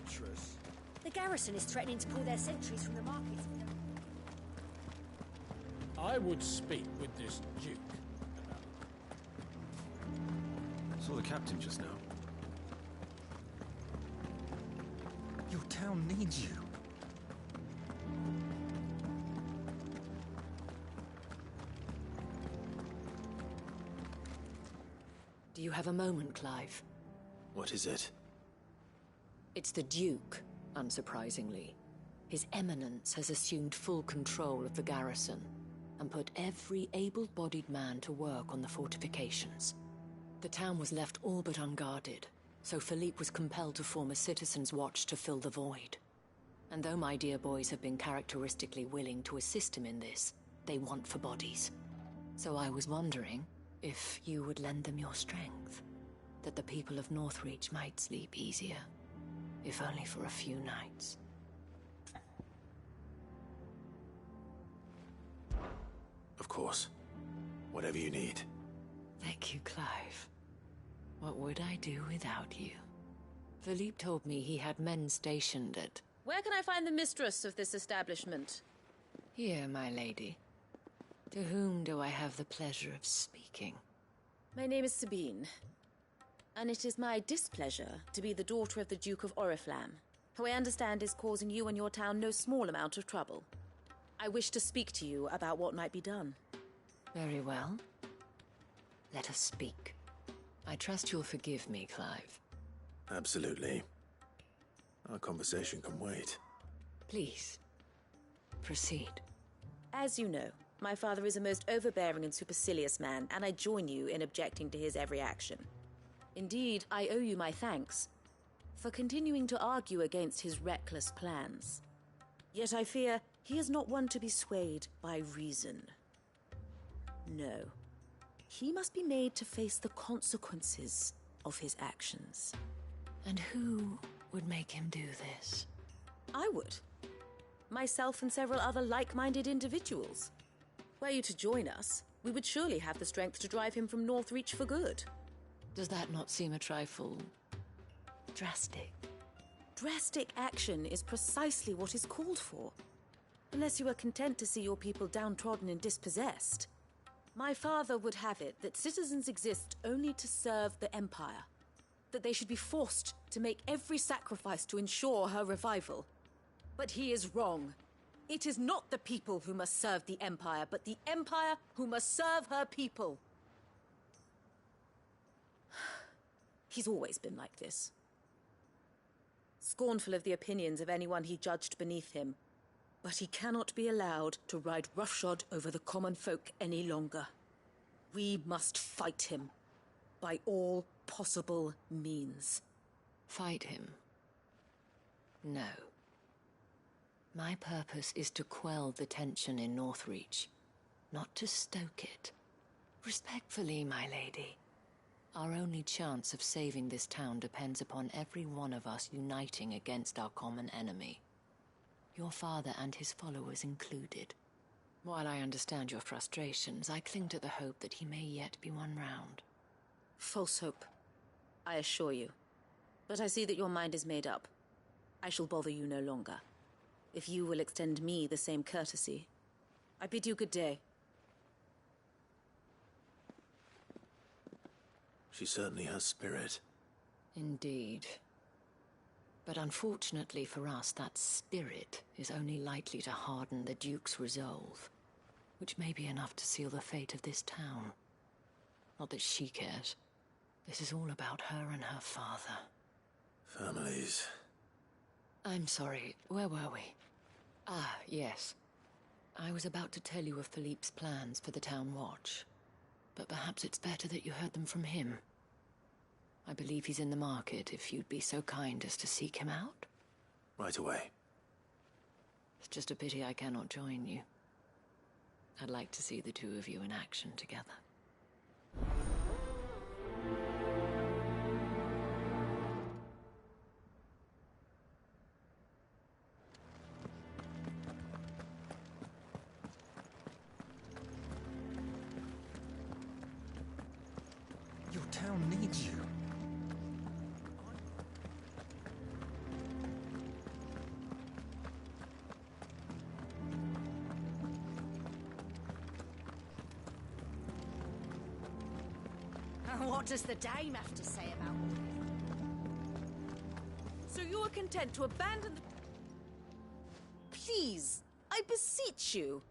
fortress? The garrison is threatening to pull their sentries from the markets. I would speak with this Duke about it. Saw the captain just now. Your town needs you. Do you have a moment, Clive? What is it? It's the Duke, unsurprisingly. His Eminence has assumed full control of the garrison and put every able-bodied man to work on the fortifications. The town was left all but unguarded, so Philippe was compelled to form a citizens' watch to fill the void. And though my dear boys have been characteristically willing to assist him in this, they want for bodies. So I was wondering if you would lend them your strength, that the people of Northreach might sleep easier, if only for a few nights. Of course. Whatever you need. Thank you, Clive. What would I do without you? Philippe told me he had men stationed at... Where can I find the mistress of this establishment? Here, my lady. To whom do I have the pleasure of speaking? My name is Sabine, and it is my displeasure to be the daughter of the Duke of Oriflamme, who I understand is causing you and your town no small amount of trouble. I wish to speak to you about what might be done. Very well. Let us speak. I trust you'll forgive me, Clive. Absolutely. Our conversation can wait. Please, proceed. As you know, my father is a most overbearing and supercilious man, and I join you in objecting to his every action. Indeed, I owe you my thanks for continuing to argue against his reckless plans. Yet I fear he is not one to be swayed by reason. No. He must be made to face the consequences of his actions. And who would make him do this? I would. Myself and several other like-minded individuals. Were you to join us, we would surely have the strength to drive him from Northreach for good. Does that not seem a trifle... drastic? Drastic action is precisely what is called for. Unless you are content to see your people downtrodden and dispossessed. My father would have it that citizens exist only to serve the Empire. That they should be forced to make every sacrifice to ensure her revival. But he is wrong. It is not the people who must serve the Empire, but the Empire who must serve her people. He's always been like this. Scornful of the opinions of anyone he judged beneath him. But he cannot be allowed to ride roughshod over the common folk any longer. We must fight him, by all possible means. Fight him? No. My purpose is to quell the tension in Northreach, not to stoke it. Respectfully, my lady. Our only chance of saving this town depends upon every one of us uniting against our common enemy. Your father and his followers included. While I understand your frustrations, I cling to the hope that he may yet be won round. False hope, I assure you. But I see that your mind is made up. I shall bother you no longer. If you will extend me the same courtesy, I bid you good day. She certainly has spirit. Indeed. But unfortunately for us, that spirit is only likely to harden the Duke's resolve, which may be enough to seal the fate of this town. Not that she cares. This is all about her and her father. Families. I'm sorry, where were we? Ah, yes. I was about to tell you of Philippe's plans for the town watch, but perhaps it's better that you heard them from him. I believe he's in the market, if you'd be so kind as to seek him out. Right away. It's just a pity I cannot join you. I'd like to see the two of you in action together. Your town needs you. What does the dame have to say about all this? So you are content to abandon the... Please, I beseech you.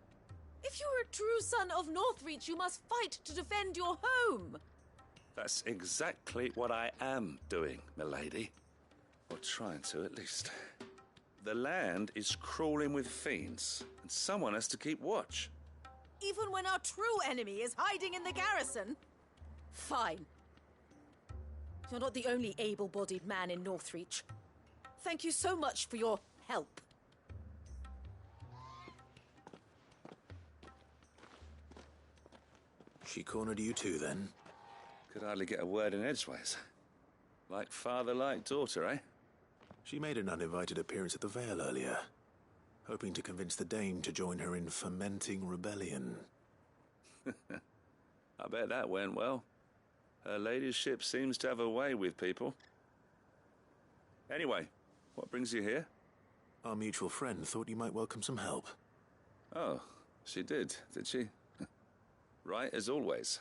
If you are a true son of Northreach, you must fight to defend your home. That's exactly what I am doing, milady. Or trying to, at least. The land is crawling with fiends, and someone has to keep watch. Even when our true enemy is hiding in the garrison? Fine. You're not the only able-bodied man in Northreach. Thank you so much for your help. She cornered you too, then? Could hardly get a word in edgeways. Like father, like daughter, eh? She made an uninvited appearance at the Vale earlier, hoping to convince the Dame to join her in fomenting rebellion. I bet that went well. Her ladyship seems to have a way with people. Anyway, what brings you here? Our mutual friend thought you might welcome some help. Oh, she did she? Right as always.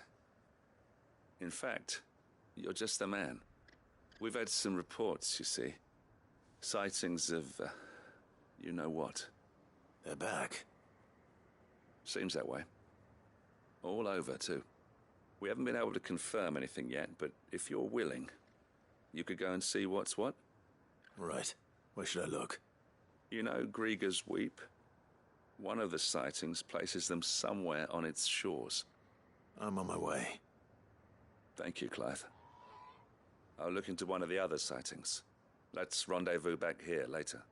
In fact, you're just the man. We've had some reports, you see. Sightings of, you know what. They're back. Seems that way. All over, too. We haven't been able to confirm anything yet, but if you're willing, you could go and see what's what. Right. Where should I look? You know Grieger's Weep? One of the sightings places them somewhere on its shores. I'm on my way. Thank you, Clive. I'll look into one of the other sightings. Let's rendezvous back here later.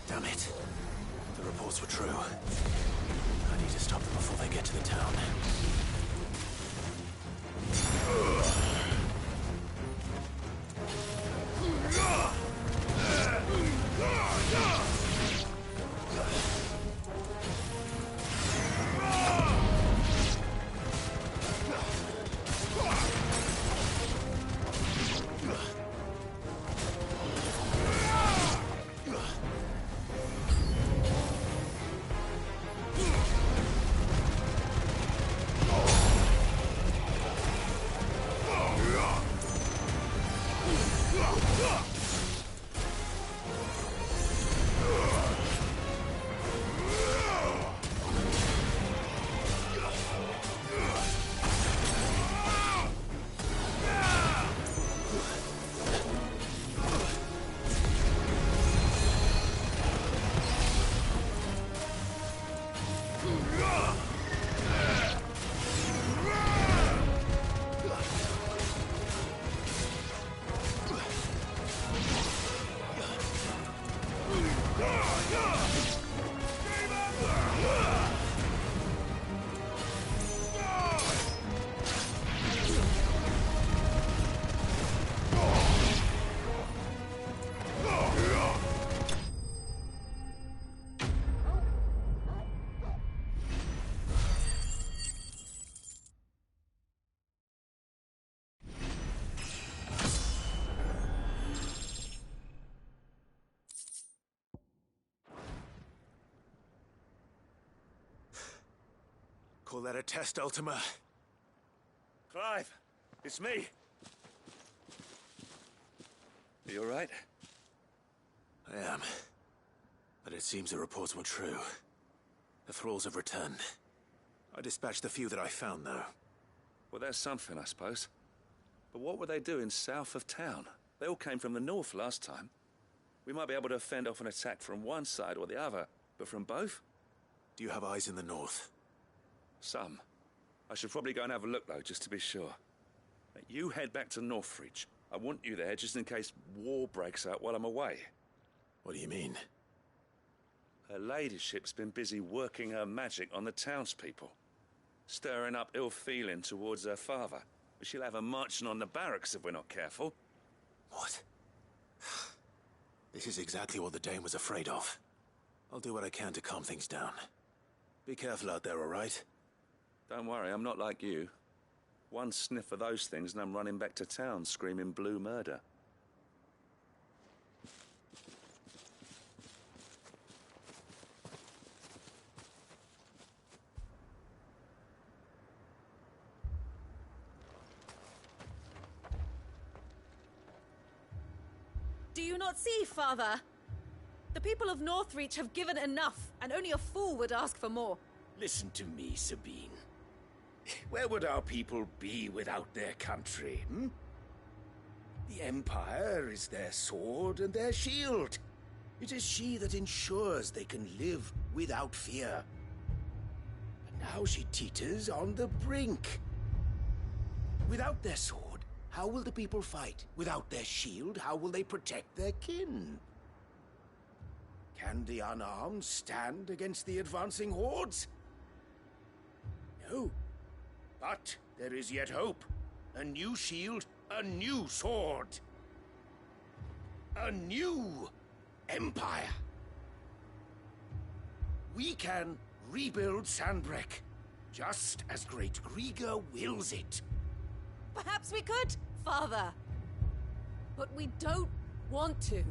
Damn it. The reports were true. I need to stop them before they get to the town. Call that a test, Ultima? Clive, it's me. Are you all right? I am. But it seems the reports were true. The thralls have returned. I dispatched the few that I found, though. Well, that's something, I suppose. But what were they doing south of town? They all came from the north last time. We might be able to fend off an attack from one side or the other, but from both? Do you have eyes in the north? Some. I should probably go and have a look, though, just to be sure. You head back to Northreach. I want you there just in case war breaks out while I'm away. What do you mean? Her ladyship's been busy working her magic on the townspeople, stirring up ill feeling towards her father. She'll have her marching on the barracks if we're not careful. What? This is exactly what the Dame was afraid of. I'll do what I can to calm things down. Be careful out there, all right? Don't worry, I'm not like you. One sniff of those things and I'm running back to town screaming blue murder. Do you not see, Father? The people of Northreach have given enough, and only a fool would ask for more. Listen to me, Sabine. Where would our people be without their country, hmm? The Empire is their sword and their shield. It is she that ensures they can live without fear. And now she teeters on the brink. Without their sword, how will the people fight? Without their shield, how will they protect their kin? Can the unarmed stand against the advancing hordes? No. But there is yet hope. A new shield, a new sword. A new empire. We can rebuild Sandbreck, just as Great Grieger wills it. Perhaps we could, Father. But we don't want to.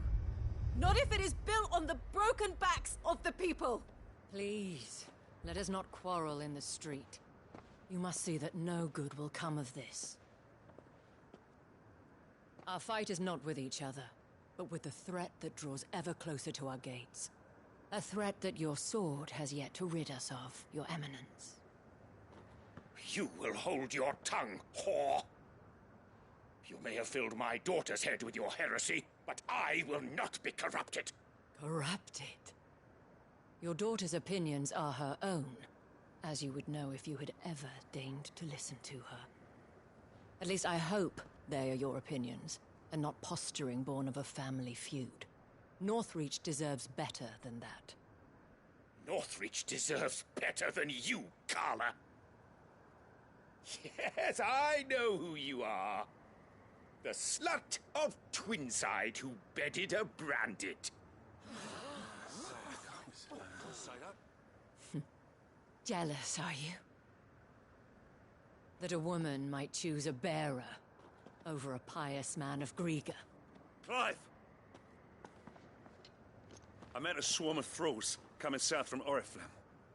Not if it is built on the broken backs of the people. Please, let us not quarrel in the street. You must see that no good will come of this. Our fight is not with each other, but with the threat that draws ever closer to our gates. A threat that your sword has yet to rid us of, Your Eminence. You will hold your tongue, whore! You may have filled my daughter's head with your heresy, but I will not be corrupted. Corrupted? Your daughter's opinions are her own, as you would know if you had ever deigned to listen to her. At least I hope they are your opinions, and not posturing born of a family feud. Northreach deserves better than that. Northreach deserves better than you, Carla. Yes, I know who you are. The slut of Twinside who bedded a Brandit. Jealous, are you? That a woman might choose a bearer over a pious man of Grieger. Clive! I met a swarm of thralls coming south from Oriflamme.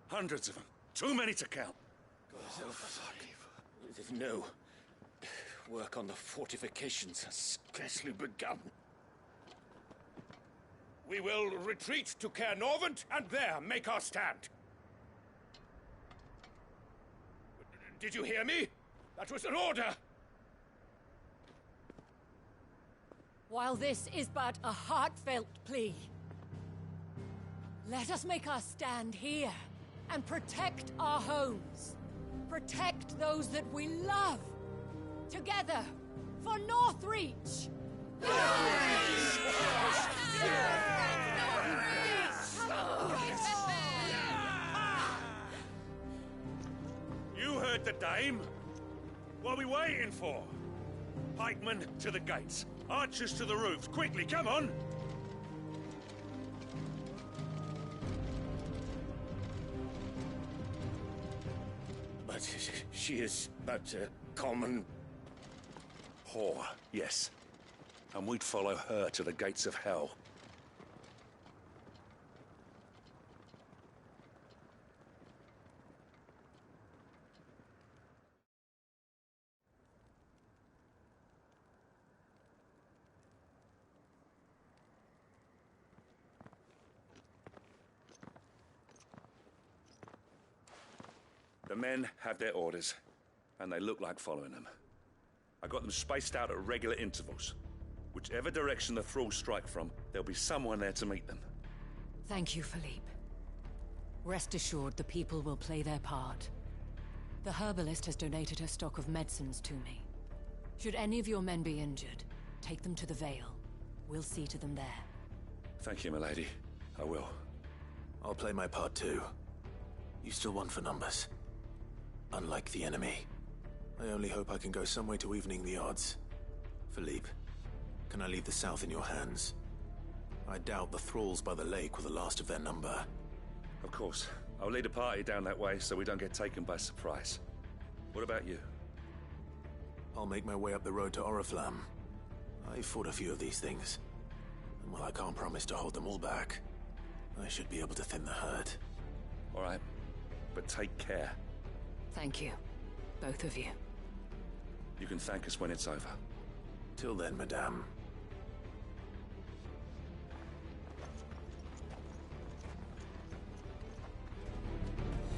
Hundreds of them. Too many to count. No. Work on the fortifications has scarcely begun. We will retreat to Caer Norvent and there make our stand. Did you hear me? That was an order! While this is but a heartfelt plea, let us make our stand here and protect our homes. Protect those that we love. Together, for Northreach! You heard the Dame. What are we waiting for? Pikemen to the gates. Archers to the roofs. Quickly, come on! But she is but a common... Whore, yes. And we'd follow her to the gates of hell. The men have their orders, and they look like following them. I got them spaced out at regular intervals. Whichever direction the thralls strike from, there'll be someone there to meet them. Thank you, Philippe. Rest assured the people will play their part. The herbalist has donated her stock of medicines to me. Should any of your men be injured, take them to the Vale. We'll see to them there. Thank you, milady. I will. I'll play my part too. You still won for numbers. Unlike the enemy. I only hope I can go some way to evening the odds. Philippe, can I leave the South in your hands? I doubt the thralls by the lake were the last of their number. Of course. I'll lead a party down that way so we don't get taken by surprise. What about you? I'll make my way up the road to Oriflamme. I fought a few of these things. And while I can't promise to hold them all back, I should be able to thin the herd. All right. But take care. Thank you. Both of you. You can thank us when it's over. Till then, madame.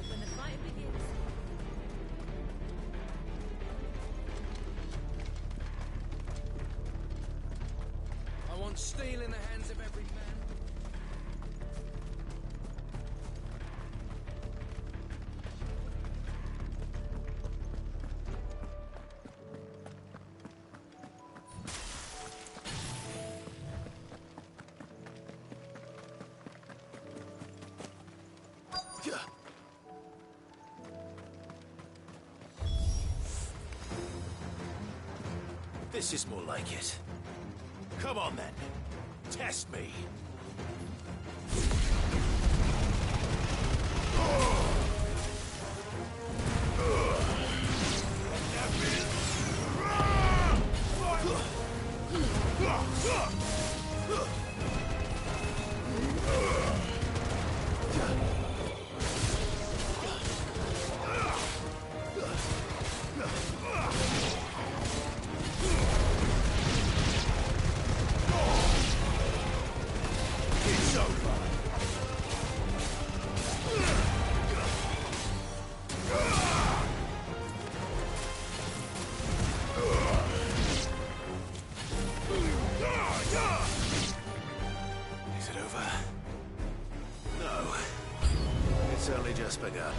When the fight begins. I want steel in the hands of every man. This is more like it. Come on then. Test me. Just begun.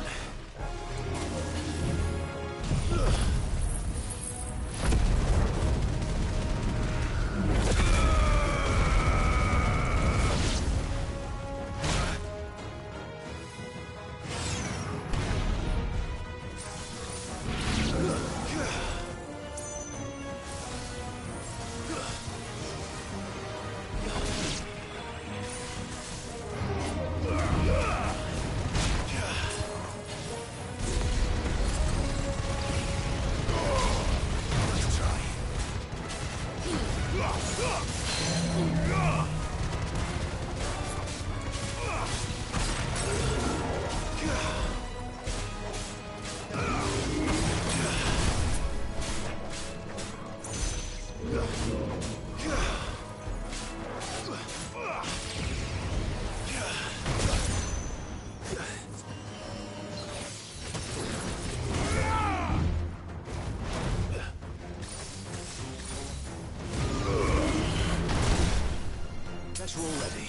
We're all ready.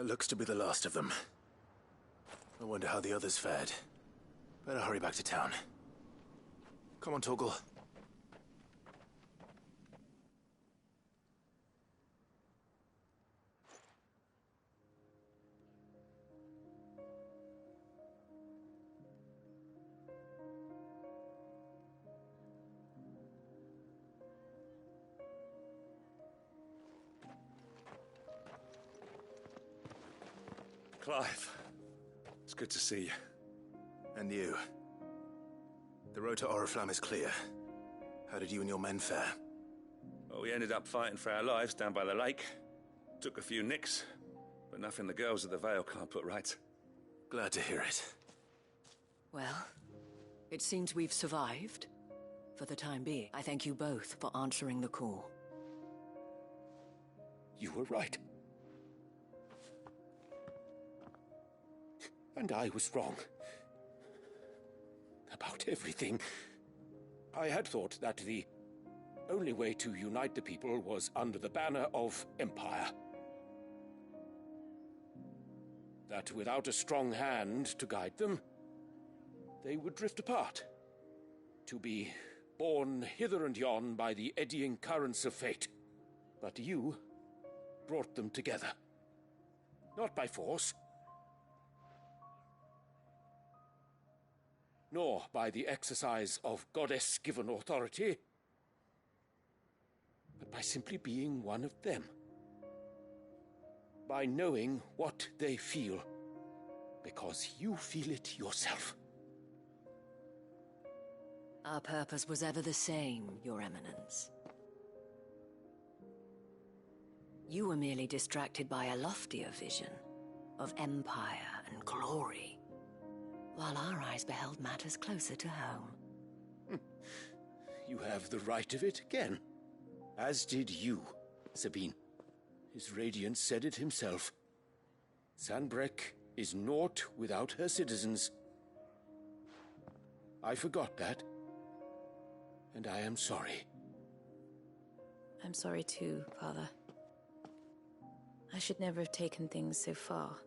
That looks to be the last of them. I wonder how the others fared. Better hurry back to town. Come on, Torgal. Clive, it's good to see you. And you. The road to Oriflamme is clear. How did you and your men fare? Well, we ended up fighting for our lives down by the lake. Took a few nicks, but nothing the girls of the Vale can't put right. Glad to hear it. Well, it seems we've survived. For the time being, I thank you both for answering the call. You were right. And I was wrong. About everything. I had thought that the only way to unite the people was under the banner of Empire. That without a strong hand to guide them, they would drift apart. To be borne hither and yon by the eddying currents of fate. But you brought them together. Not by force, nor by the exercise of goddess-given authority, but by simply being one of them. By knowing what they feel, because you feel it yourself. Our purpose was ever the same, Your Eminence. You were merely distracted by a loftier vision of empire and glory, while our eyes beheld matters closer to home. You have the right of it again. As did you, Sabine. His radiance said it himself. Sanbreque is naught without her citizens. I forgot that, and I am sorry. I'm sorry too, Father. I should never have taken things so far.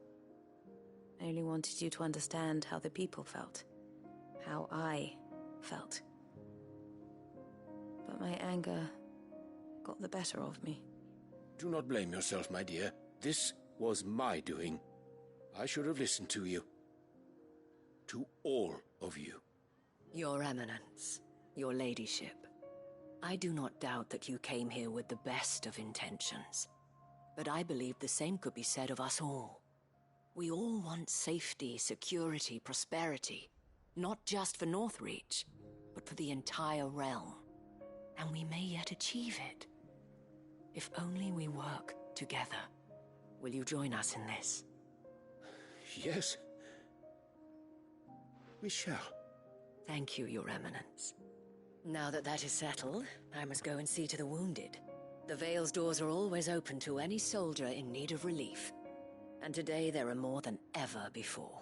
I only wanted you to understand how the people felt. How I felt. But my anger got the better of me. Do not blame yourself, my dear. This was my doing. I should have listened to you. To all of you. Your Eminence, your Ladyship, I do not doubt that you came here with the best of intentions. But I believe the same could be said of us all. We all want safety, security, prosperity. Not just for Northreach, but for the entire realm. And we may yet achieve it. If only we work together. Will you join us in this? Yes. We shall. Thank you, Your Eminence. Now that that is settled, I must go and see to the wounded. The Vale's doors are always open to any soldier in need of relief. And today there are more than ever before.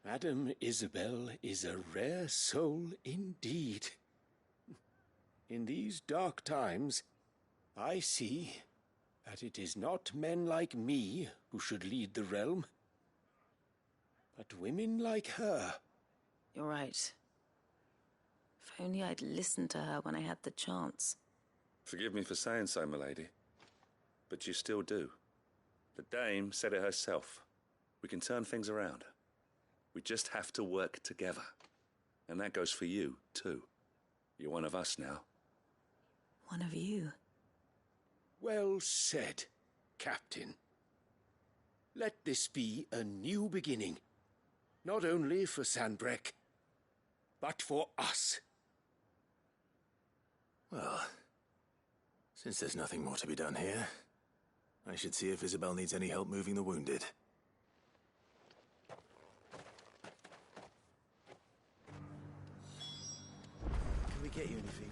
Madame Isabel is a rare soul indeed. In these dark times, I see that it is not men like me who should lead the realm, but women like her. You're right. If only I'd listened to her when I had the chance. Forgive me for saying so, milady, but you still do. The Dame said it herself. We can turn things around. We just have to work together. And that goes for you, too. You're one of us now. One of you? Well said, Captain. Let this be a new beginning. Not only for Sanbreque, but for us. Well, since there's nothing more to be done here, I should see if Isabel needs any help moving the wounded. Can we get you anything?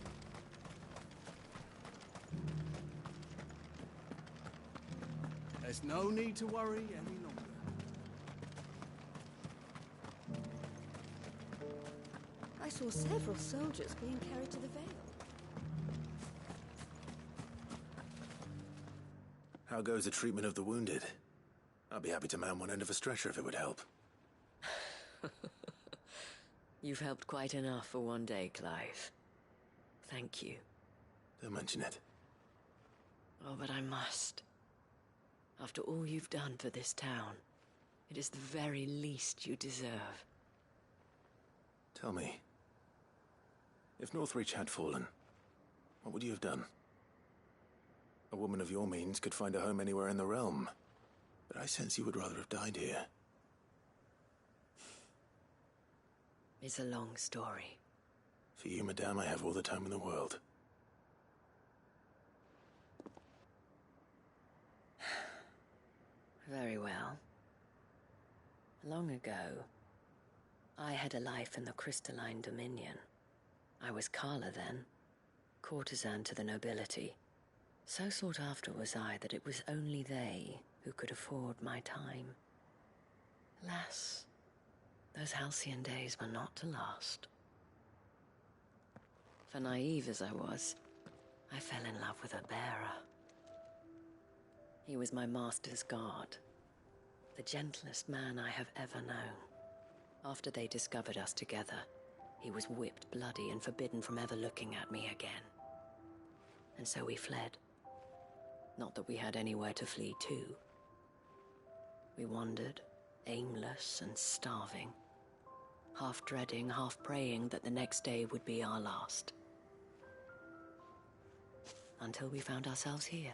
There's no need to worry any longer. saw several soldiers being carried to the Vale. How goes the treatment of the wounded? I'd be happy to man one end of a stretcher if it would help. You've helped quite enough for one day, Clive. Thank you. Don't mention it. Oh, but I must. After all you've done for this town, it is the very least you deserve. Tell me, if Northreach had fallen, what would you have done? A woman of your means could find a home anywhere in the realm, but I sense you would rather have died here. It's a long story. For you, madame, I have all the time in the world. Very well. Long ago, I had a life in the Crystalline Dominion. I was Carla then, courtesan to the nobility. So sought after was I that it was only they who could afford my time. Alas, those halcyon days were not to last. For naive as I was, I fell in love with a bearer. He was my master's guard, the gentlest man I have ever known. After they discovered us together, he was whipped bloody and forbidden from ever looking at me again. And so we fled. Not that we had anywhere to flee to. We wandered, aimless and starving, half dreading, half praying that the next day would be our last. Until we found ourselves here,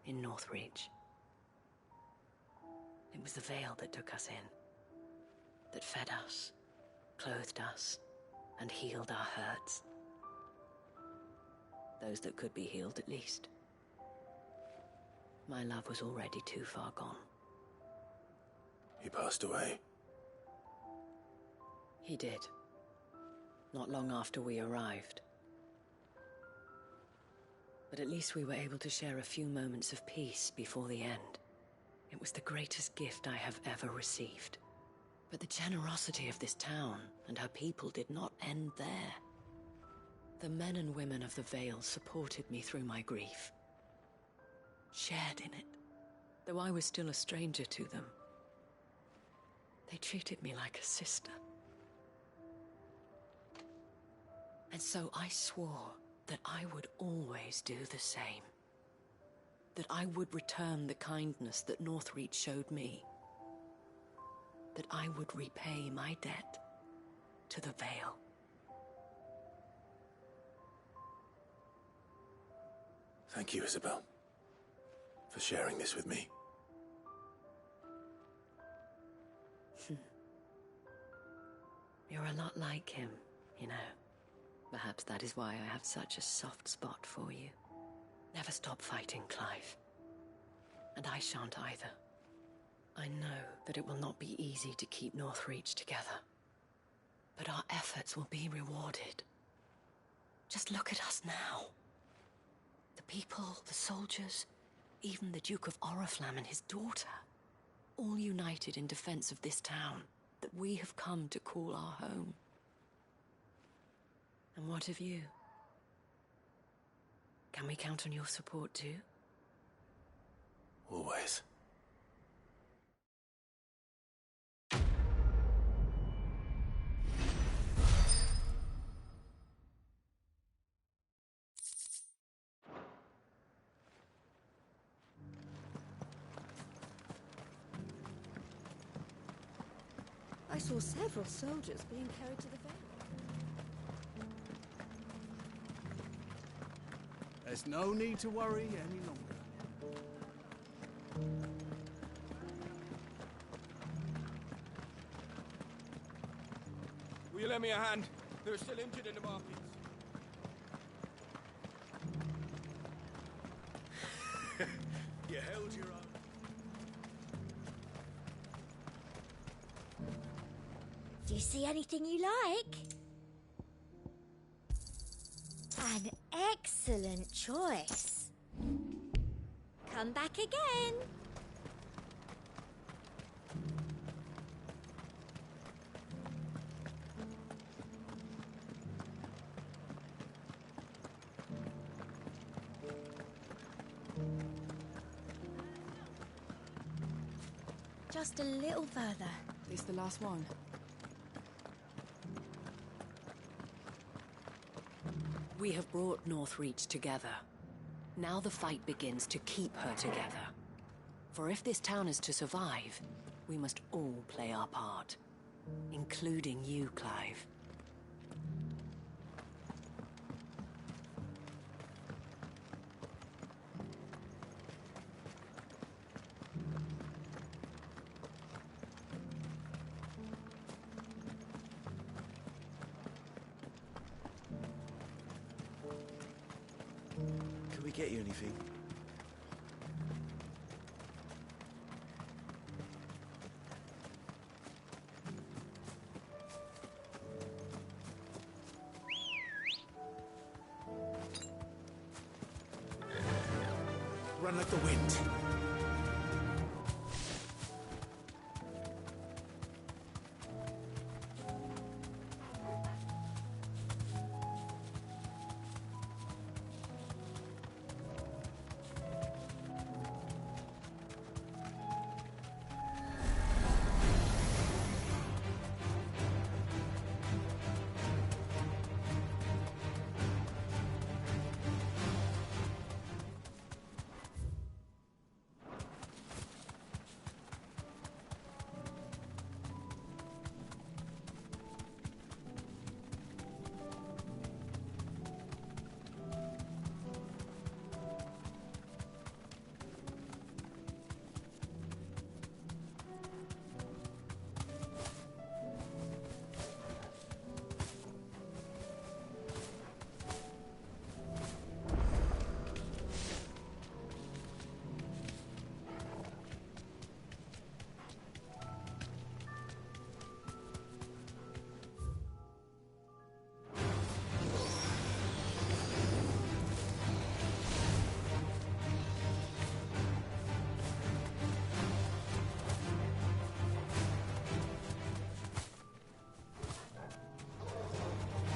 in Northreach. It was the Vale that took us in, that fed us, clothed us, and healed our hurts. Those that could be healed, at least. My love was already too far gone. He passed away. He did. Not long after we arrived. But at least we were able to share a few moments of peace before the end. It was the greatest gift I have ever received. But the generosity of this town and her people did not end there. The men and women of the Vale supported me through my grief. Shared in it, though I was still a stranger to them. They treated me like a sister. And so I swore that I would always do the same. That I would return the kindness that Northreach showed me. That I would repay my debt to the Vale. Thank you, Isabel, for sharing this with me. You're a lot like him, you know. Perhaps that is why I have such a soft spot for you. Never stop fighting, Clive. And I shan't either. I know that it will not be easy to keep Northreach together. But our efforts will be rewarded. Just look at us now. The people, the soldiers, even the Duke of Oriflamme and his daughter, all united in defense of this town that we have come to call our home. And what of you? Can we count on your support too? Always. I saw several soldiers being carried to the Vale. There's no need to worry any longer. Will you lend me a hand? They're still injured in the markets. You held your own. Do you see anything you like? An excellent choice. Come back again. Just a little further. This the last one? We have brought Northreach together. Now the fight begins to keep her together. For if this town is to survive, we must all play our part. Including you, Clive. Can we get you anything? Run like the wind.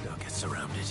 Don't get surrounded.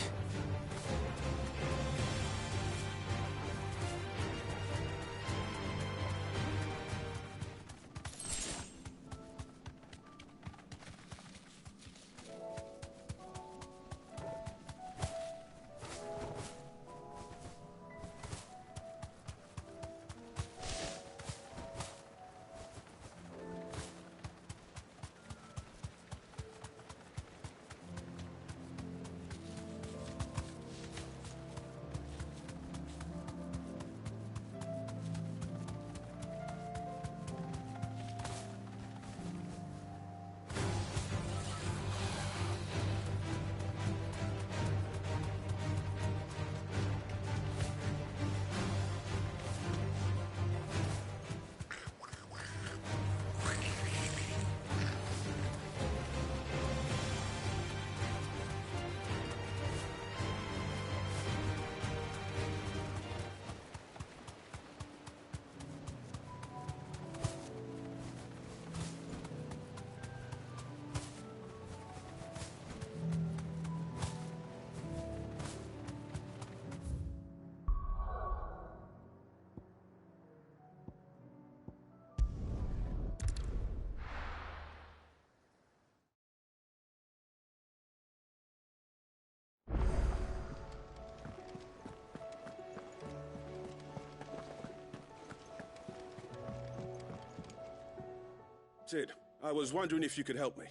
Sid, I was wondering if you could help me.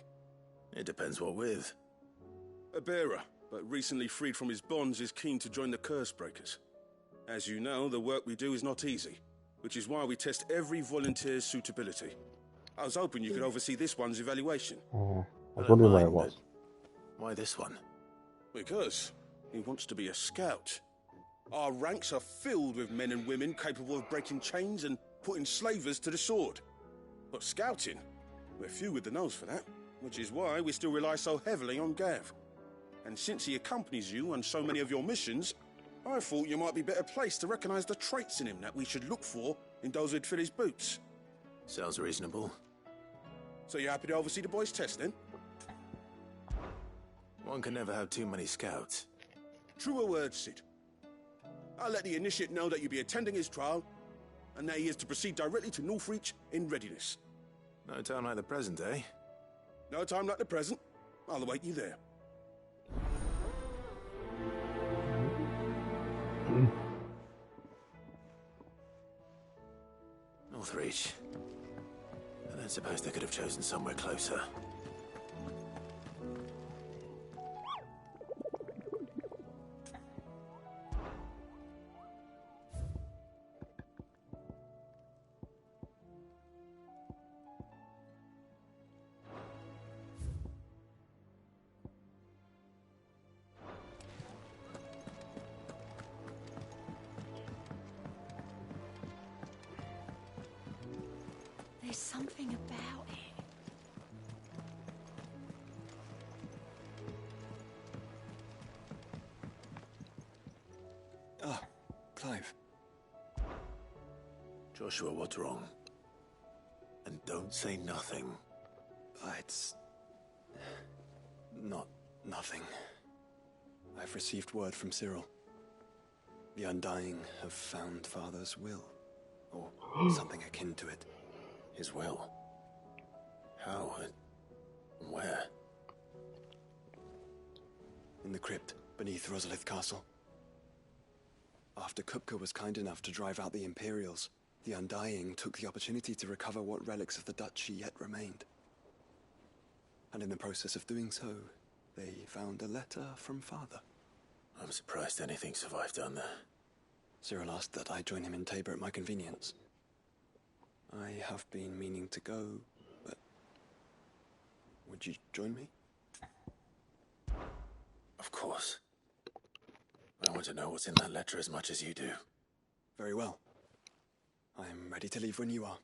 It depends what with. A bearer, but recently freed from his bonds, is keen to join the Curse Breakers. As you know, the work we do is not easy, which is why we test every volunteer's suitability. I was hoping you could oversee this one's evaluation. I was wondering where it was. Why this one? Because he wants to be a scout. Our ranks are filled with men and women capable of breaking chains and putting slavers to the sword. But scouting, we're few with the nose for that, which is why we still rely so heavily on Gav. And since he accompanies you on so many of your missions, I thought you might be better placed to recognize the traits in him that we should look for in those who'd fill his boots. Sounds reasonable. So you happy to oversee the boys' test, then? One can never have too many scouts. Truer words, Sid. I'll let the initiate know that you'll be attending his trial, and that he is to proceed directly to Northreach in readiness. No time like the present, eh? No time like the present. I'll await you there. Northreach. I don't suppose they could have chosen somewhere closer. There's something about it. Ah, Clive. Joshua, what's wrong? And don't say nothing. It's... not nothing. I've received word from Cyril. The Undying have found Father's will. Or something akin to it. His will? How? Where? In the crypt beneath Rosalith Castle. After Kupka was kind enough to drive out the Imperials, the Undying took the opportunity to recover what relics of the Duchy yet remained. And in the process of doing so, they found a letter from Father. I'm surprised anything survived down there. Cyril asked that I join him in Tabor at my convenience. I have been meaning to go, but... would you join me? Of course. I want to know what's in that letter as much as you do. Very well. I'm ready to leave when you are.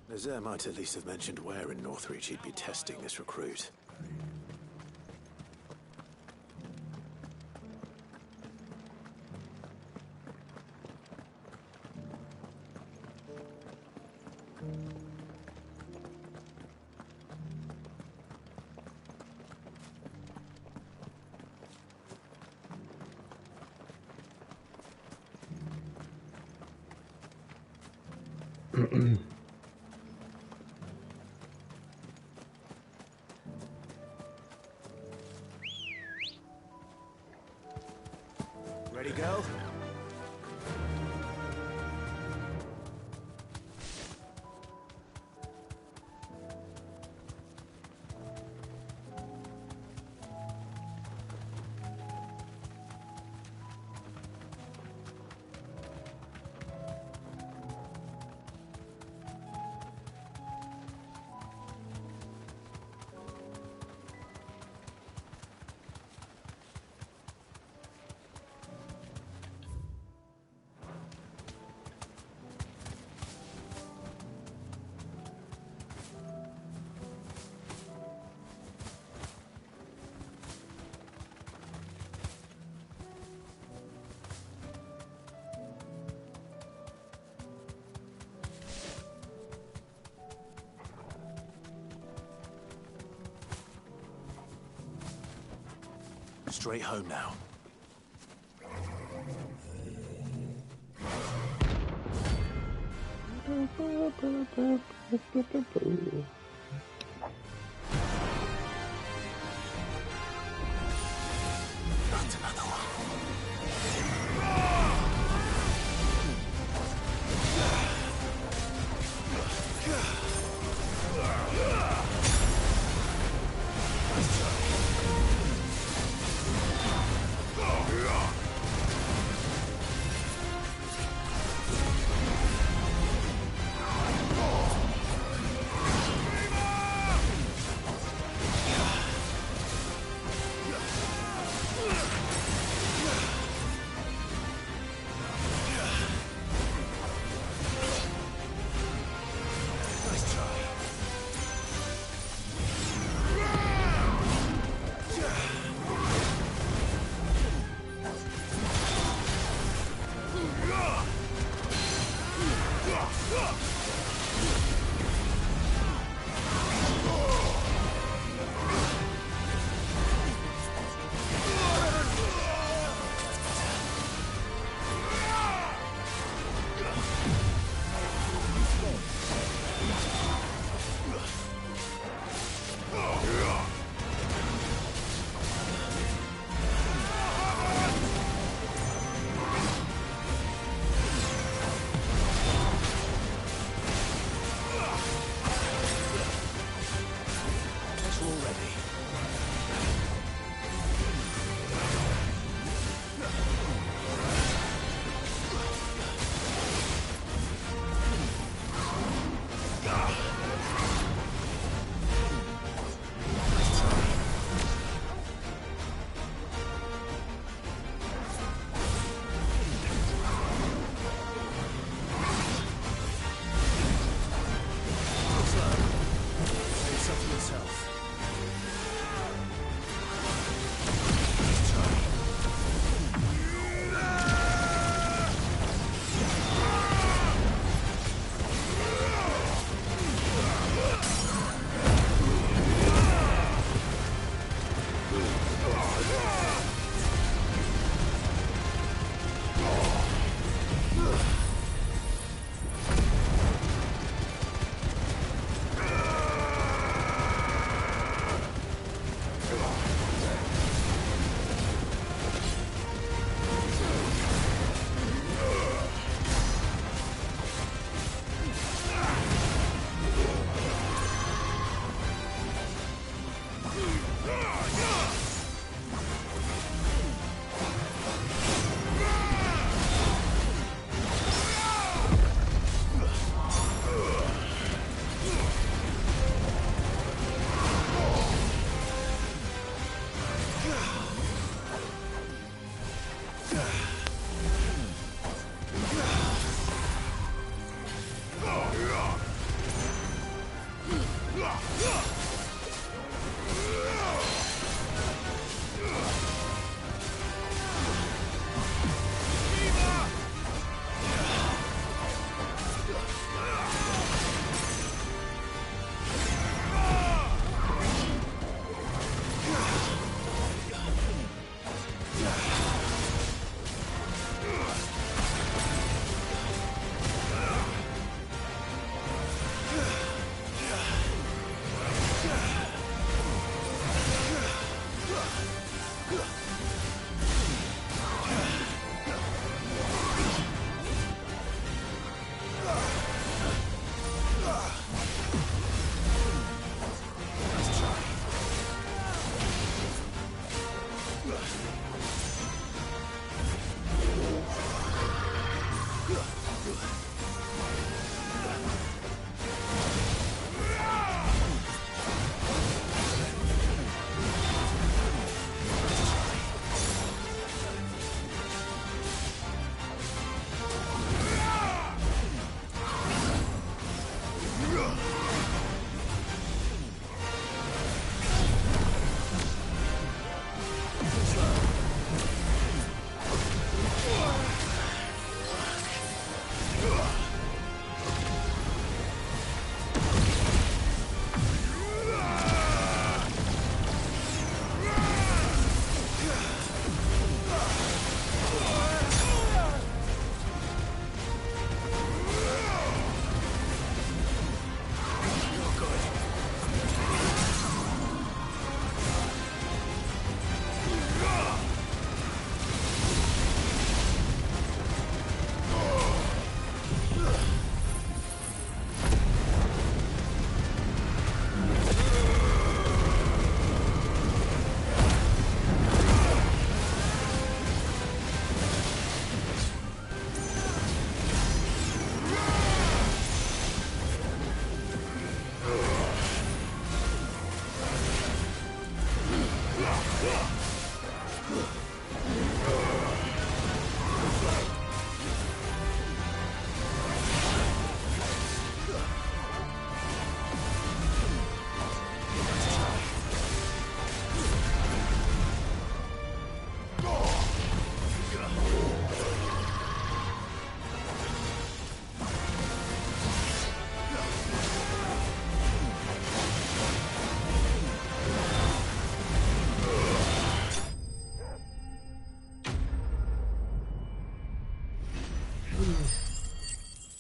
Nazaire might at least have mentioned where in Northreach he'd be testing this recruit. Ready, go? Straight home now. Not another one.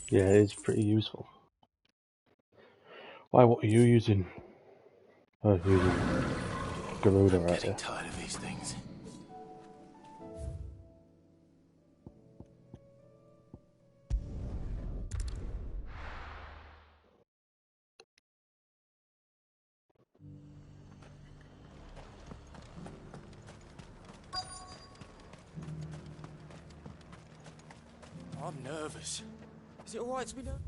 Yeah, it's pretty useful. Why, what are you using? Oh, using Garuda, right? Getting tired of these things. I'm nervous. Is it alright to be nervous?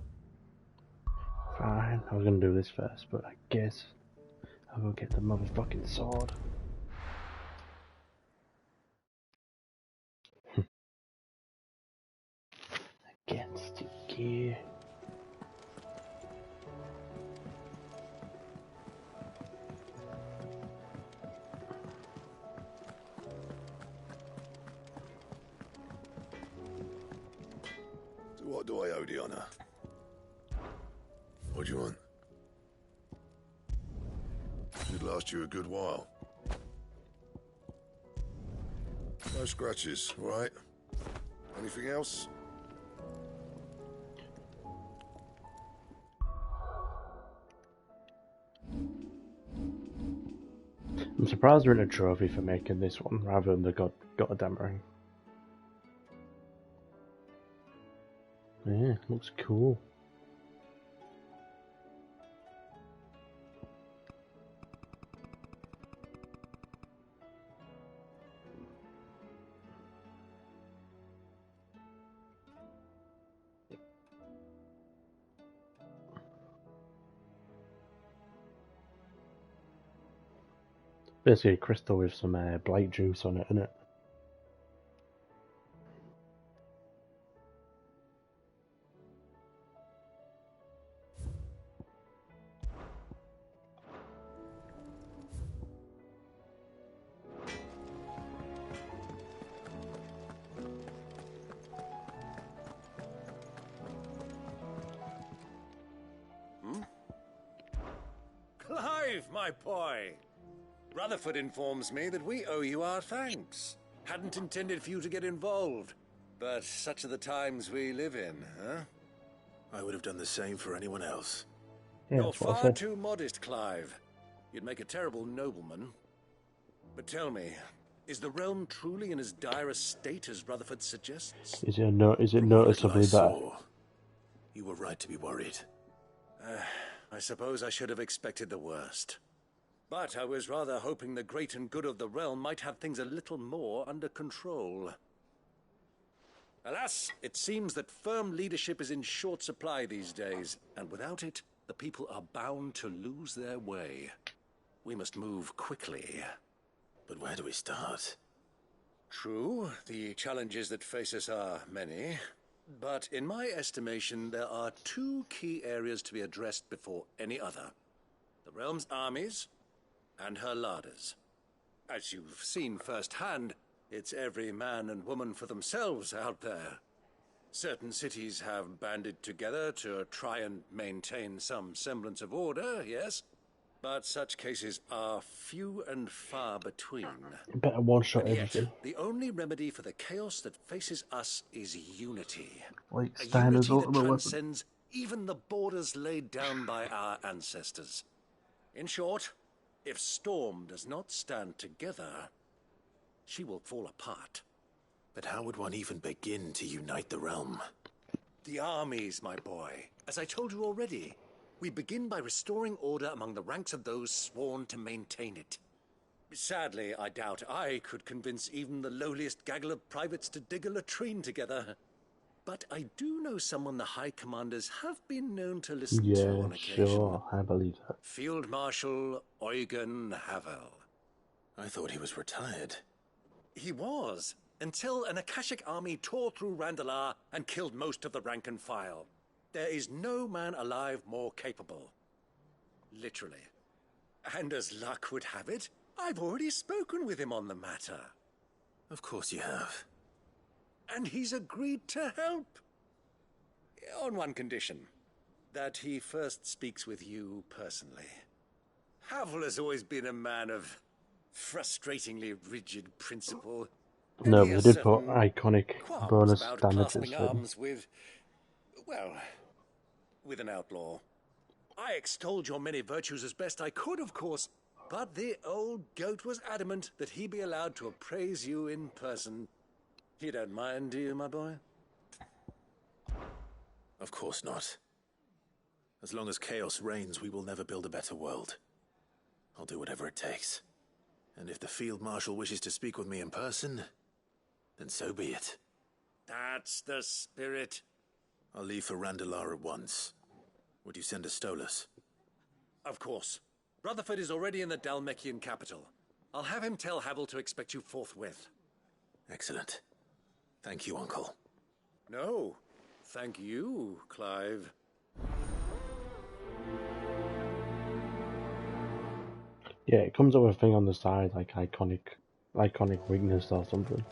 Fine, I was gonna do this first, but I guess I'll go get the motherfucking sword. Against gear. So what do I owe the honor? What do you want? It'd last you a good while. No scratches, all right? Anything else? I'm surprised they're in a trophy for making this one rather than the goddamn ring. Yeah, looks cool. Basically a crystal with some blight juice on it, isn't it? Clive, my boy! Rutherford informs me that we owe you our thanks. Hadn't intended for you to get involved, but such are the times we live in, huh? I would have done the same for anyone else. Yeah, You're that's what I far said. too modest, Clive. You'd make a terrible nobleman. But tell me, Is the realm truly in as dire a state as Rutherford suggests? Is it From noticeably what I better? saw, you were right to be worried. I suppose I should have expected the worst. But I was rather hoping the great and good of the realm might have things a little more under control. Alas, it seems that firm leadership is in short supply these days, and without it, the people are bound to lose their way. We must move quickly. But where do we start? True, the challenges that face us are many. But in my estimation, there are two key areas to be addressed before any other. The realm's armies and her larders. As you've seen firsthand, it's every man and woman for themselves out there. Certain cities have banded together to try and maintain some semblance of order, yes? But such cases are few and far between. You better one-shot And yet, everything. the only remedy for the chaos that faces us is unity. Like A Steiner's unity that ultimate weapon. transcends even the borders laid down by our ancestors. In short, if Storm does not stand together, she will fall apart. But how would one even begin to unite the realm? The armies, my boy. As I told you already, we begin by restoring order among the ranks of those sworn to maintain it. Sadly, I doubt I could convince even the lowliest gaggle of privates to dig a latrine together. But I do know someone the High Commanders have been known to listen to Yeah, on occasion. sure, I believe that. Field Marshal Eugen Havel. I thought he was retired. He was, until an Akashic army tore through Randalar and killed most of the rank and file. There is no man alive more capable. Literally. And as luck would have it, I've already spoken with him on the matter. Of course you have. And he's agreed to help. On one condition. That he first speaks with you personally. Havel has always been a man of frustratingly rigid principle. No, And he they has did put certain iconic qualms bonus about damages clasping for him. arms with, well, with an outlaw. I extolled your many virtues as best I could, of course, but the old goat was adamant that he be allowed to appraise you in person. You don't mind, do you, my boy? Of course not. As long as chaos reigns, we will never build a better world. I'll do whatever it takes. And if the Field Marshal wishes to speak with me in person, then so be it. That's the spirit. I'll leave for Randalar at once. Would you send a Stolas? Of course. Rutherford is already in the Dalmekian capital. I'll have him tell Havel to expect you forthwith. Excellent. Thank you, Uncle. No, thank you, Clive. Yeah, it comes up with a thing on the side, like iconic weakness or something.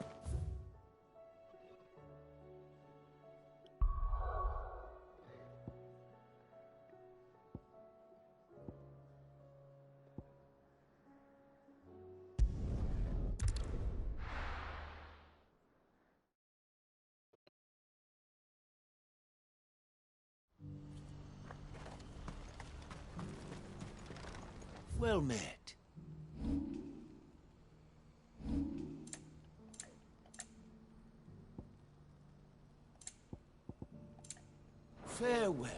Well met. Farewell.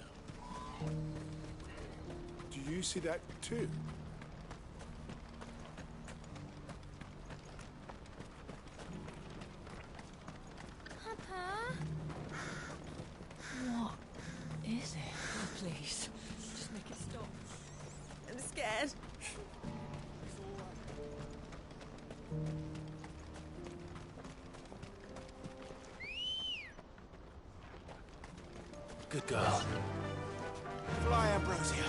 Do you see that too? Papa? What is it? Oh, please, just make it stop. I'm scared. Good girl. Fly, Ambrosia.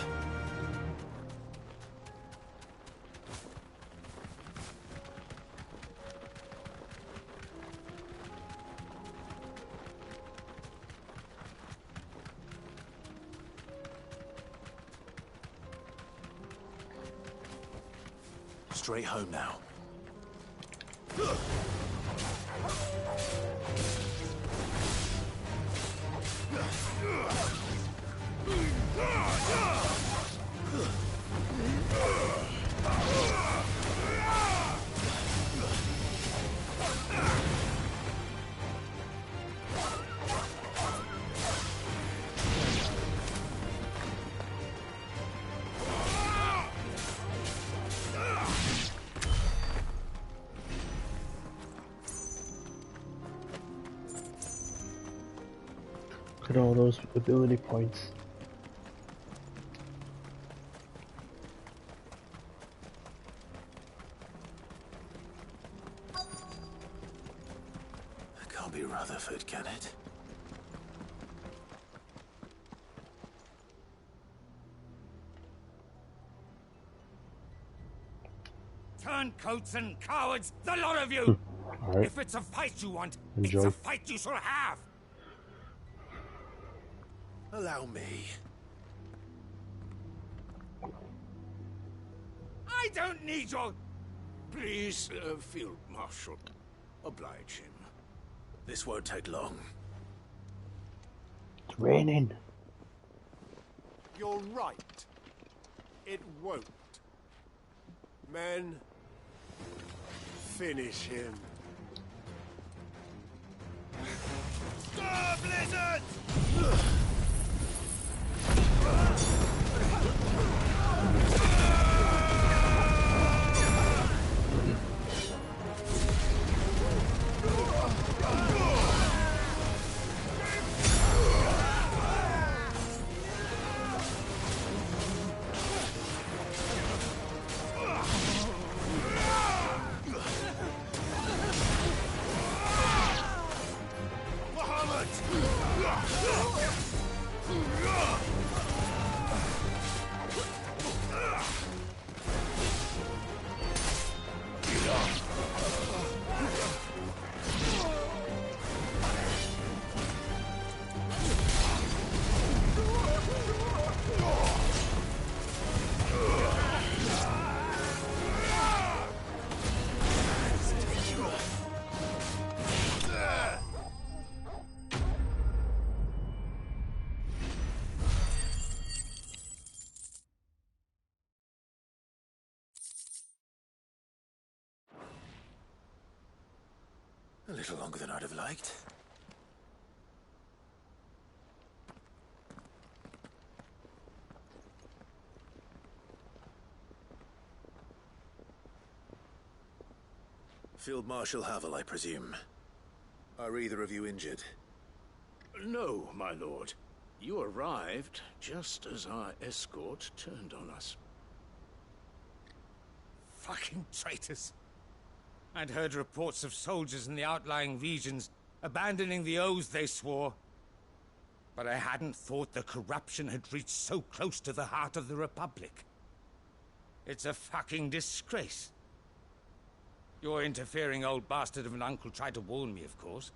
Straight home now. Look at all those ability points. It can't be Rutherford, can it? Turncoats and cowards, the lot of you! Alright. If it's a fight you want, Enjoy. it's a fight you shall have! Allow me. I don't need your... Please, Field Marshal, oblige him. This won't take long. It's raining. You're right. It won't. Men, finish him. Stop, Blizzard! A little longer than I'd have liked. Field Marshal Havel, I presume. Are either of you injured? No, my lord. You arrived just as our escort turned on us. Fucking traitors. I'd heard reports of soldiers in the outlying regions abandoning the oaths they swore. But I hadn't thought the corruption had reached so close to the heart of the Republic. It's a fucking disgrace. Your interfering old bastard of an uncle tried to warn me, of course.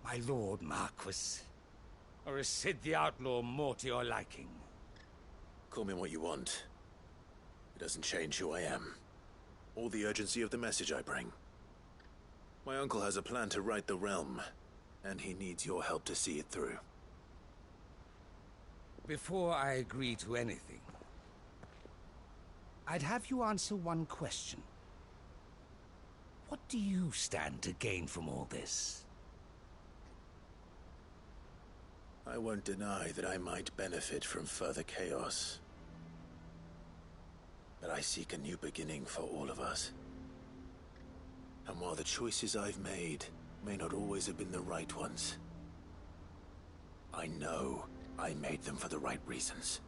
My lord Marquis. Or is Sid the Outlaw more to your liking? Call me what you want. It doesn't change who I am, or the urgency of the message I bring. My uncle has a plan to right the realm, and he needs your help to see it through. Before I agree to anything, I'd have you answer one question. What do you stand to gain from all this? I won't deny that I might benefit from further chaos. But I seek a new beginning for all of us. And while the choices I've made may not always have been the right ones, I know I made them for the right reasons.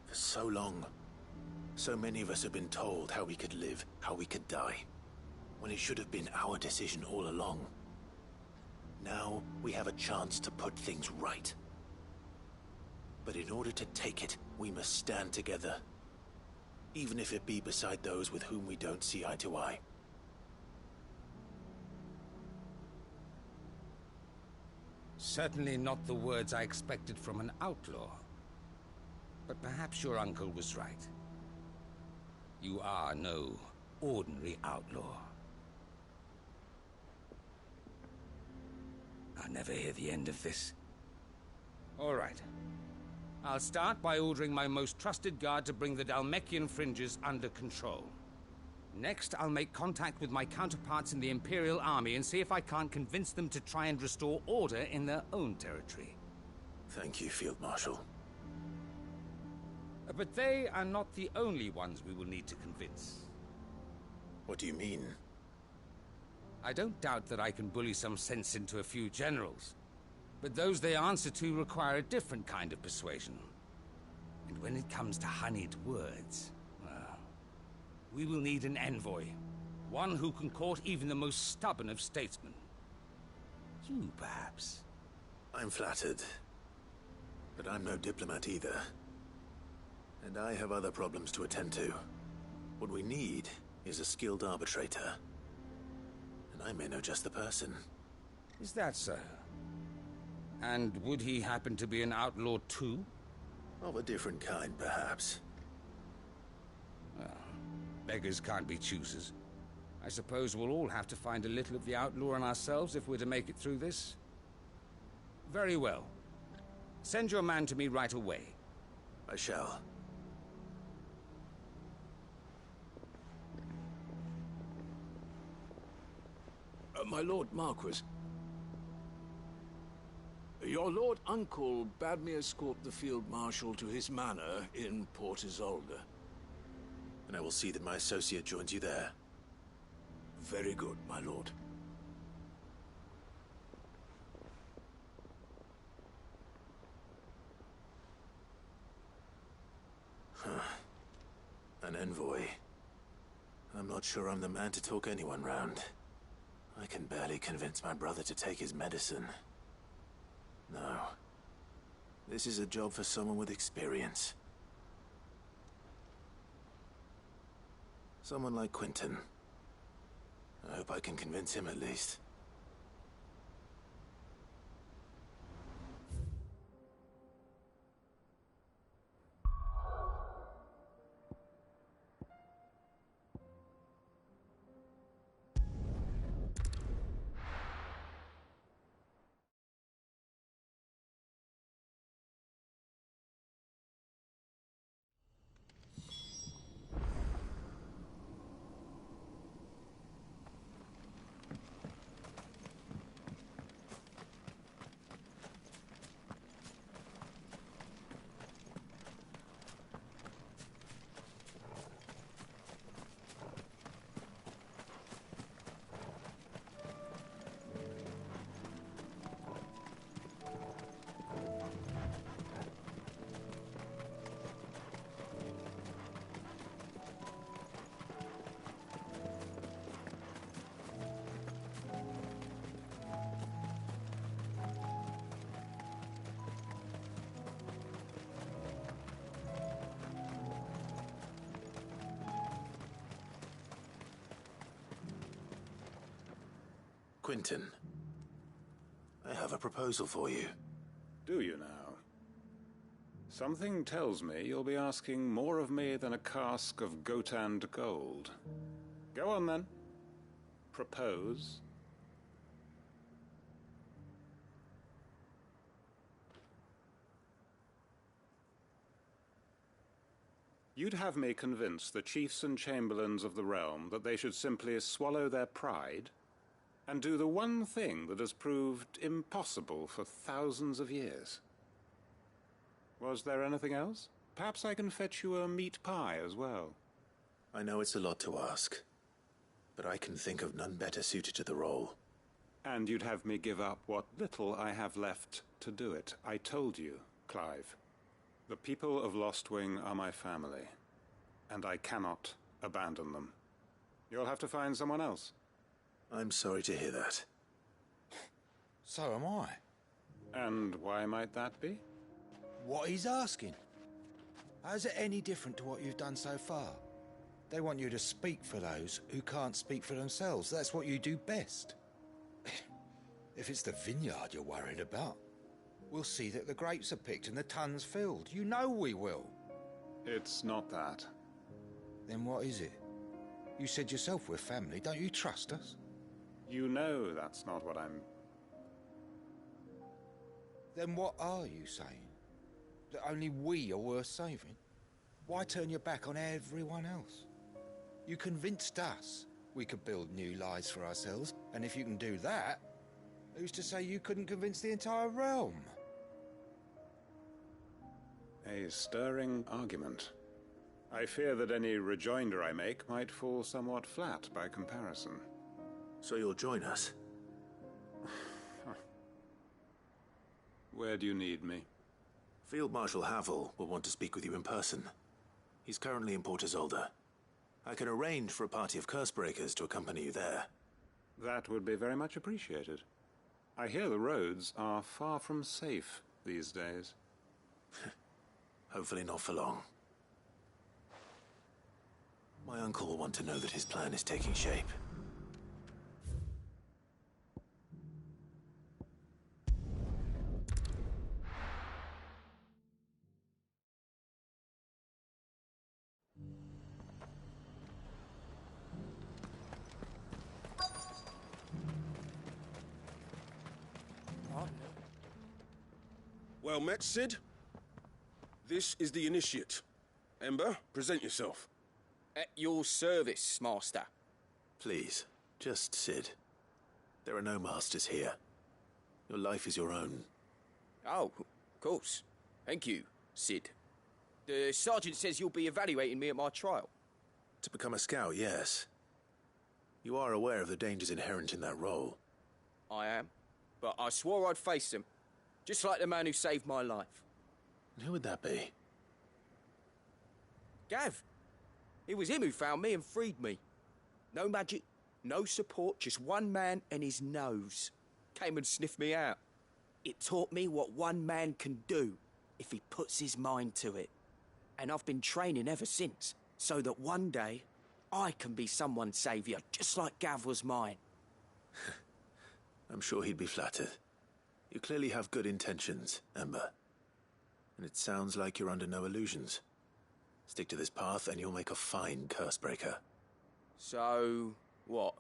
For so long, so many of us have been told how we could live, how we could die, when it should have been our decision all along. Now we have a chance to put things right. But in order to take it, we must stand together. Even if it be beside those with whom we don't see eye to eye. Certainly not the words I expected from an outlaw. But perhaps your uncle was right. You are no ordinary outlaw. I'll never hear the end of this. All right. I'll start by ordering my most trusted guard to bring the Dhalmekian fringes under control. Next, I'll make contact with my counterparts in the Imperial Army and see if I can't convince them to try and restore order in their own territory. Thank you, Field Marshal. But they are not the only ones we will need to convince. What do you mean? I don't doubt that I can bully some sense into a few generals, but those they answer to require a different kind of persuasion. And when it comes to honeyed words, well, we will need an envoy. One who can court even the most stubborn of statesmen. You, perhaps? I'm flattered. But I'm no diplomat either. And I have other problems to attend to. What we need is a skilled arbitrator. And I may know just the person. Is that so? And would he happen to be an outlaw too? Of a different kind, perhaps. Well, beggars can't be choosers. I suppose we'll all have to find a little of the outlaw in ourselves if we're to make it through this. Very well. Send your man to me right away. I shall. My Lord Marquis. Your Lord Uncle bade me escort the Field Marshal to his manor in Port Isolde. And I will see that my associate joins you there. Very good, my lord. An envoy. I'm not sure I'm the man to talk anyone round. I can barely convince my brother to take his medicine. No. This is a job for someone with experience. Someone like Quentin. I hope I can convince him at least. Quentin, I have a proposal for you. Do you now? Something tells me you'll be asking more of me than a cask of Gotand gold. Go on then. Propose. You'd have me convince the chiefs and chamberlains of the realm that they should simply swallow their pride and do the one thing that has proved impossible for thousands of years. Was there anything else? Perhaps I can fetch you a meat pie as well. I know it's a lot to ask, but I can think of none better suited to the role. And you'd have me give up what little I have left to do it. I told you, Clive. The people of Lostwing are my family, and I cannot abandon them. You'll have to find someone else. I'm sorry to hear that. So am I. And why might that be? What he's asking. How's it any different to what you've done so far? They want you to speak for those who can't speak for themselves. That's what you do best. If it's the vineyard you're worried about, we'll see that the grapes are picked and the tons filled. You know we will. It's not that. Then what is it? You said yourself we're family. Don't you trust us? You know that's not what I'm... Then what are you saying? That only we are worth saving? Why turn your back on everyone else? You convinced us we could build new lives for ourselves, and if you can do that, who's to say you couldn't convince the entire realm? A stirring argument. I fear that any rejoinder I make might fall somewhat flat by comparison. So you'll join us? Where do you need me? Field Marshal Havel will want to speak with you in person. He's currently in Port Isolde. I can arrange for a party of Cursebreakers to accompany you there. That would be very much appreciated. I hear the roads are far from safe these days. Hopefully not for long. My uncle will want to know that his plan is taking shape. Well met, Sid. This is the Initiate. Ember, present yourself. At your service, Master. Please, just Sid. There are no masters here. Your life is your own. Oh, of course. Thank you, Sid. The Sergeant says you'll be evaluating me at my trial. To become a scout, yes. You are aware of the dangers inherent in that role. I am. But I swore I'd face them. Just like the man who saved my life. And who would that be? Gav. It was him who found me and freed me. No magic, no support, just one man and his nose. Came and sniffed me out. It taught me what one man can do if he puts his mind to it. And I've been training ever since, so that one day I can be someone's saviour, just like Gav was mine. I'm sure he'd be flattered. You clearly have good intentions, Ember. And it sounds like you're under no illusions. Stick to this path and you'll make a fine Cursebreaker. So, what?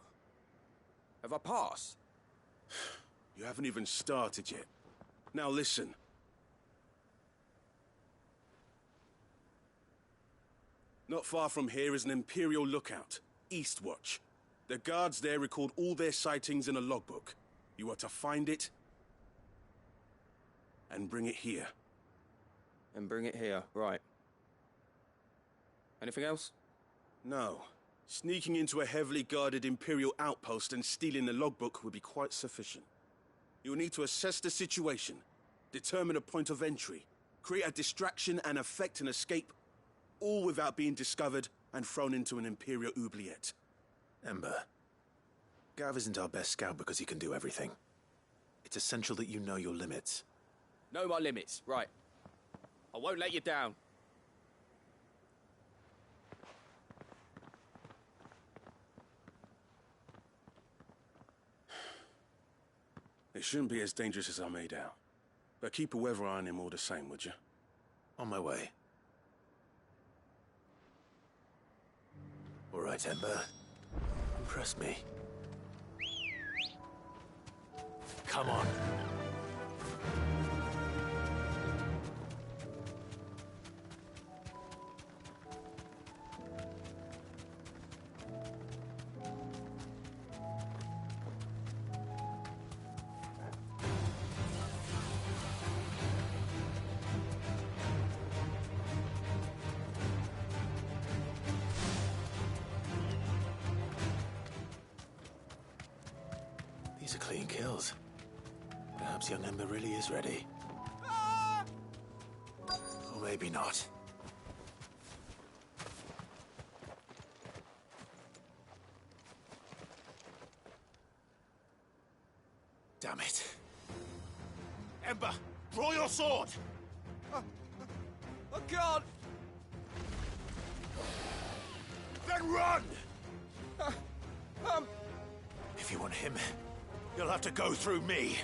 Have I passed? You haven't even started yet. Now listen. Not far from here is an Imperial lookout, Eastwatch. The guards there record all their sightings in a logbook. You are to find it and bring it here. And bring it here, right. Anything else? No. Sneaking into a heavily guarded Imperial outpost and stealing the logbook would be quite sufficient. You'll need to assess the situation, determine a point of entry, create a distraction and effect an escape, all without being discovered and thrown into an Imperial oubliette. Ember, Gav isn't our best scout because he can do everything. It's essential that you know your limits. Know my limits, right. I won't let you down. It shouldn't be as dangerous as I made out. But keep a weather eye on him all the same, would you? On my way. All right, Ember. Impress me. Come on. These are clean kills. Perhaps young Ember really is ready. Or maybe not. Damn it. Ember, draw your sword! I can't! Then run! If you want him, you'll have to go through me.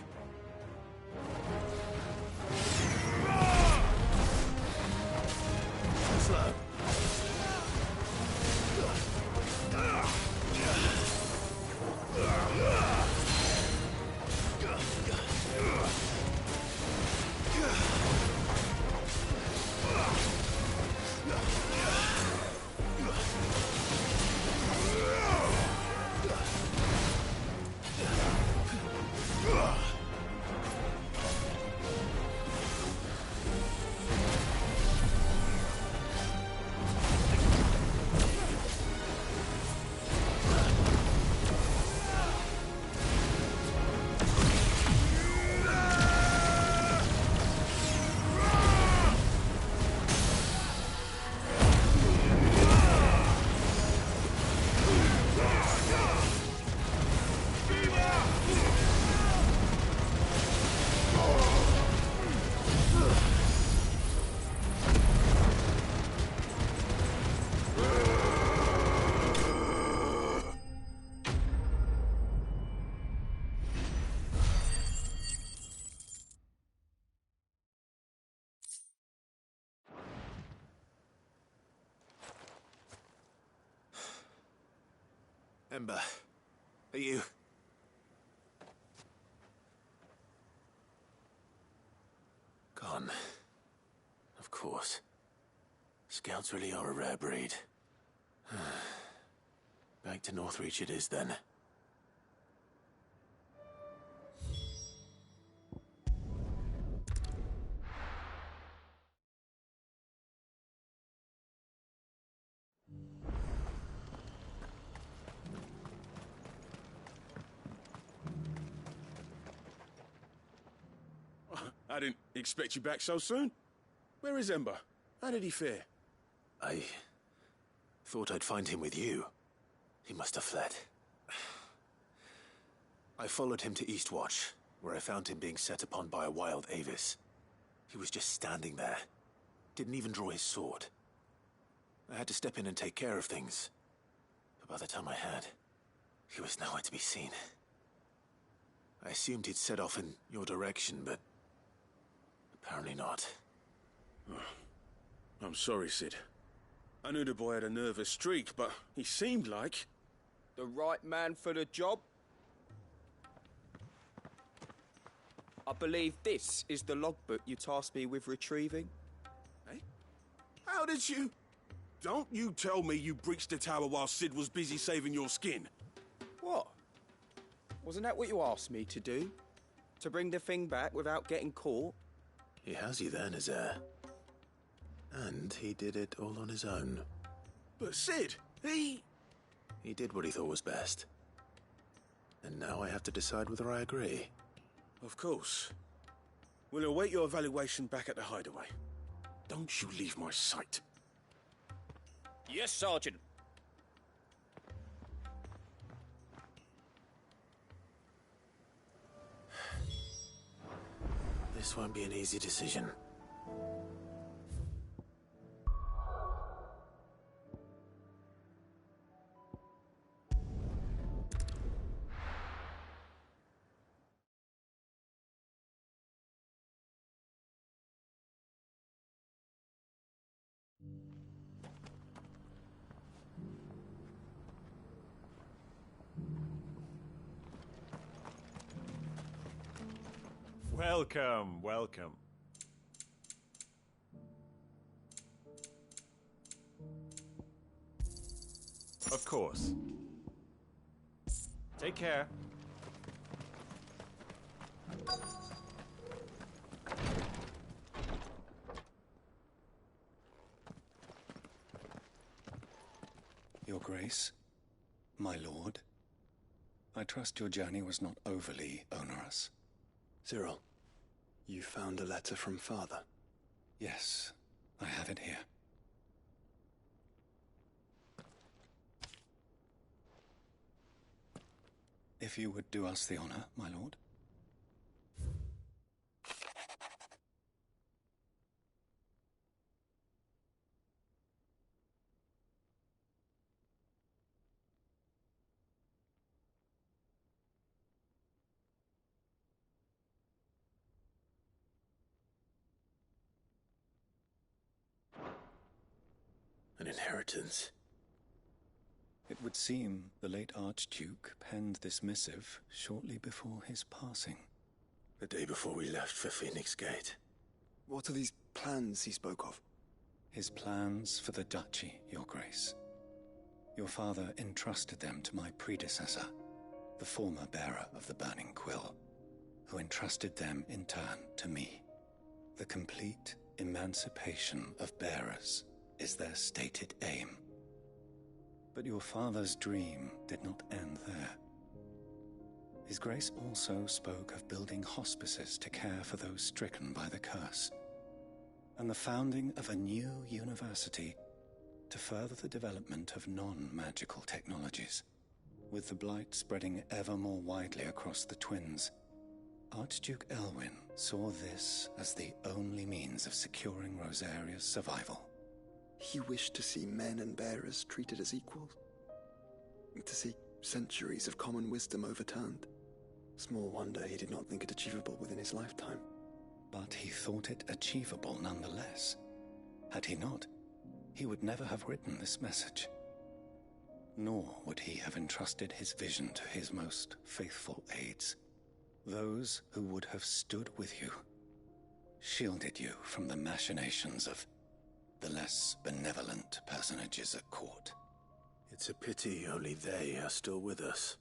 Slow. Ember, are you... Gone. Of course. Scouts really are a rare breed. Back to Northreach it is, then. I didn't expect you back so soon. Where is Ember? How did he fare? I thought I'd find him with you. He must have fled. I followed him to Eastwatch, where I found him being set upon by a wild Avis. He was just standing there. Didn't even draw his sword. I had to step in and take care of things. But by the time I had, he was nowhere to be seen. I assumed he'd set off in your direction, but apparently not. I'm sorry, Sid. I knew the boy had a nervous streak, but he seemed like... The right man for the job? I believe this is the logbook you tasked me with retrieving. Eh? How did you... Don't you tell me you breached the tower while Sid was busy saving your skin. What? Wasn't that what you asked me to do? To bring the thing back without getting caught? He has you then, his heir. And he did it all on his own. But Sid, he did what he thought was best. And now I have to decide whether I agree. Of course. We'll await your evaluation back at the hideaway. Don't you leave my sight. Yes, Sergeant. This won't be an easy decision. Welcome, welcome. Of course. Take care. Your Grace, my lord, I trust your journey was not overly onerous. Cyril, you found a letter from Father? Yes, I have it here. If you would do us the honor, my lord. An inheritance. It would seem the late Archduke penned this missive shortly before his passing. The day before we left for Phoenix Gate. What are these plans he spoke of? His plans for the duchy, Your Grace. Your father entrusted them to my predecessor, the former bearer of the Burning Quill, who entrusted them in turn to me. The complete emancipation of bearers is their stated aim. But your father's dream did not end there. His Grace also spoke of building hospices to care for those stricken by the curse, and the founding of a new university to further the development of non-magical technologies. With the blight spreading ever more widely across the twins, Archduke Elwyn saw this as the only means of securing Rosaria's survival. He wished to see men and bearers treated as equals. To see centuries of common wisdom overturned. Small wonder he did not think it achievable within his lifetime. But he thought it achievable nonetheless. Had he not, he would never have written this message. Nor would he have entrusted his vision to his most faithful aides, those who would have stood with you, shielded you from the machinations of the less benevolent personages at court. It's a pity only they are still with us.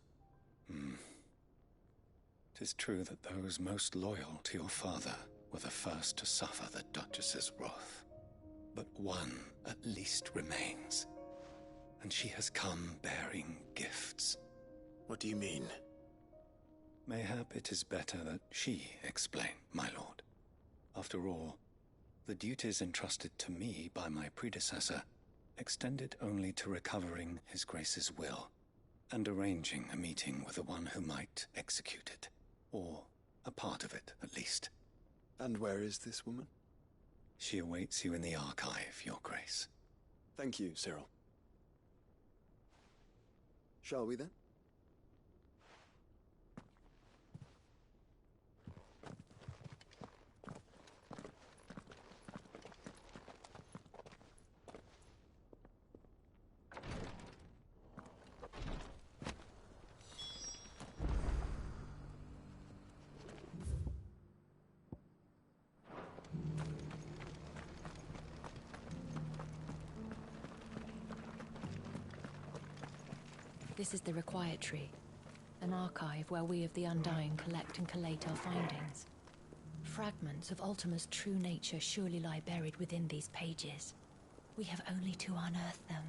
'Tis true that those most loyal to your father were the first to suffer the Duchess's wrath. But one at least remains, and she has come bearing gifts. What do you mean? Mayhap it is better that she explain, my lord. After all, the duties entrusted to me by my predecessor extended only to recovering His Grace's will and arranging a meeting with the one who might execute it, or a part of it at least. And where is this woman? She awaits you in the archive, Your Grace. Thank you, Cyril. Shall we then? This is the Required Tree, an archive where we of the Undying collect and collate our findings. Fragments of Ultima's true nature surely lie buried within these pages. We have only to unearth them.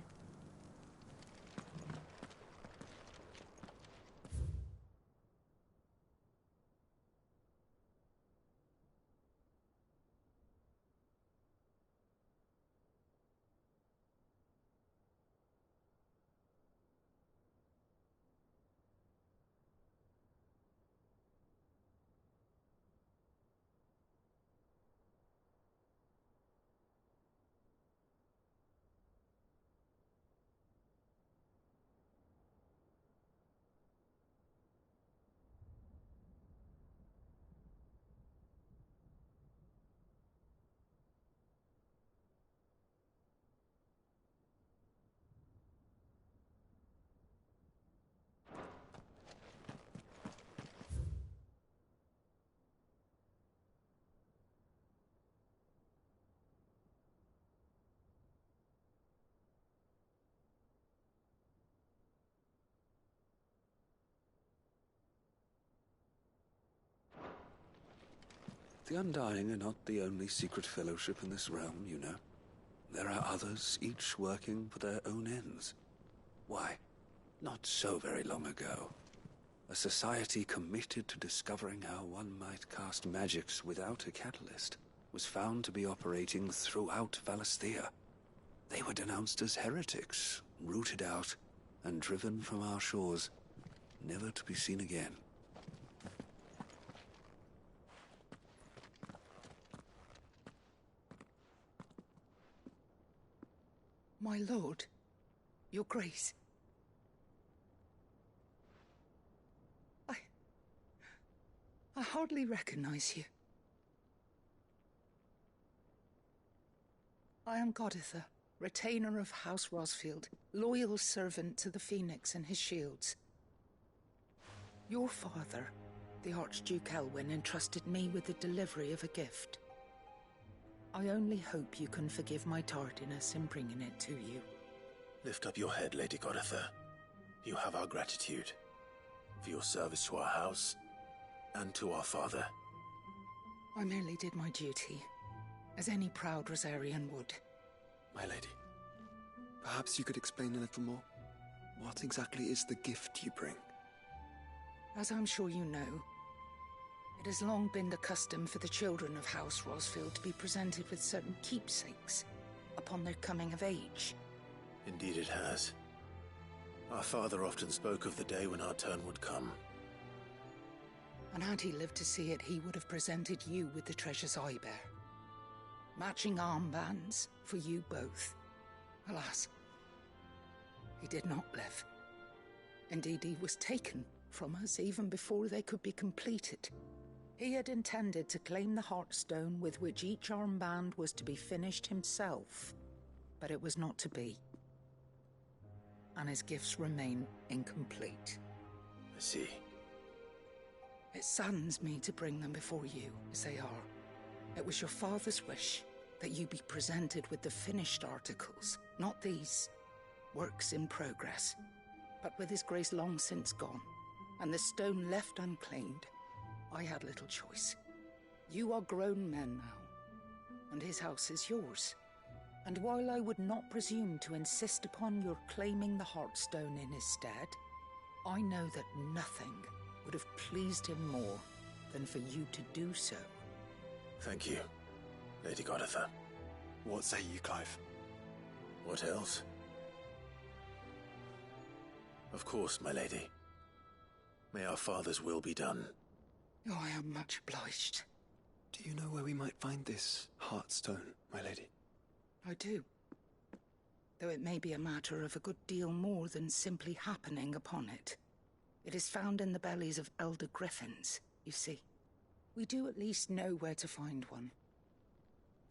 The Undying are not the only secret fellowship in this realm, you know. There are others, each working for their own ends. Why, not so very long ago, a society committed to discovering how one might cast magics without a catalyst was found to be operating throughout Valisthea. They were denounced as heretics, rooted out, and driven from our shores, never to be seen again. My lord, your grace. I hardly recognize you. I am Goditha, retainer of House Rosfield, loyal servant to the Phoenix and his shields. Your father, the Archduke Elwyn, entrusted me with the delivery of a gift. I only hope you can forgive my tardiness in bringing it to you. Lift up your head, Lady Goditha. You have our gratitude for your service to our house and to our father. I merely did my duty, as any proud Rosarian would. My lady, perhaps you could explain a little more? What exactly is the gift you bring? As I'm sure you know, it has long been the custom for the children of House Rosfield to be presented with certain keepsakes upon their coming of age. Indeed it has. Our father often spoke of the day when our turn would come. And had he lived to see it, he would have presented you with the treasures I bear. Matching armbands for you both. Alas, he did not live. Indeed, he was taken from us even before they could be completed. He had intended to claim the Heartstone with which each armband was to be finished himself, but it was not to be. and his gifts remain incomplete. I see. It saddens me to bring them before you, as they are. It was your father's wish that you be presented with the finished articles, not these works in progress. But with his grace long since gone, and the stone left unclaimed, I had little choice. You are grown men now, and his house is yours. And while I would not presume to insist upon your claiming the Heartstone in his stead, I know that nothing would have pleased him more than for you to do so. Thank you, Lady Goditha. What say you, Clive? What else? Of course, my lady. May our father's will be done. Oh, I am much obliged. Do you know where we might find this Heartstone, my lady? I do. Though it may be a matter of a good deal more than simply happening upon it. It is found in the bellies of elder griffins, you see. We do at least know where to find one.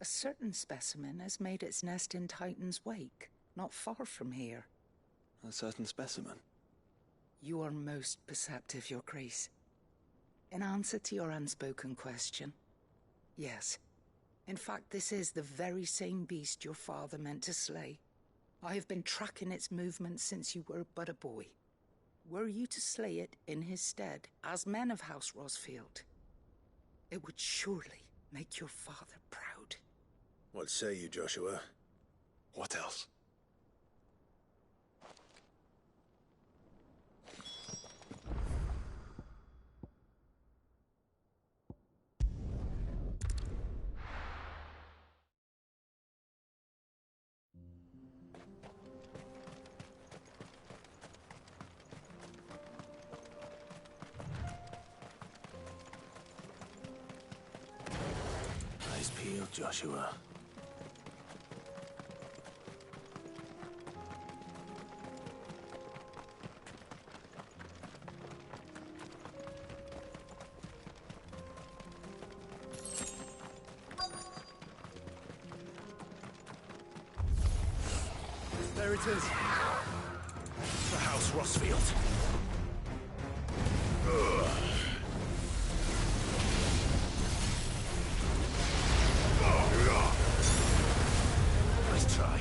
A certain specimen has made its nest in Titan's Wake, not far from here. A certain specimen? You are most perceptive, Your Grace. In answer to your unspoken question, yes. In fact, this is the very same beast your father meant to slay. I have been tracking its movements since you were but a boy. Were you to slay it in his stead, as men of House Rosfield, it would surely make your father proud. What say you, Joshua? What else? Eyes peeled, Joshua. There it is. The House Rosfield. Nice try.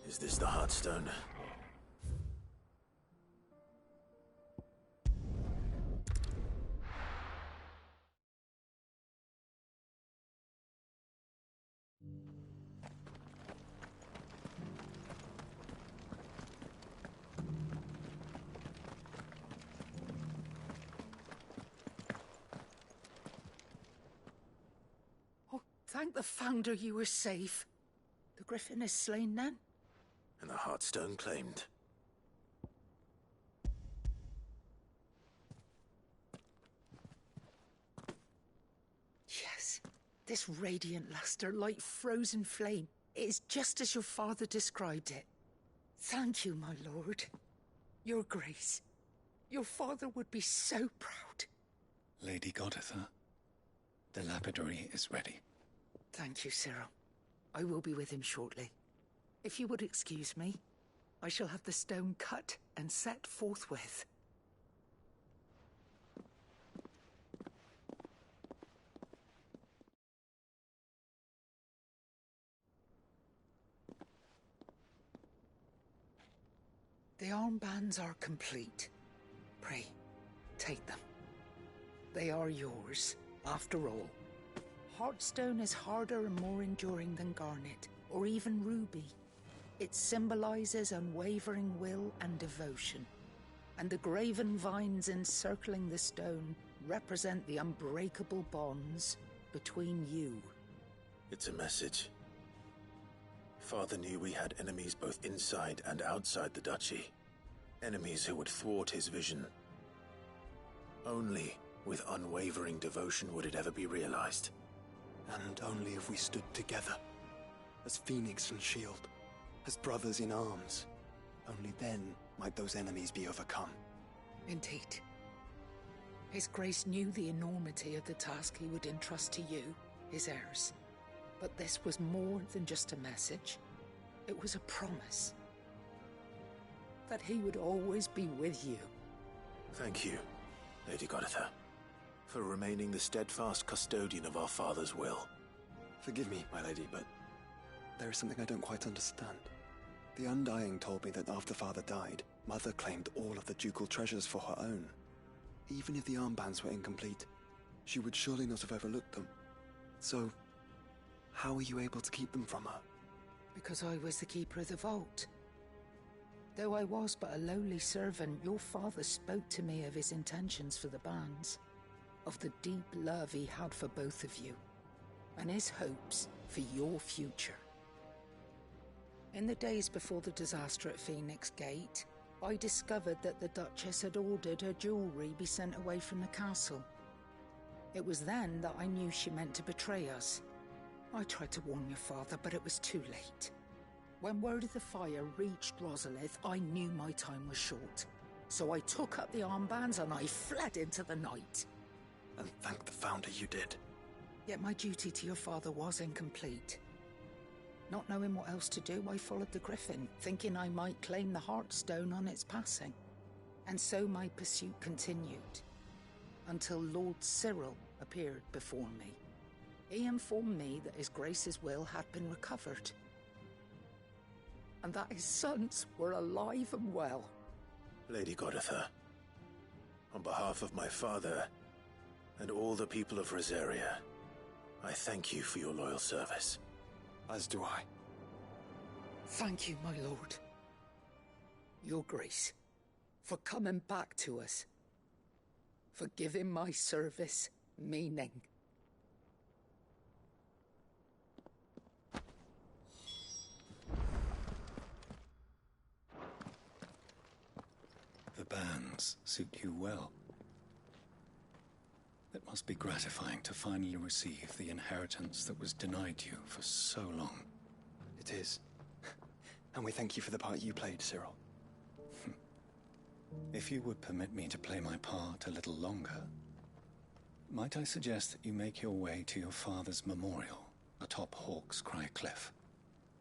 Is this the Heartstone? Thank the Founder you were safe. The Griffin is slain then? And the Heartstone claimed. Yes. This radiant luster, like frozen flame, is just as your father described it. Thank you, my lord. Your grace. Your father would be so proud. Lady Goditha, the lapidary is ready. Thank you, Cyril. I will be with him shortly. If you would excuse me, I shall have the stone cut and set forthwith. The armbands are complete. Pray, take them. They are yours, after all. Heartstone is harder and more enduring than garnet, or even ruby. It symbolizes unwavering will and devotion, and the graven vines encircling the stone represent the unbreakable bonds between you. It's a message. Father knew we had enemies both inside and outside the duchy. Enemies who would thwart his vision. Only with unwavering devotion would it ever be realized. And only if we stood together, as Phoenix and Shield, as brothers in arms. Only then might those enemies be overcome. Indeed. His Grace knew the enormity of the task he would entrust to you, his heirs. But this was more than just a message. It was a promise. That he would always be with you. Thank you, Lady Goditha, for remaining the steadfast custodian of our father's will. Forgive me, my lady, but there is something I don't quite understand. The Undying told me that after Father died, Mother claimed all of the ducal treasures for her own. Even if the armbands were incomplete, she would surely not have overlooked them. So, how were you able to keep them from her? Because I was the keeper of the vault. Though I was but a lowly servant, your father spoke to me of his intentions for the bands, of the deep love he had for both of you, and his hopes for your future. In the days before the disaster at Phoenix Gate, I discovered that the Duchess had ordered her jewelry be sent away from the castle. It was then that I knew she meant to betray us. I tried to warn your father, but it was too late. When word of the fire reached Rosalith, I knew my time was short. So I took up the armbands and I fled into the night. And thank the Founder you did. Yet my duty to your father was incomplete. Not knowing what else to do, I followed the Griffin, thinking I might claim the Heartstone on its passing. And so my pursuit continued, until Lord Cyril appeared before me. He informed me that His Grace's will had been recovered, and that his sons were alive and well. Lady Goditha, on behalf of my father and all the people of Rosaria, I thank you for your loyal service. As do I. Thank you, my lord. Your Grace, for coming back to us. For giving my service meaning. The bands suit you well. It must be gratifying to finally receive the inheritance that was denied you for so long. It is. And we thank you for the part you played, Cyril. If you would permit me to play my part a little longer, might I suggest that you make your way to your father's memorial atop Hawk's Cry Cliff?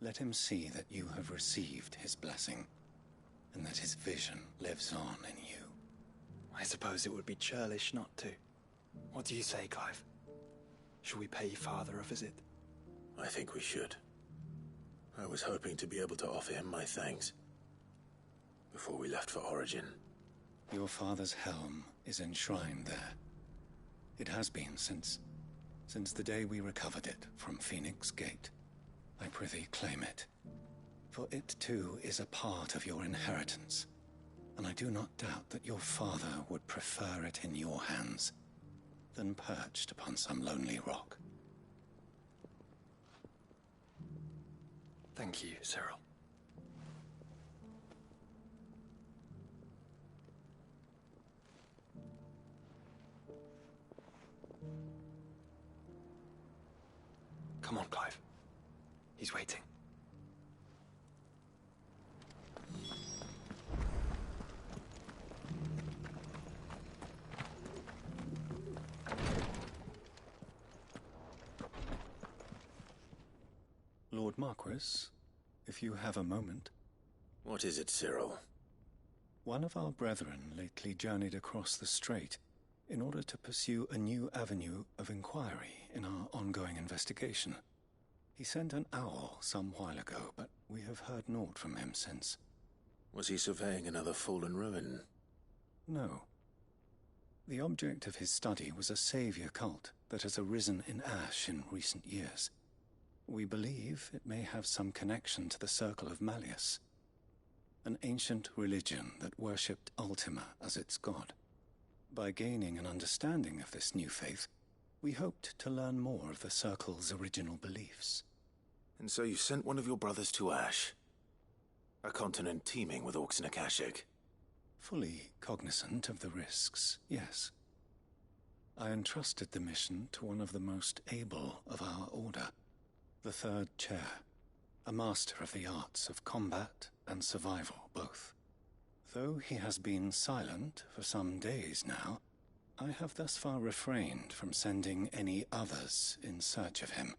Let him see that you have received his blessing, and that his vision lives on in you. I suppose it would be churlish not to. What do you say, Clive? Should we pay Father a visit? I think we should. I was hoping to be able to offer him my thanks before we left for Origin. Your father's helm is enshrined there. It has been since the day we recovered it from Phoenix Gate. I prithee claim it, for it too is a part of your inheritance, and I do not doubt that your father would prefer it in your hands than perched upon some lonely rock. Thank you, Cyril. Come on, Clive. He's waiting. Lord Marquis, if you have a moment. What is it, Cyril? One of our brethren lately journeyed across the strait in order to pursue a new avenue of inquiry in our ongoing investigation. He sent an owl some while ago, but we have heard naught from him since. Was he surveying another fallen ruin? No. The object of his study was a savior cult that has arisen in Ash in recent years. We believe it may have some connection to the Circle of Malleus, an ancient religion that worshipped Ultima as its god. By gaining an understanding of this new faith, we hoped to learn more of the Circle's original beliefs. And so you sent one of your brothers to Ash, a continent teeming with orcs and Akashic. Fully cognizant of the risks, yes. I entrusted the mission to one of the most able of our order, the Third Chair, a master of the arts of combat and survival both. Though he has been silent for some days now, I have thus far refrained from sending any others in search of him,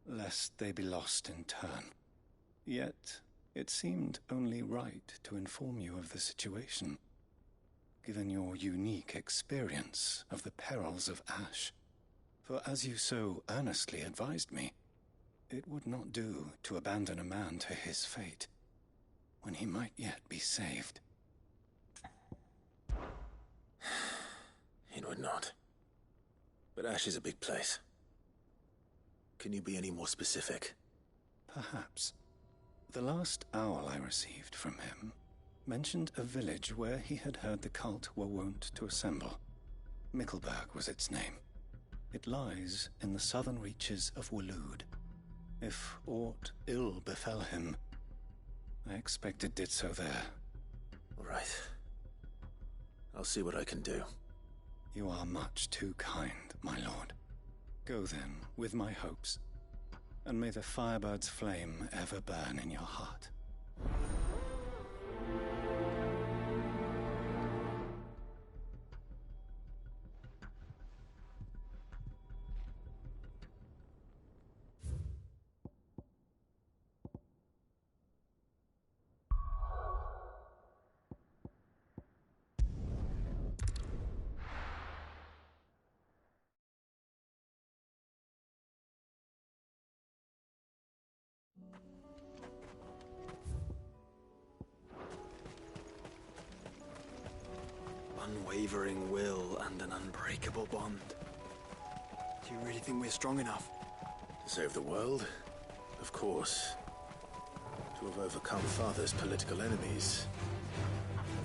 lest they be lost in turn. Yet, it seemed only right to inform you of the situation, given your unique experience of the perils of Ash. For as you so earnestly advised me, it would not do to abandon a man to his fate, when he might yet be saved. It would not. But Ash is a big place. Can you be any more specific? Perhaps. The last owl I received from him mentioned a village where he had heard the cult were wont to assemble. Mickleburg was its name. It lies in the southern reaches of Waloed. If aught ill befell him, I expect it did so there. All right. I'll see what I can do. You are much too kind, my lord. Go then, with my hopes, and may the Firebird's flame ever burn in your heart. Unwavering will and an unbreakable bond. Do you really think we're strong enough? To save the world? Of course. To have overcome Father's political enemies?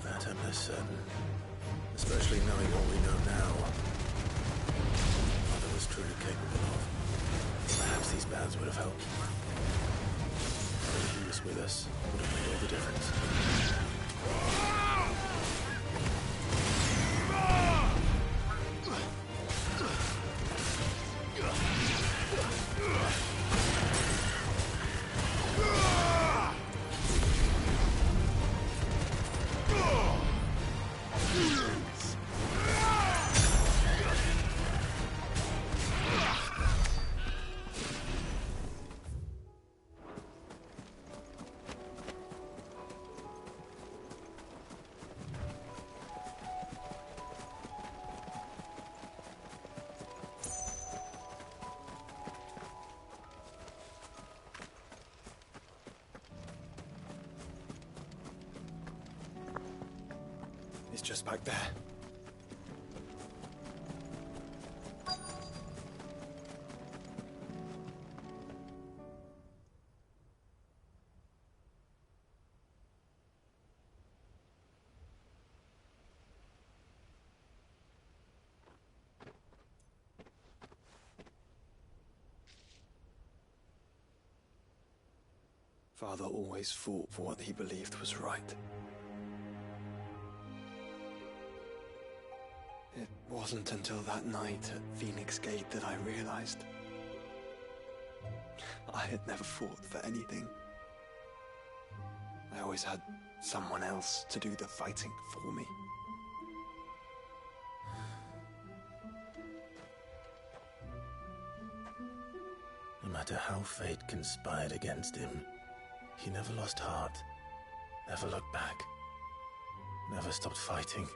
That I'm less certain. Especially knowing what we know now. Father was truly capable of. Perhaps these bands would have helped. But if he was with us, it would have made all the difference. He's just back there. Father always fought for what he believed was right. It wasn't until that night at Phoenix Gate that I realized I had never fought for anything. I always had someone else to do the fighting for me. No matter how fate conspired against him, he never lost heart, never looked back, never stopped fighting.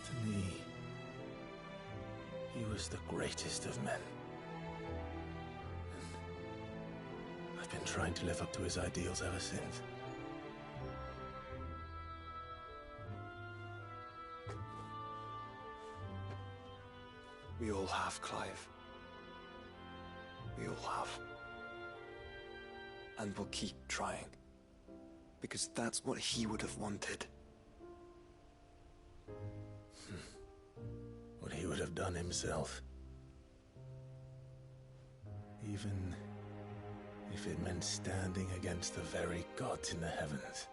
To me, he was the greatest of men. And I've been trying to live up to his ideals ever since. We all have, Clive. We all have. And we'll keep trying. Because that's what he would have wanted. What he would have done himself. Even if it meant standing against the very gods in the heavens.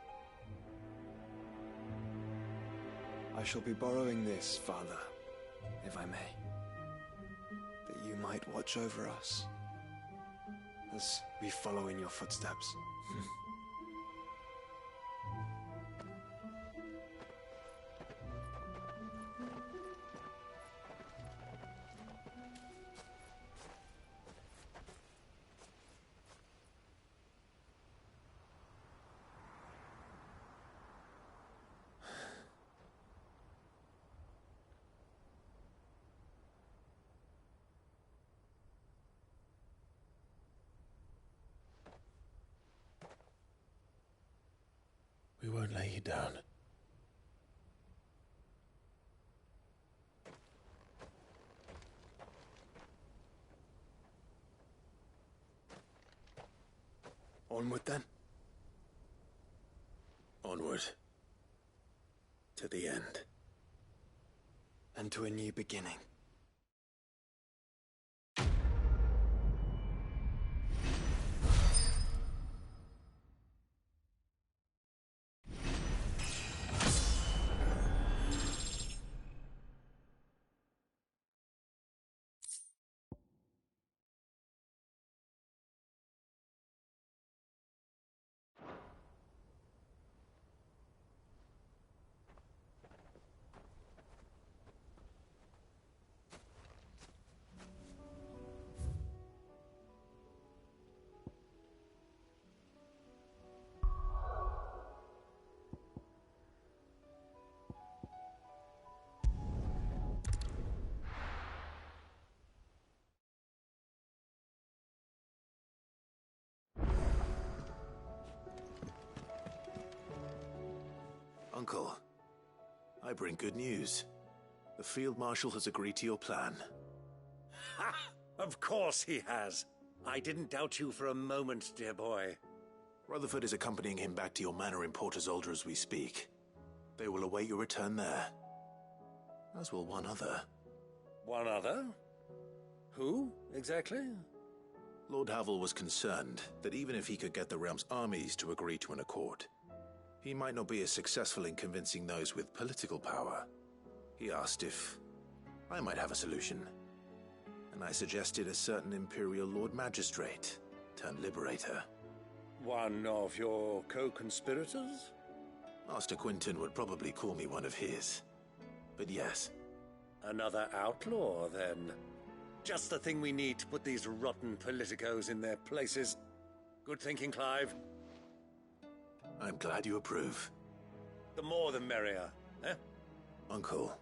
I shall be borrowing this, Father, if I may. That you might watch over us as we follow in your footsteps. We won't lay you down. Onward then. Onward. To the end. And to a new beginning. Uncle, I bring good news. The Field Marshal has agreed to your plan. Ha! Of course he has. I didn't doubt you for a moment, dear boy. Rutherford is accompanying him back to your manor in Port Isolde as we speak. They will await your return there. As will one other. One other? Who, exactly? Lord Havel was concerned that even if he could get the realm's armies to agree to an accord, he might not be as successful in convincing those with political power. He asked if I might have a solution, and I suggested a certain Imperial Lord Magistrate turned Liberator. One of your co-conspirators? Master Quinton would probably call me one of his, but yes. Another outlaw, then. Just the thing we need to put these rotten politicos in their places. Good thinking, Clive. I'm glad you approve. The more the merrier, eh? Uncle,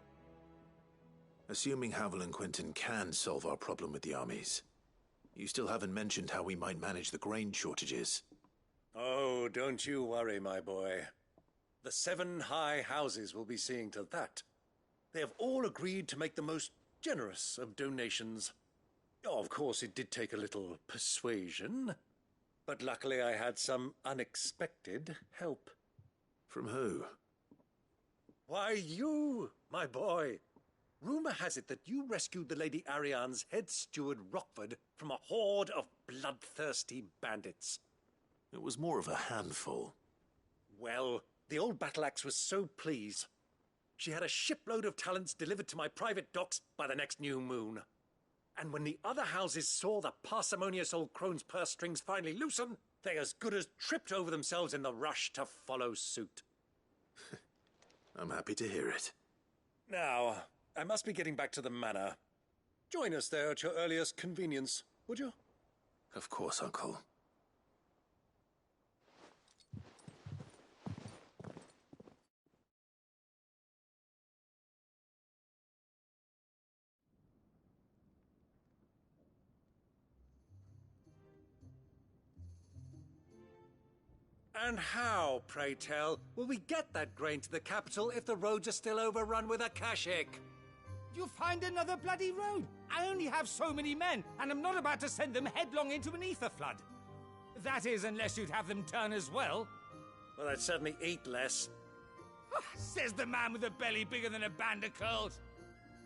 assuming Havel and Quinton can solve our problem with the armies, you still haven't mentioned how we might manage the grain shortages. Oh, don't you worry, my boy. The 7 high houses will be seeing to that. They have all agreed to make the most generous of donations. Oh, of course, it did take a little persuasion, but luckily I had some unexpected help. From who? Why, you, my boy. Rumor has it that you rescued the Lady Ariane's head steward Rockford from a horde of bloodthirsty bandits. It was more of a handful. Well, the old battle-axe was so pleased. She had a shipload of talents delivered to my private docks by the next new moon. And when the other houses saw the parsimonious old crone's purse strings finally loosen, they as good as tripped over themselves in the rush to follow suit. I'm happy to hear it. Now, I must be getting back to the manor. Join us there at your earliest convenience, would you? Of course, Uncle. And how, pray tell, will we get that grain to the capital if the roads are still overrun with akashic? You find another bloody road. I only have so many men, and I'm not about to send them headlong into an ether flood. That is, unless you'd have them turn as well. Well, I'd certainly eat less. Says the man with a belly bigger than a band of curls.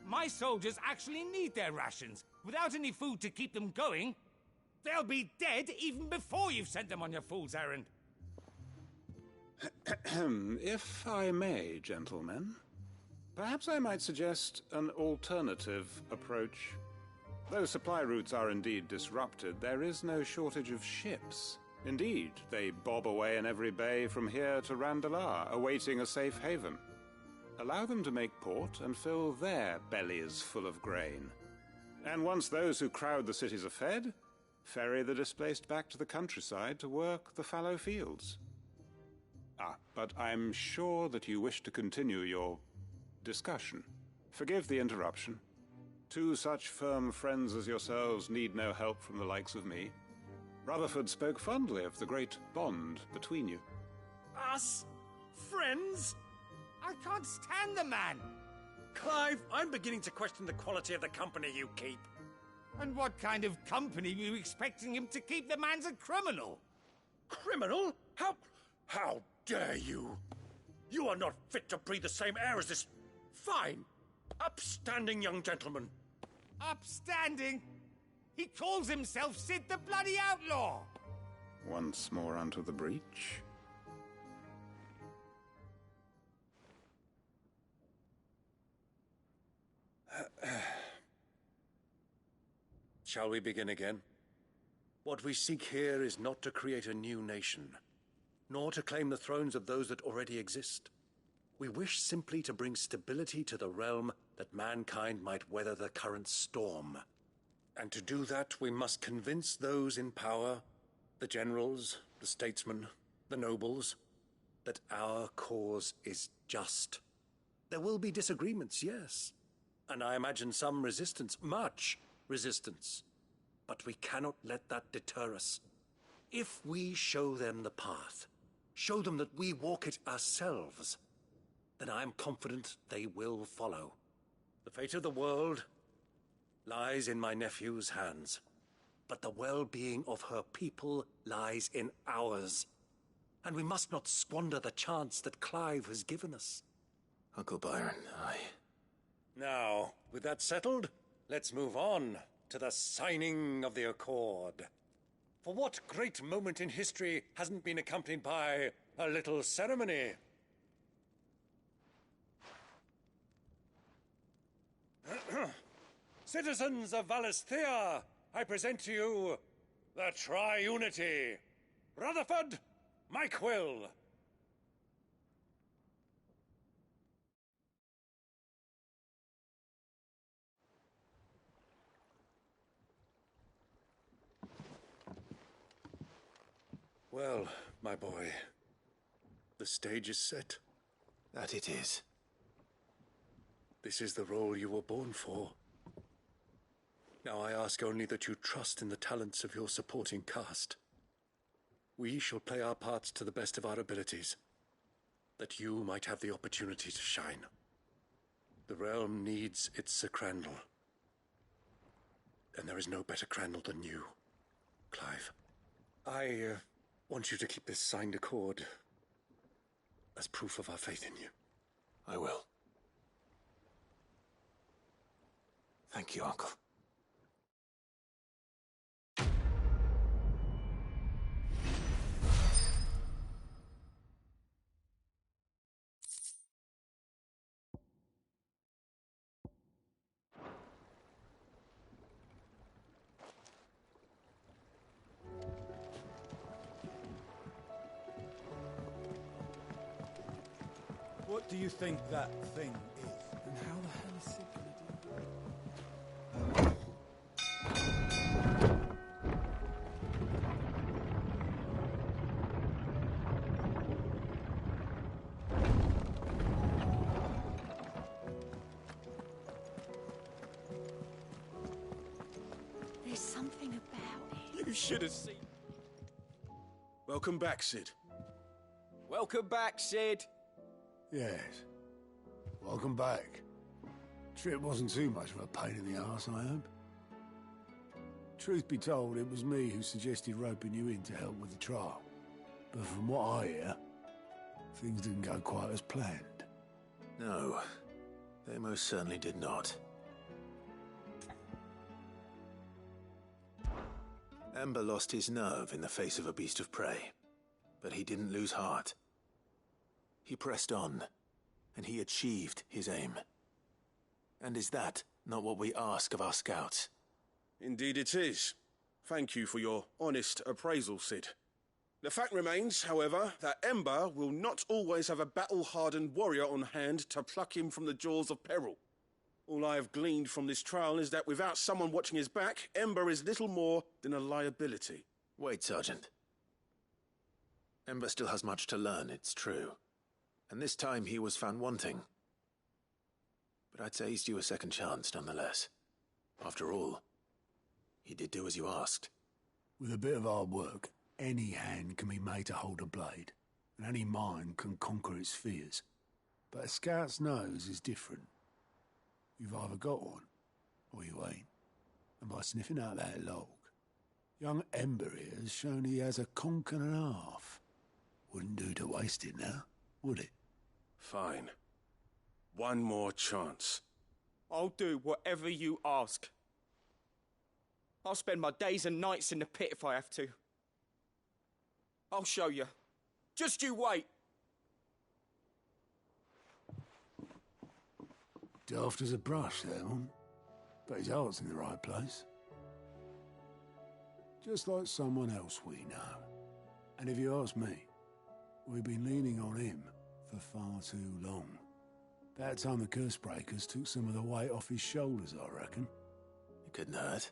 My soldiers actually need their rations. Without any food to keep them going, they'll be dead even before you've sent them on your fool's errand. If I may, gentlemen, perhaps I might suggest an alternative approach. Though supply routes are indeed disrupted, there is no shortage of ships. Indeed, they bob away in every bay from here to Randalar, awaiting a safe haven. Allow them to make port and fill their bellies full of grain. And once those who crowd the cities are fed, ferry the displaced back to the countryside to work the fallow fields. But I'm sure that you wish to continue your discussion. Forgive the interruption. 2 such firm friends as yourselves need no help from the likes of me. Rutherford spoke fondly of the great bond between you. Us? Friends? I can't stand the man! Clive, I'm beginning to question the quality of the company you keep. And what kind of company were you expecting him to keep? The man's a criminal! Criminal? How dare you? You are not fit to breathe the same air as this fine, upstanding young gentleman. Upstanding? He calls himself Sid the Bloody Outlaw! Once more onto the breach. Shall we begin again? What we seek here is not to create a new nation, nor to claim the thrones of those that already exist. We wish simply to bring stability to the realm that mankind might weather the current storm. And to do that, we must convince those in power, the generals, the statesmen, the nobles, that our cause is just. There will be disagreements, yes, and I imagine some resistance, much resistance. But we cannot let that deter us. If we show them the path, show them that we walk it ourselves, then I am confident they will follow. The fate of the world lies in my nephew's hands, but the well-being of her people lies in ours. And we must not squander the chance that Clive has given us. Uncle Byron, Now, with that settled, let's move on to the signing of the Accord. For what great moment in history hasn't been accompanied by a little ceremony? Citizens of Valisthea, I present to you the Triunity. Rutherford, Mike Will. Well, my boy, the stage is set. That it is. This is the role you were born for. Now I ask only that you trust in the talents of your supporting cast. We shall play our parts to the best of our abilities. that you might have the opportunity to shine. The realm needs its Sir Crandall. And there is no better Crandall than you, Clive. I want you to keep this signed accord as proof of our faith in you. I will. Thank you, Uncle. What do you think that thing is? And how the hell is Sid gonna do it? There's something about it. You should have seen. Welcome back, Sid. Welcome back, Sid. Yes. Welcome back. Trip wasn't too much of a pain in the arse, I hope. Truth be told, it was me who suggested roping you in to help with the trial. But from what I hear, things didn't go quite as planned. No, they most certainly did not. Ember lost his nerve in the face of a beast of prey, but he didn't lose heart. He pressed on, and he achieved his aim. And is that not what we ask of our scouts? Indeed it is. Thank you for your honest appraisal, Sid. The fact remains, however, that Ember will not always have a battle-hardened warrior on hand to pluck him from the jaws of peril. All I have gleaned from this trial is that without someone watching his back, Ember is little more than a liability. Wait, Sergeant. Ember still has much to learn, it's true. And this time he was found wanting. But I'd say he's due a second chance, nonetheless. After all, he did do as you asked. With a bit of hard work, any hand can be made to hold a blade, and any mind can conquer its fears. But a scout's nose is different. You've either got one, or you ain't. And by sniffing out that log, young Ember here has shown he has a conk and a half. Wouldn't do to waste it now, would it? Fine. One more chance. I'll do whatever you ask. I'll spend my days and nights in the pit if I have to. I'll show you. Just you wait. Daft as a brush, that one. But his heart's in the right place. Just like someone else we know. And if you ask me, we've been leaning on him for far too long. About time the Cursebreakers took some of the weight off his shoulders, I reckon. It couldn't hurt.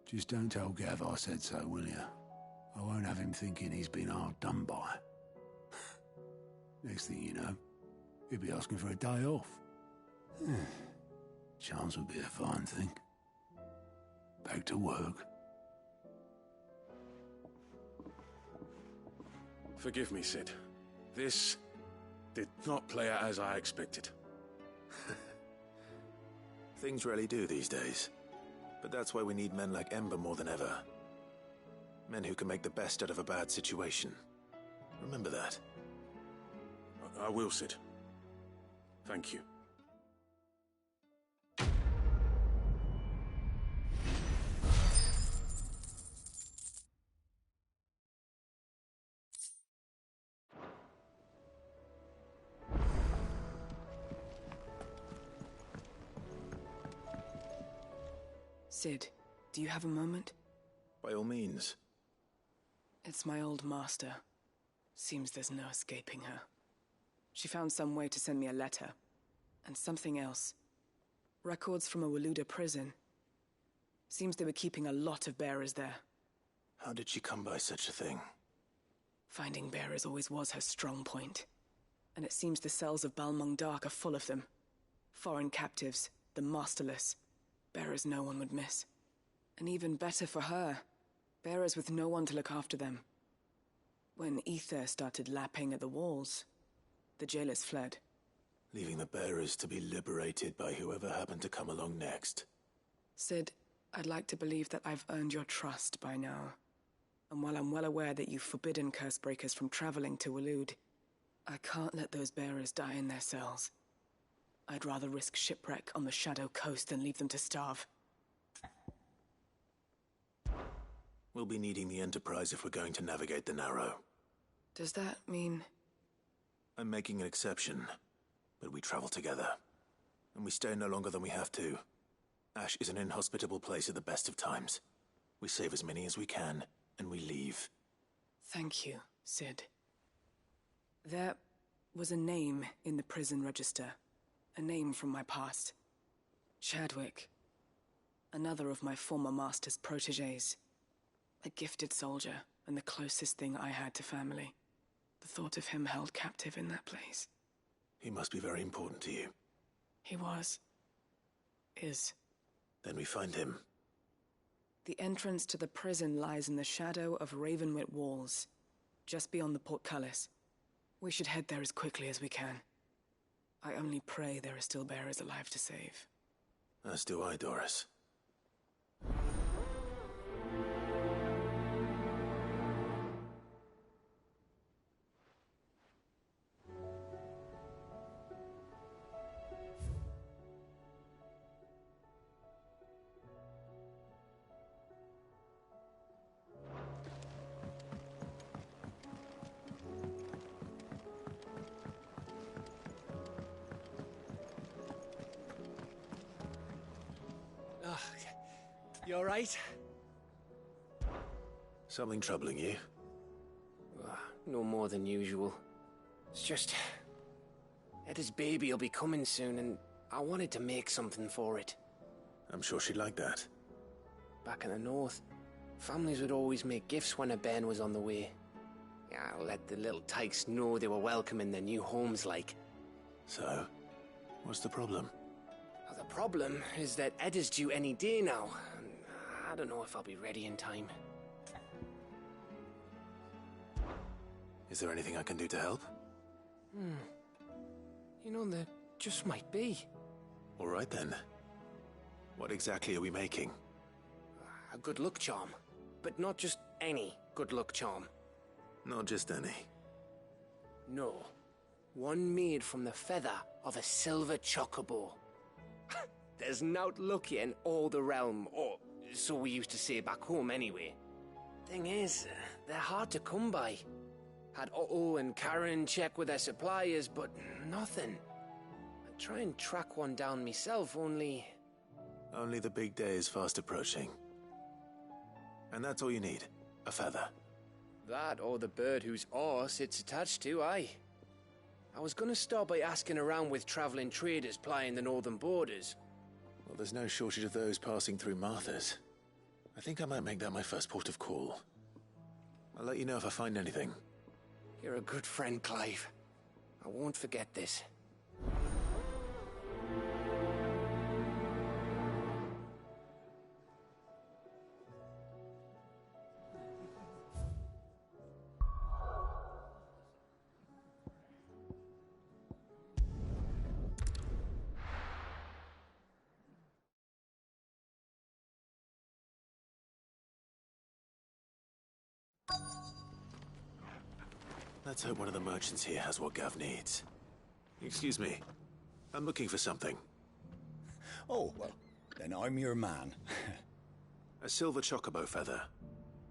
Just don't tell Gav I said so, will you? I won't have him thinking he's been hard done by. Next thing you know, he'll be asking for a day off. Chance would be a fine thing. Back to work. Forgive me, Sid. This did not play out as I expected. Things really do these days. But that's why we need men like Ember more than ever. Men who can make the best out of a bad situation. Remember that. I will, Sid. Thank you. Sid, do you have a moment? By all means. It's my old master. Seems there's no escaping her. She found some way to send me a letter. And something else. Records from a Waluda prison. Seems they were keeping a lot of bearers there. How did she come by such a thing? Finding bearers always was her strong point. And it seems the cells of Balmung Dark are full of them. Foreign captives, the masterless. Bearers no one would miss. And even better for her, bearers with no one to look after them. When ether started lapping at the walls, The jailers fled. Leaving the bearers to be liberated by whoever happened to come along next. Sid, I'd like to believe that I've earned your trust by now. And while I'm well aware that you've forbidden Cursebreakers from traveling to Waloed, I can't let those bearers die in their cells. I'd rather risk shipwreck on the Shadow Coast than leave them to starve. We'll be needing the Enterprise if we're going to navigate the Narrow. Does that mean... I'm making an exception, but we travel together. And we stay no longer than we have to. Ash is an inhospitable place at the best of times. We save as many as we can, and we leave. Thank you, Sid. There was a name in the prison register. A name from my past. Chadwick. Another of my former master's protégés. A gifted soldier, and the closest thing I had to family. The thought of him held captive in that place. He must be very important to you. He was. Is. Then we find him. The entrance to the prison lies in the shadow of Ravenwit Walls, just beyond the portcullis. We should head there as quickly as we can. I only pray there are still bearers alive to save. As do I, Doris. You alright? Something troubling you? No more than usual. It's just... Eda's baby will be coming soon, and I wanted to make something for it. I'm sure she'd like that. Back in the north, families would always make gifts when a bairn was on the way. Yeah, let the little tykes know they were welcome in their new homes, like. So, what's the problem? The problem is that Eda's due any day now. I don't know if I'll be ready in time. Is there anything I can do to help? You know, there just might be. All right then. What exactly are we making? A good luck charm. But not just any good luck charm. Not just any. No. One made from the feather of a silver chocobo. There's naught luckier in all the realm, or so we used to say back home anyway. Thing is, they're hard to come by. Had Otto and Karen check with their suppliers, but nothing. I'd try and track one down myself, only... Only the big day is fast approaching. And that's all you need, a feather. That or the bird whose horse it's attached to, aye. I was gonna start by asking around with traveling traders plying the northern borders. Well, there's no shortage of those passing through Martha's. I think I might make that my first port of call. I'll let you know if I find anything. You're a good friend, Clive. I won't forget this. Let's hope one of the merchants here has what Gav needs. Excuse me. I'm looking for something. Oh, well, then I'm your man. A silver chocobo feather.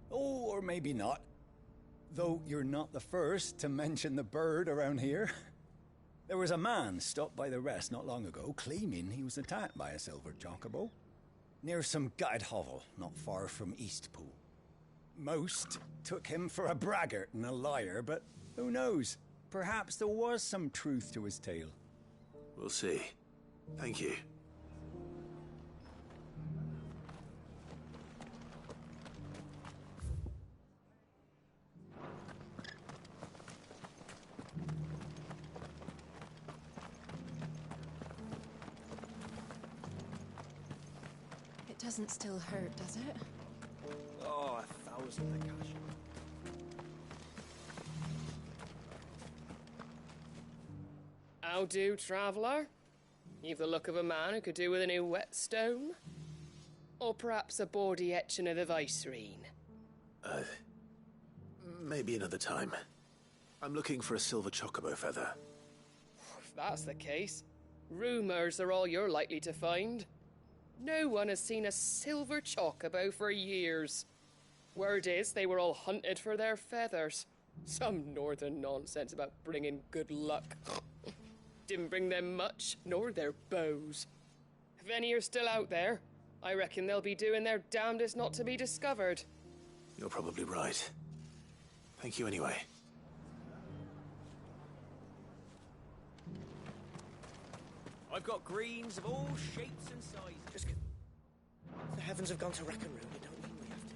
Oh, or maybe not. Though you're not the first to mention the bird around here. There was a man stopped by the rest not long ago claiming he was attacked by a silver chocobo. Near some gutted hovel not far from Eastpool. Most took him for a braggart and a liar, but who knows? Perhaps there was some truth to his tale. We'll see. Thank you. It doesn't still hurt, does it? Oh, 1,000 the cash. How do, traveller? You've the look of a man who could do with a new whetstone. Or perhaps a bawdy etching of the Vicerine. Maybe another time. I'm looking for a silver chocobo feather. If that's the case, rumours are all you're likely to find. No one has seen a silver chocobo for years. Word is they were all hunted for their feathers. Some northern nonsense about bringing good luck. Didn't bring them much, nor their bows. If any are still out there, I reckon they'll be doing their damnedest not to be discovered. You're probably right. Thank you anyway. I've got greens of all shapes and sizes. The heavens have gone to rack and ruin, it don't mean we have to.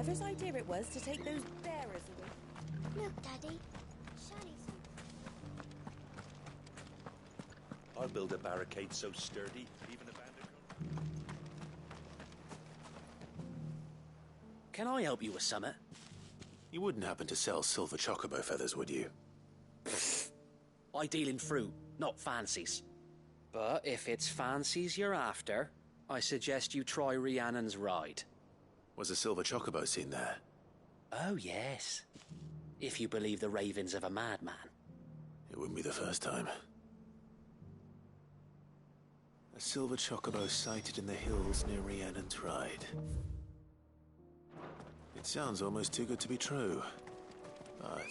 whoever's idea it was to take those bearers away. Look, Daddy. Shiny. I'll build a barricade so sturdy, even a bandit. Can I help you with something? You wouldn't happen to sell silver chocobo feathers, would you? I deal in fruit, not fancies. But if it's fancies you're after, I suggest you try Rhiannon's ride. Was a silver chocobo seen there? Oh, yes. If you believe the ravings of a madman. It wouldn't be the first time. A silver chocobo sighted in the hills near Rhiannon's ride. It sounds almost too good to be true. But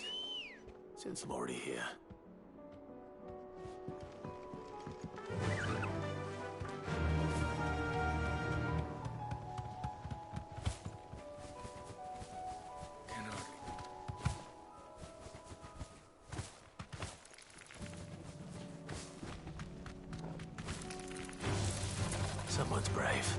since I'm already here... Someone's brave.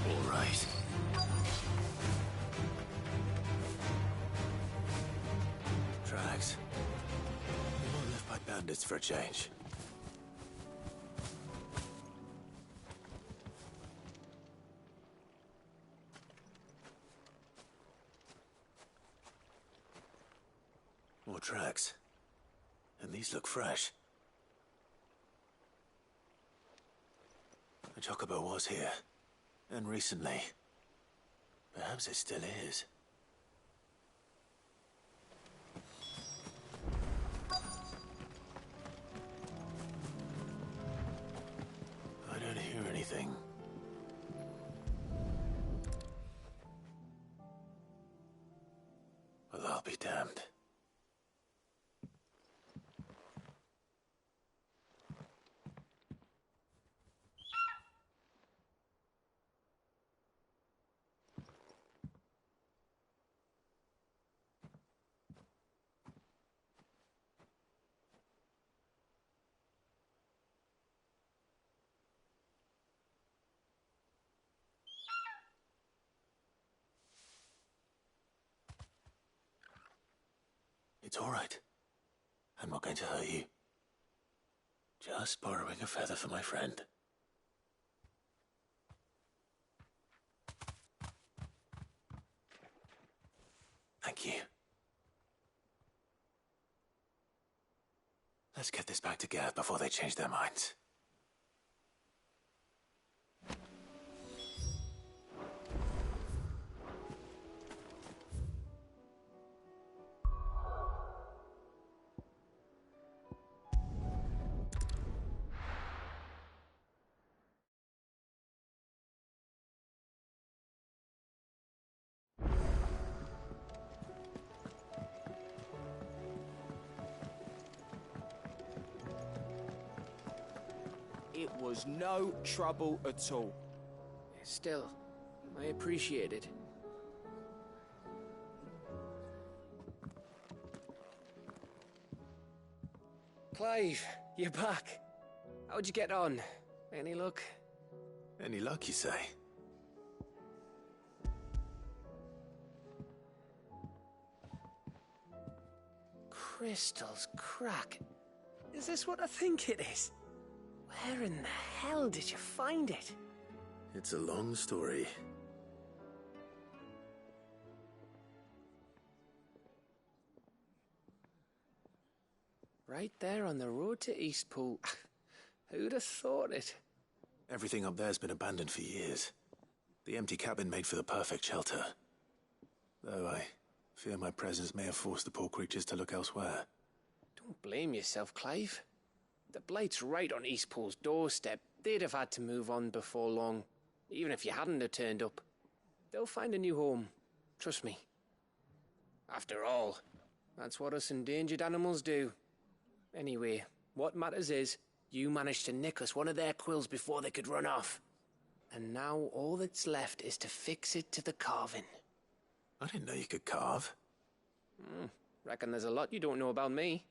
All right. Tracks. We won't live by bandits for a change. More tracks. And these look fresh. The chocobo was here. And recently. Perhaps it still is. I don't hear anything. Well, I'll be damned. It's all right. I'm not going to hurt you. Just borrowing a feather for my friend. Thank you. Let's get this back to Gav before they change their minds. It was no trouble at all. Still, I appreciate it. Clive, you're back. How'd you get on? Any luck? Any luck, you say? Crystal's crack. Is this what I think it is? Where in the hell did you find it? It's a long story. Right there on the road to Eastpool. Who'd have thought it? Everything up there's been abandoned for years. The empty cabin made for the perfect shelter. Though I fear my presence may have forced the poor creatures to look elsewhere. Don't blame yourself, Clive. The Blight's right on Eastpool's doorstep. They'd have had to move on before long, even if you hadn't have turned up. They'll find a new home. Trust me. After all, that's what us endangered animals do. Anyway, what matters is, you managed to nick us one of their quills before they could run off. And now all that's left is to fix it to the carving. I didn't know you could carve. Reckon there's a lot you don't know about me.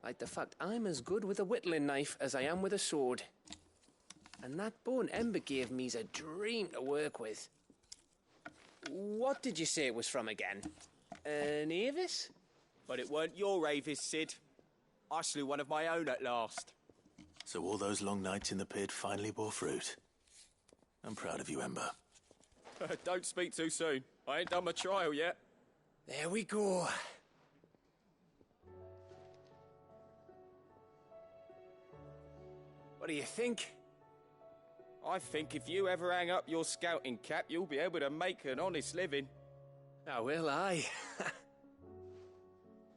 Like the fact I'm as good with a whittling knife as I am with a sword. And that bone Ember gave me's a dream to work with. What did you say it was from again? An Avis? But it weren't your Avis, Sid. I slew one of my own at last. So all those long nights in the pit finally bore fruit. I'm proud of you, Ember. Don't speak too soon. I ain't done my trial yet. There we go. What do you think? I think if you ever hang up your scouting cap, you'll be able to make an honest living. Oh, will I?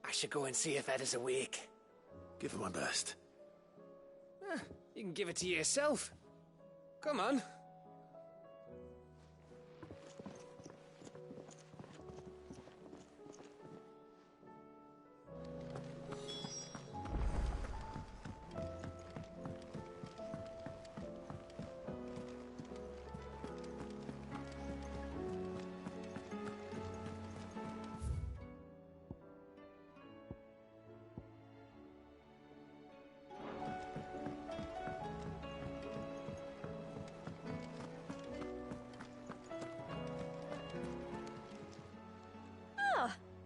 I should go and see if Ed is awake. Give it my best. You can give it to yourself. Come on.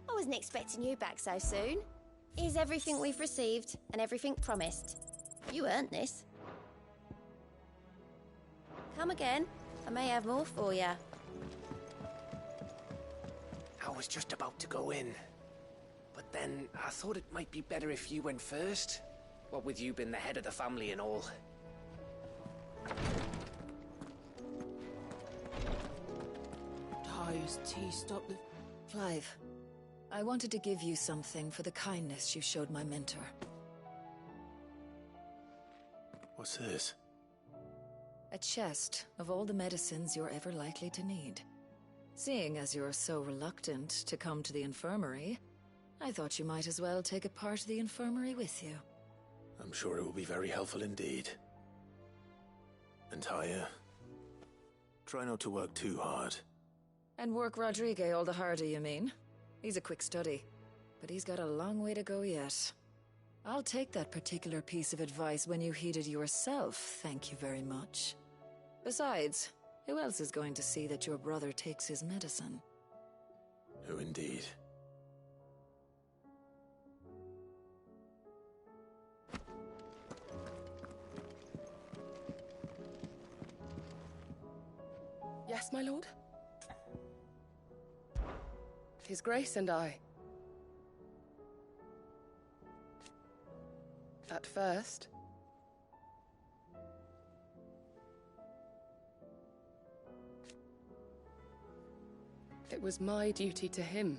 I wasn't expecting you back so soon. Here's everything we've received and everything promised. You earned this. Come again. I may have more for you. I was just about to go in. But then I thought it might be better if you went first. What with you being the head of the family and all. Tyre's tea stopped the... Clive, I wanted to give you something for the kindness you showed my mentor. What's this? A chest of all the medicines you're ever likely to need. Seeing as you're so reluctant to come to the infirmary, I thought you might as well take a part of the infirmary with you. I'm sure it will be very helpful indeed. And Tyre, try not to work too hard. And work Rodrigue all the harder, you mean? He's a quick study, but he's got a long way to go yet. I'll take that particular piece of advice when you heed it yourself, thank you very much. Besides, who else is going to see that your brother takes his medicine? Who indeed? Yes, my lord? His Grace and I. At first, it was my duty to him.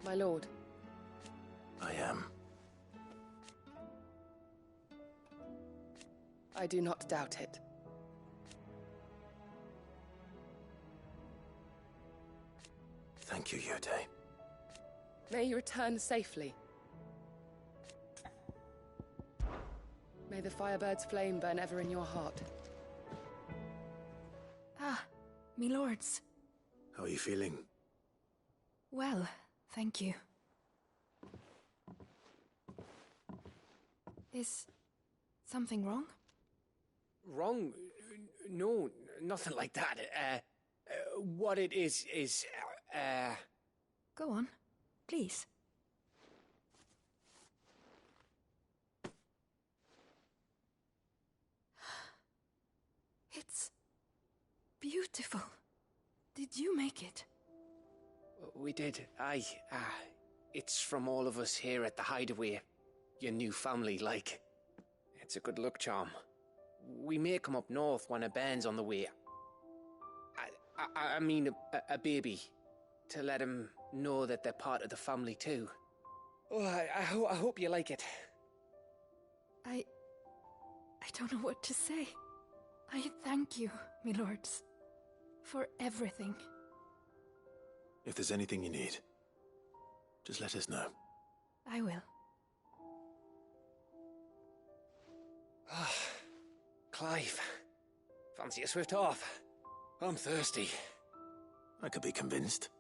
My lord. I am. I do not doubt it. Thank you, Yode. May you return safely. May the Firebird's flame burn ever in your heart. Ah, me lords. How are you feeling? Well, thank you. Is something wrong? Wrong? No, nothing like that. What it is... Go on, please. It's beautiful. Did you make it? We did. Aye. It's from all of us here at the Hideaway. Your new family, like. It's a good luck charm. We may come up north when a band's on the way. I mean a baby. To let him know that they're part of the family too. Oh, I hope you like it. I don't know what to say. I thank you, me lords, for everything. If there's anything you need, just let us know. I will. Clive, fancy a swift off? I'm thirsty. I could be convinced.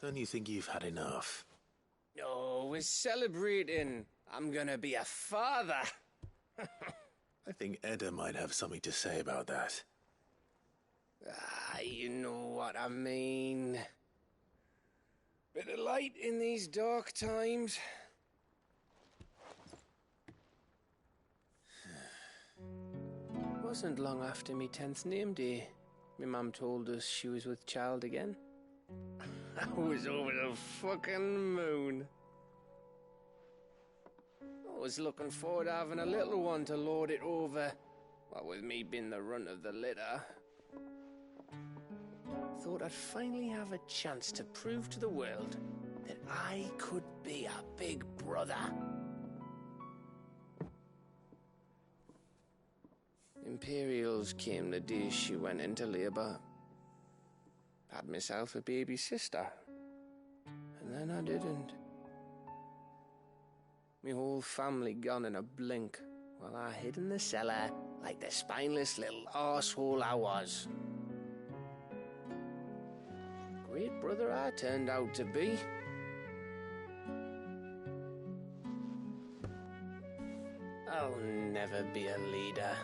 Don't you think you've had enough? Oh, we're celebrating. I'm gonna be a father. I think Edda might have something to say about that. You know what I mean. Bit of light in these dark times. Wasn't long after me 10th name day, my mum told us she was with child again. I was over the fucking moon. I was looking forward to having a little one to lord it over, what with me being the runt of the litter. Thought I'd finally have a chance to prove to the world that I could be a big brother. Imperials came the day she went into labour. Had myself a baby sister. And then I didn't. Me whole family gone in a blink, while I hid in the cellar like the spineless little arsehole I was. Great brother I turned out to be. I'll never be a leader.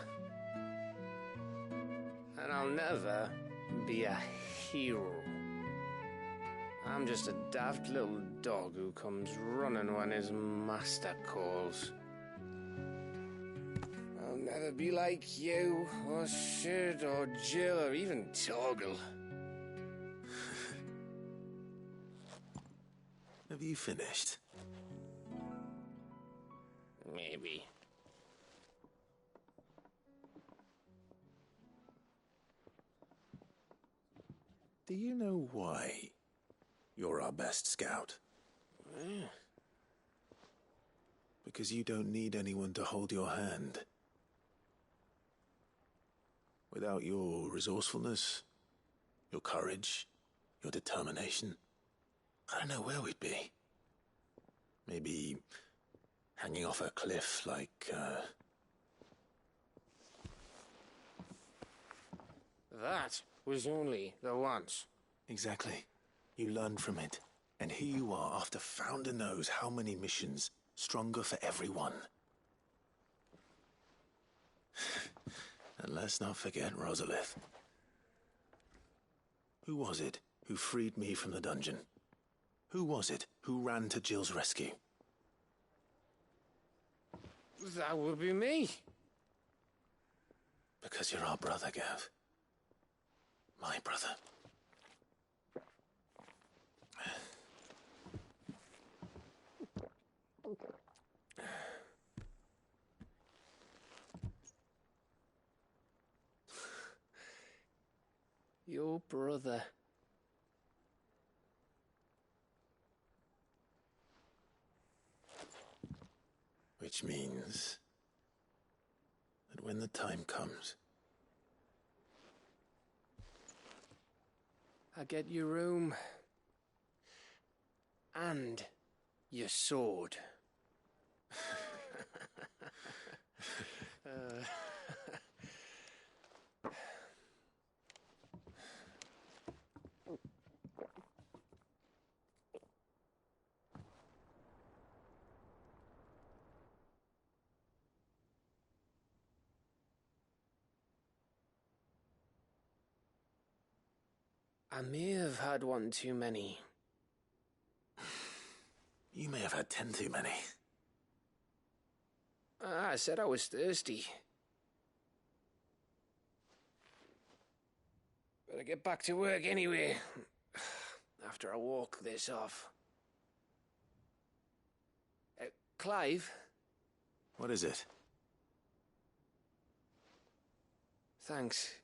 And I'll never be a hero. I'm just a daft little dog who comes running when his master calls. I'll never be like you, or Sid, or Jill, or even Torgal. Have you finished? Maybe. Do you know why you're our best scout? Because you don't need anyone to hold your hand. Without your resourcefulness, your courage, your determination, I don't know where we'd be. Maybe hanging off a cliff like, That was only the once. Exactly. You learned from it. And here you are, after Founder knows how many missions, stronger for everyone. And let's not forget Rosalith. Who was it who freed me from the dungeon? Who was it who ran to Jill's rescue? That would be me. Because you're our brother, Gav. My brother. Your brother. Which means that when the time comes, I get your room. And your sword. I may have had one too many. You may have had 10 too many. I said I was thirsty. Better get back to work anyway. After I walk this off. Clive? What is it? Thanks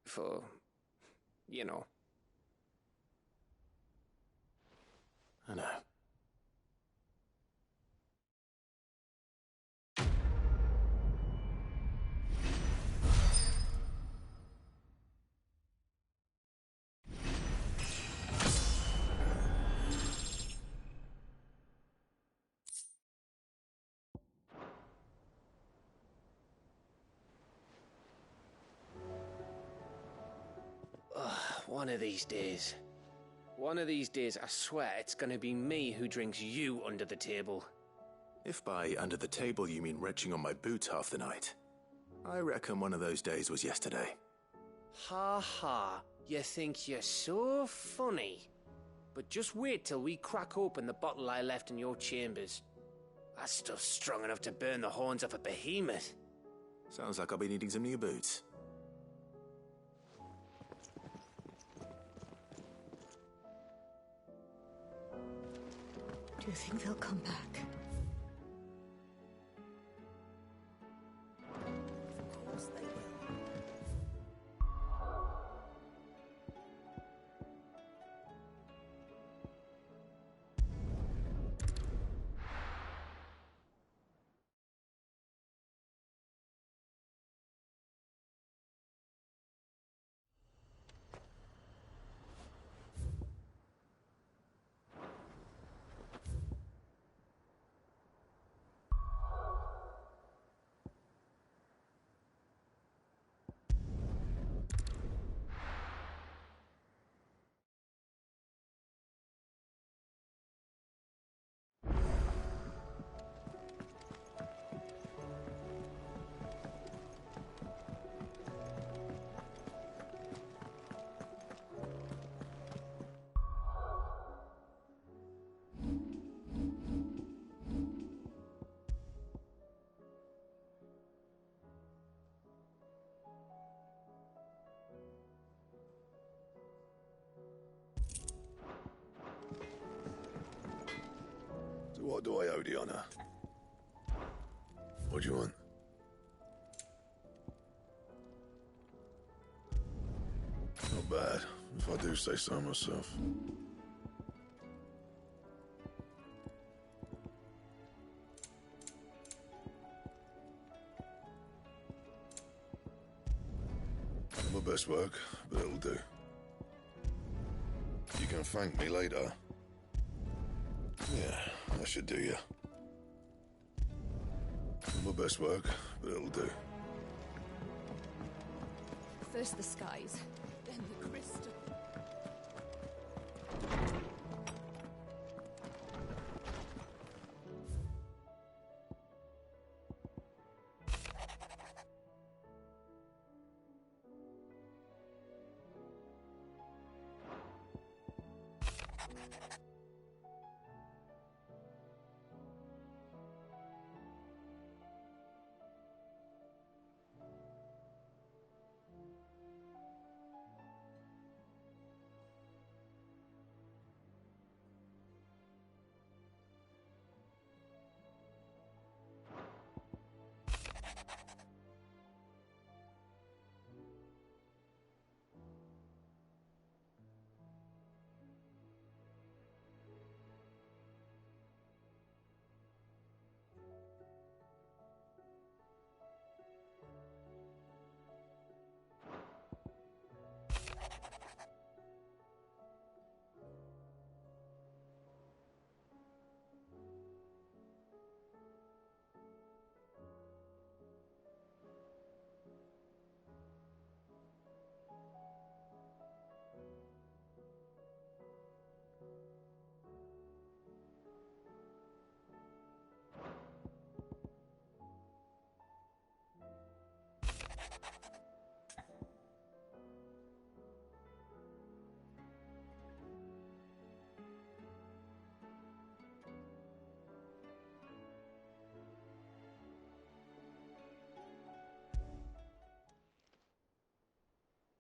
for, you know. I know. One of these days. One of these days, I swear it's gonna be me who drinks you under the table. If by under the table you mean retching on my boots half the night, I reckon one of those days was yesterday. Ha ha, you think you're so funny. But just wait till we crack open the bottle I left in your chambers. That stuff's strong enough to burn the horns off a behemoth. Sounds like I'll be needing some new boots. Do you think they'll come back? Of course they will. So what do I owe the honor? What do you want? Not bad, if I do say so myself. Not my best work, but it'll do. You can thank me later. Yeah, that should do you. Not my best work, but it'll do. First the skies, then the crystal.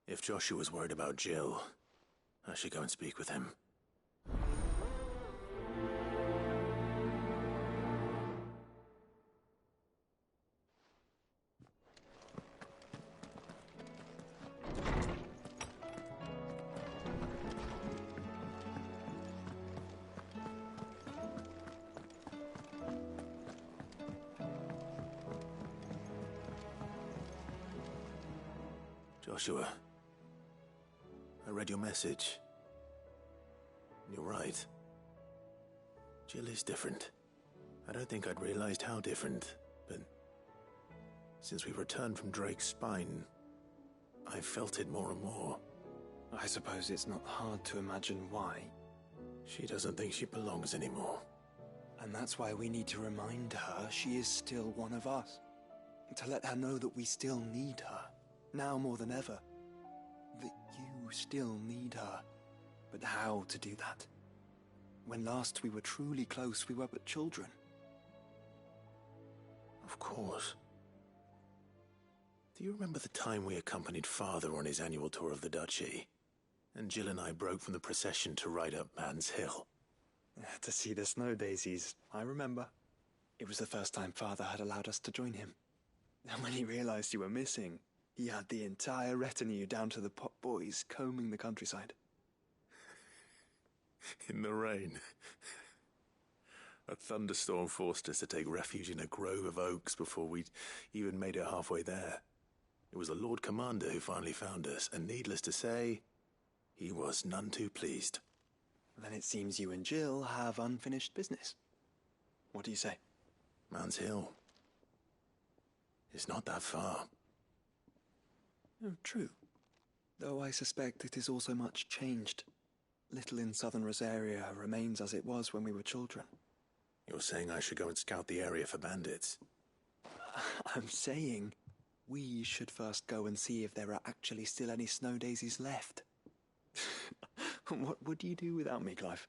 If Joshua's worried about Jill, I should go and speak with him. Joshua, I read your message. You're right. Jill is different. I don't think I'd realized how different, but since we returned from Drake's spine, I've felt it more and more. I suppose it's not hard to imagine why. She doesn't think she belongs anymore. And that's why we need to remind her she is still one of us. To let her know that we still need her, now more than ever. That you still need her. But how to do that? When last we were truly close, we were but children. Of course. Do you remember the time we accompanied Father on his annual tour of the Duchy? And Jill and I broke from the procession to ride up Man's Hill. To see the snow daisies, I remember. It was the first time Father had allowed us to join him. And when he realized you were missing, he had the entire retinue down to the pot boys combing the countryside. In the rain. A thunderstorm forced us to take refuge in a grove of oaks before we'd even made it halfway there. It was the Lord Commander who finally found us, and needless to say, he was none too pleased. Then it seems you and Jill have unfinished business. What do you say? Man's Hill. It's not that far. Oh, true. Though I suspect it is also much changed. Little in southern Rosaria remains as it was when we were children. You're saying I should go and scout the area for bandits? I'm saying we should first go and see if there are actually still any snow daisies left. What would you do without me, Clive?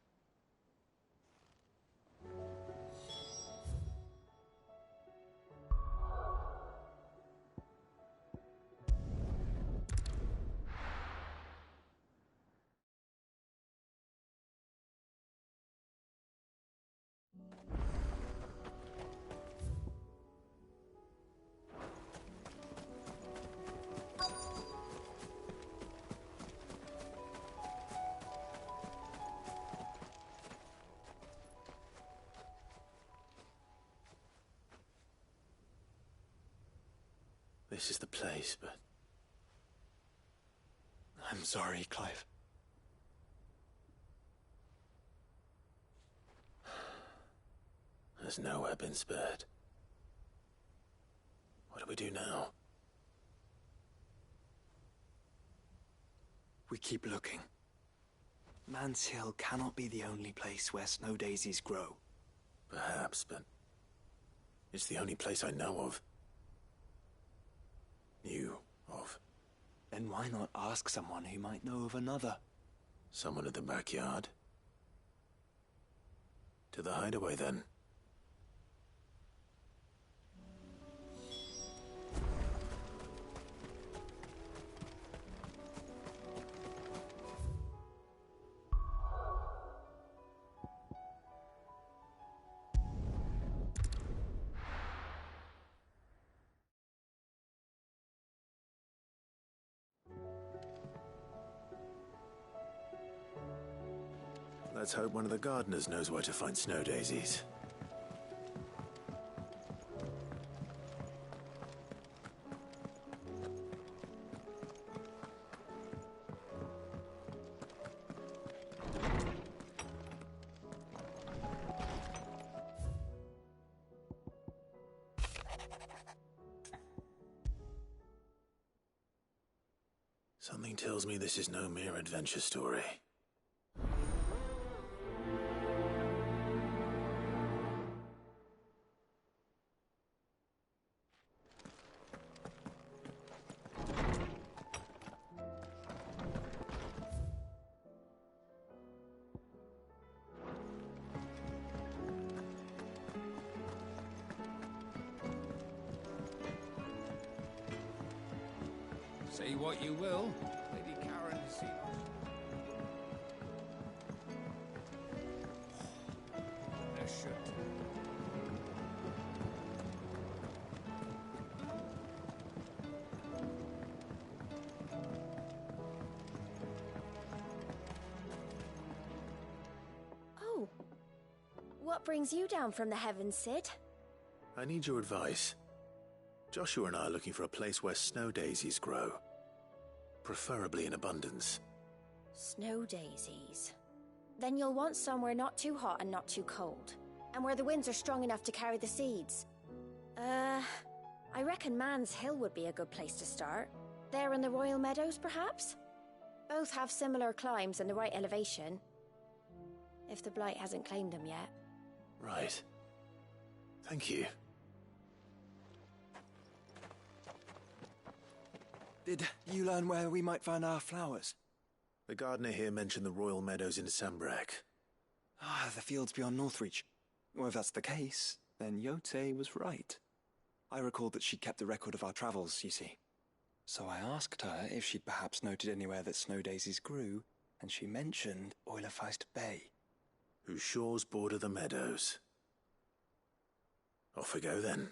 This is the place, but... I'm sorry, Clive. Has nowhere been spared. What do we do now? We keep looking. Man's Hill cannot be the only place where snow daisies grow. Perhaps, but it's the only place I know of. Knew of. Then why not ask someone who might know of another? Someone at the backyard? To the hideaway, then. Let's hope one of the gardeners knows where to find snow daisies. Something tells me this is no mere adventure story. Say what you will, Lady Karen has seen us. There should. Oh. What brings you down from the heavens, Sid? I need your advice. Joshua and I are looking for a place where snow daisies grow. Preferably in abundance. Snow daisies. Then you'll want somewhere not too hot and not too cold, and where the winds are strong enough to carry the seeds. I reckon Man's Hill would be a good place to start. There in the Royal Meadows, perhaps? Both have similar climbs and the right elevation. If the Blight hasn't claimed them yet. Right. Thank you. Did you learn where we might find our flowers? The gardener here mentioned the Royal Meadows in Sambrak. The fields beyond Northreach. Well, if that's the case, then Yote was right. I recalled that she kept a record of our travels, you see. So I asked her if she'd perhaps noted anywhere that snow daisies grew, and she mentioned Oilafeist Bay. Whose shores border the meadows. Off we go then.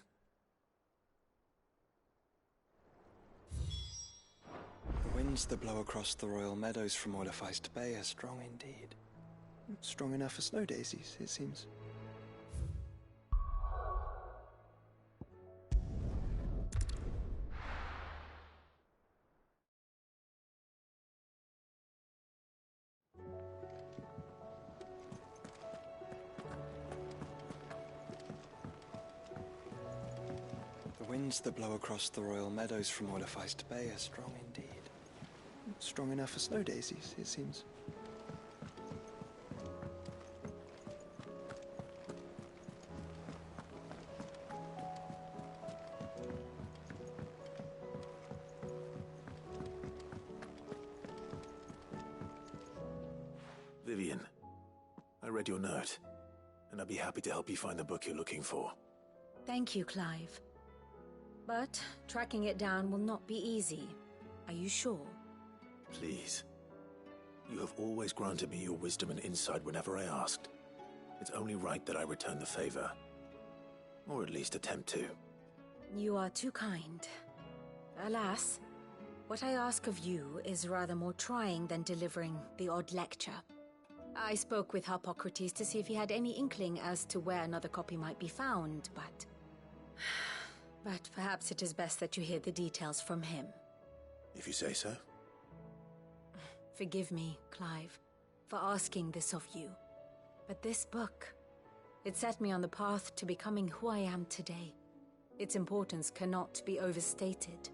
The winds that blow across the Royal Meadows from Oilafeist Bay are strong indeed. Strong enough for snow daisies, it seems. The winds that blow across the Royal Meadows from Oilafeist Bay are strong indeed. Strong enough for snow daisies, it seems. Vivian, I read your note, and I'd be happy to help you find the book you're looking for. Thank you, Clive. But tracking it down will not be easy. Are you sure? Please. You have always granted me your wisdom and insight whenever I asked. It's only right that I return the favor. Or at least attempt to. You are too kind. Alas, what I ask of you is rather more trying than delivering the odd lecture. I spoke with Harpocrates to see if he had any inkling as to where another copy might be found, but perhaps it is best that you hear the details from him. If you say so. Forgive me, Clive, for asking this of you. But this book, it set me on the path to becoming who I am today. Its importance cannot be overstated.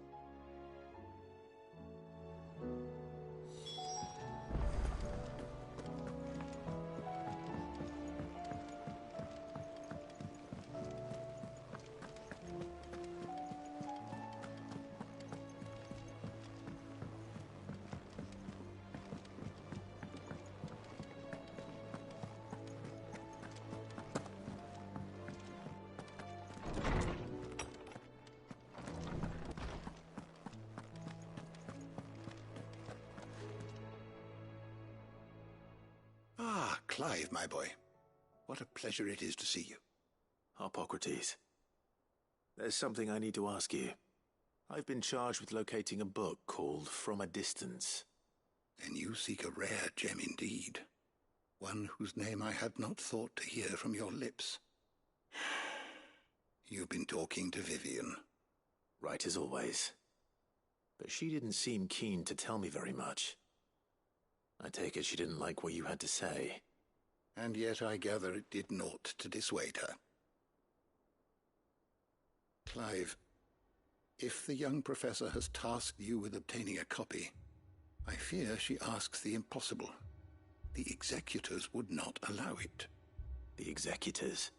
Ah, Clive, my boy. What a pleasure it is to see you. Harpocrates. There's something I need to ask you. I've been charged with locating a book called From a Distance. Then you seek a rare gem indeed. One whose name I had not thought to hear from your lips. You've been talking to Vivian. Right as always. But she didn't seem keen to tell me very much. I take it she didn't like what you had to say. And yet I gather it did naught to dissuade her. Clive, if the young professor has tasked you with obtaining a copy, I fear she asks the impossible. The executors would not allow it. The executors?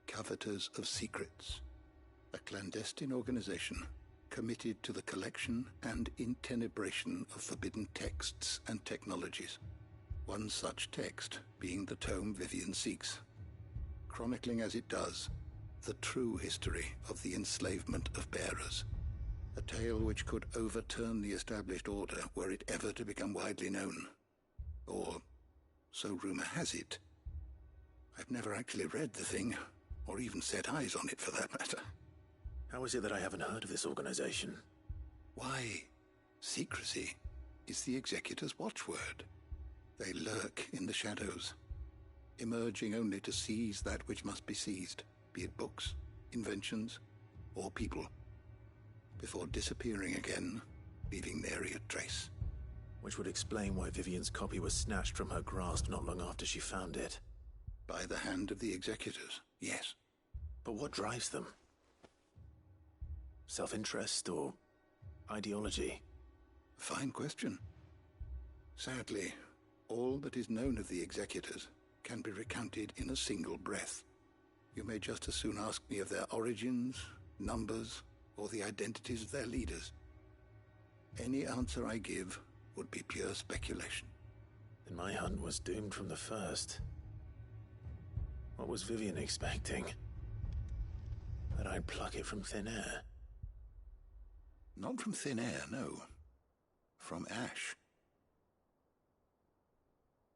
Coveters of Secrets. A clandestine organization committed to the collection and intenebration of forbidden texts and technologies. One such text being the tome Vivian seeks, chronicling as it does the true history of the enslavement of bearers, a tale which could overturn the established order were it ever to become widely known. Or, so rumor has it. I've never actually read the thing, or even set eyes on it for that matter. How is it that I haven't heard of this organization? Why, secrecy is the executor's watchword. They lurk in the shadows, emerging only to seize that which must be seized, be it books, inventions, or people, before disappearing again leaving nary a trace. Which would explain why Vivian's copy was snatched from her grasp not long after she found it. By the hand of the executors, yes. But what drives them? Self-interest or ideology? Fine question. Sadly, all that is known of the executors can be recounted in a single breath. You may just as soon ask me of their origins, numbers, or the identities of their leaders. Any answer I give would be pure speculation. Then my hunt was doomed from the first. What was Vivian expecting? That I'd pluck it from thin air? Not from thin air, no. From ash.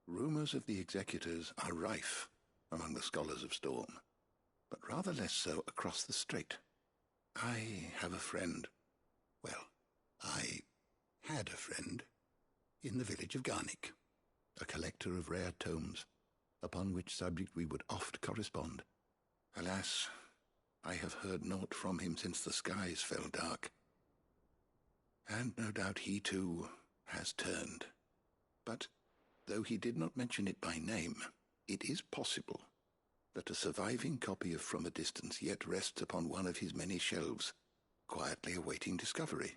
Rumors of the executors are rife among the scholars of Storm, but rather less so across the strait. I have a friend. Well, I had a friend in the village of Garnick, a collector of rare tomes, upon which subject we would oft correspond. Alas, I have heard naught from him since the skies fell dark. And no doubt he too has turned. But though he did not mention it by name, it is possible that a surviving copy of From a Distance yet rests upon one of his many shelves, quietly awaiting discovery.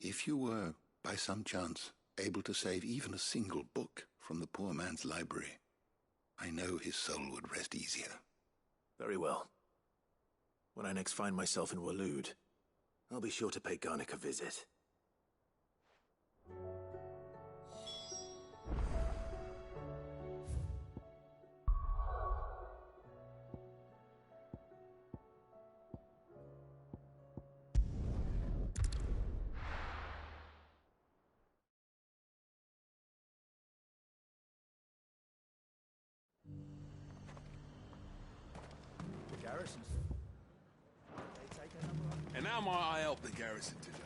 If you were, by some chance, able to save even a single book from the poor man's library, I know his soul would rest easier. Very well. When I next find myself in Waloed, I'll be sure to pay Garnick a visit. And how might I help the garrison today?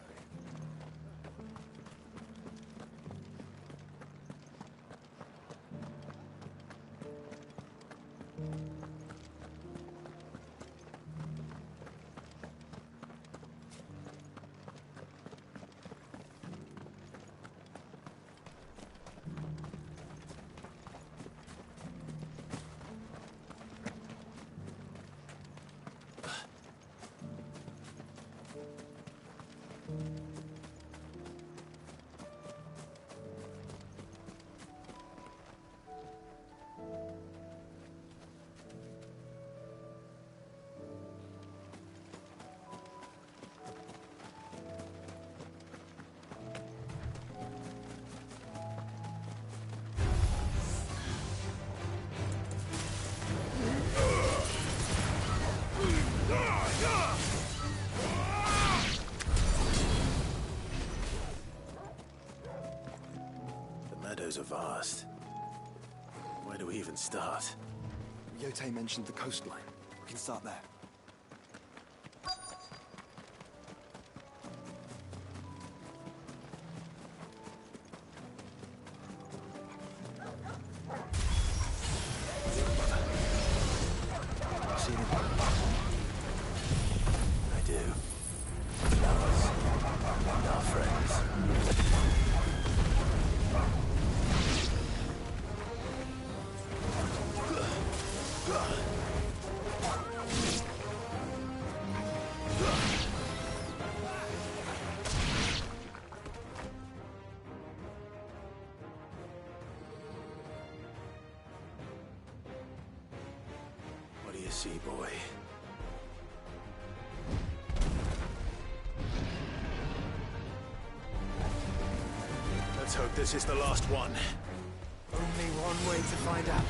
The meadows are vast. Where do we even start? Yote mentioned the coastline. We can start there. I do. Us and our friends. What do you see, boy? Let's hope this is the last one. Only one way to find out.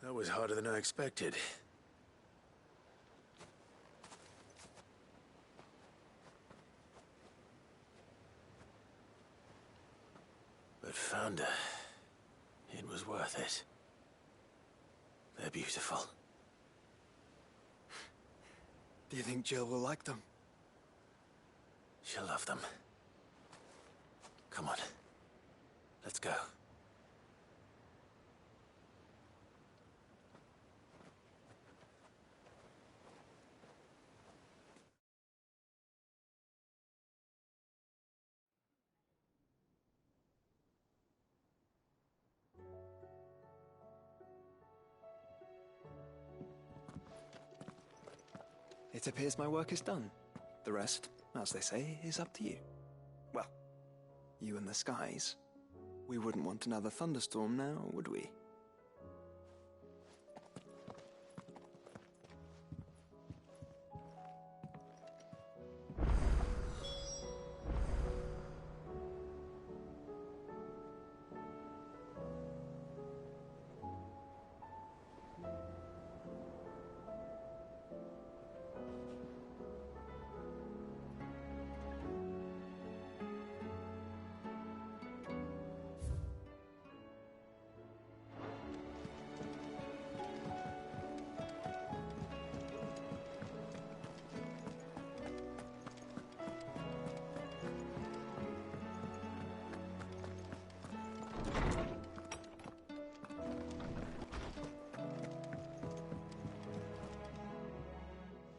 That was harder than I expected. But found her. It was worth it. They're beautiful. Do you think Jill will like them? She'll love them. Come on. Let's go. It appears my work is done. The rest, as they say, is up to you. Well, you and the skies. We wouldn't want another thunderstorm now, would we?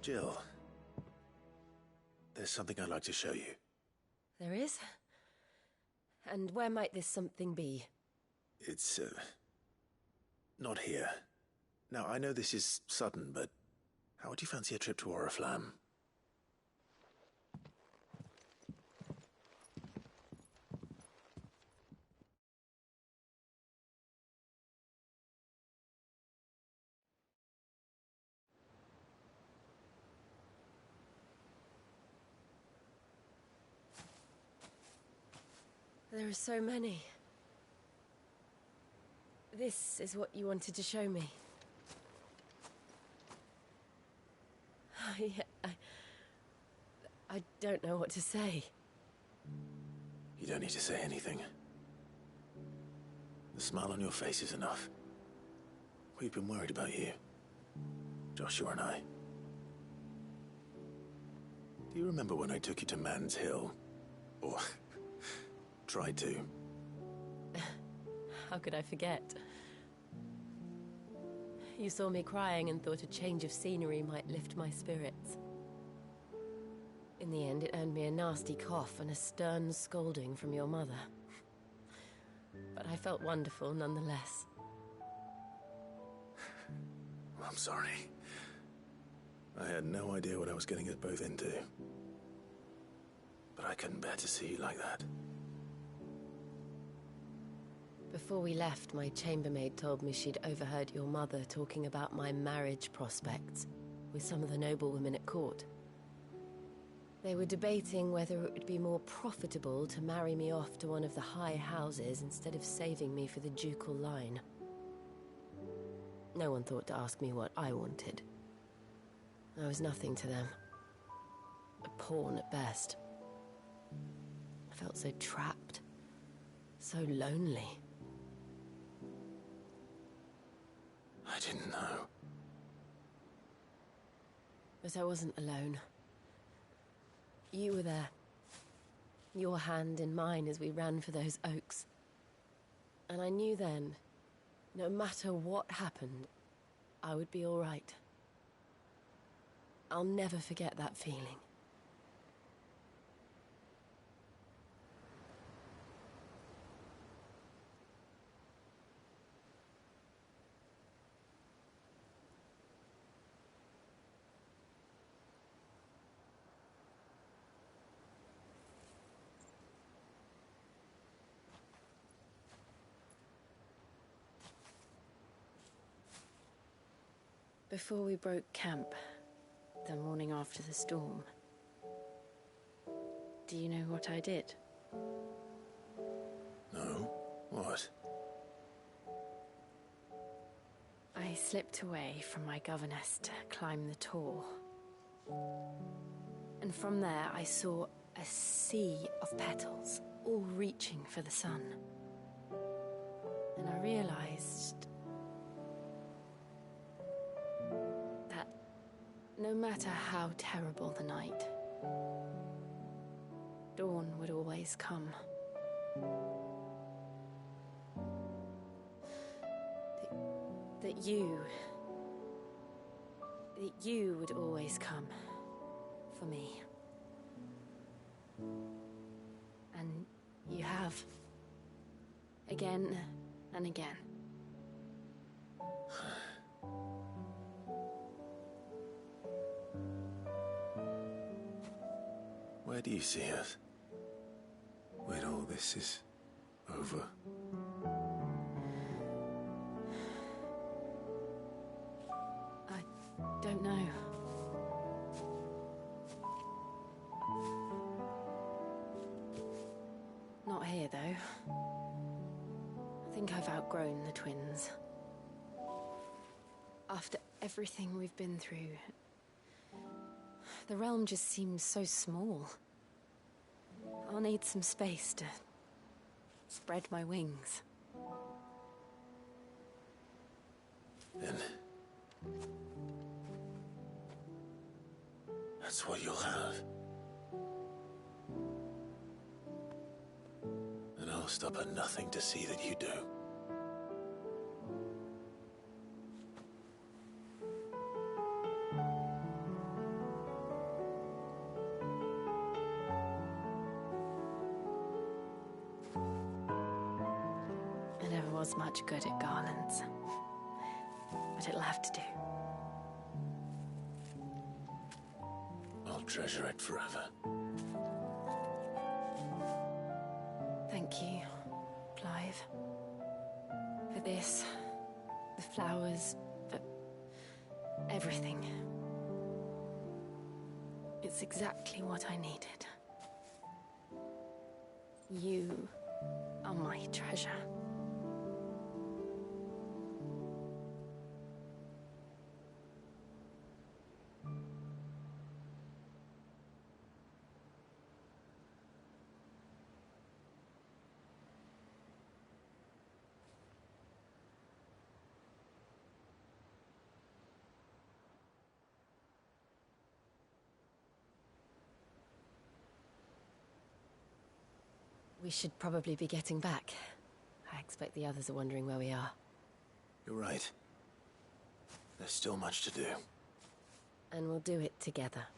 Jill, there's something I'd like to show you. There is? And where might this something be? It's, not here. Now, I know this is sudden, but how would you fancy a trip to Oriflamme? There are so many. This is what you wanted to show me. I don't know what to say. You don't need to say anything. The smile on your face is enough. We've been worried about you, Joshua and I. Do you remember when I took you to Man's Hill? Or tried to? How could I forget? You saw me crying and thought a change of scenery might lift my spirits. In the end, it earned me a nasty cough and a stern scolding from your mother. But I felt wonderful nonetheless. I'm sorry. I had no idea what I was getting us both into. But I couldn't bear to see you like that. Before we left, my chambermaid told me she'd overheard your mother talking about my marriage prospects with some of the noblewomen at court. They were debating whether it would be more profitable to marry me off to one of the high houses instead of saving me for the ducal line. No one thought to ask me what I wanted. I was nothing to them. A pawn at best. I felt so trapped. So lonely. I didn't know. But I wasn't alone. You were there. Your hand in mine as we ran for those oaks. And I knew then, no matter what happened, I would be all right. I'll never forget that feeling. Before we broke camp, the morning after the storm, do you know what I did? No? What? I slipped away from my governess to climb the tor. And from there I saw a sea of petals, all reaching for the sun. And I realized that no matter how terrible the night, dawn would always come. That you would always come for me. And you have. Again and again. Where do you see us? When all this is over? I don't know. Not here, though. I think I've outgrown the twins. After everything we've been through, the realm just seems so small. I'll need some space to spread my wings. Then that's what you'll have. And I'll stop at nothing to see that you do. I never was much good at garlands, but it'll have to do. I'll treasure it forever. Thank you, Clive. For this, the flowers, for everything. It's exactly what I needed. You are my treasure. We should probably be getting back. I expect the others are wondering where we are. You're right. There's still much to do. And we'll do it together.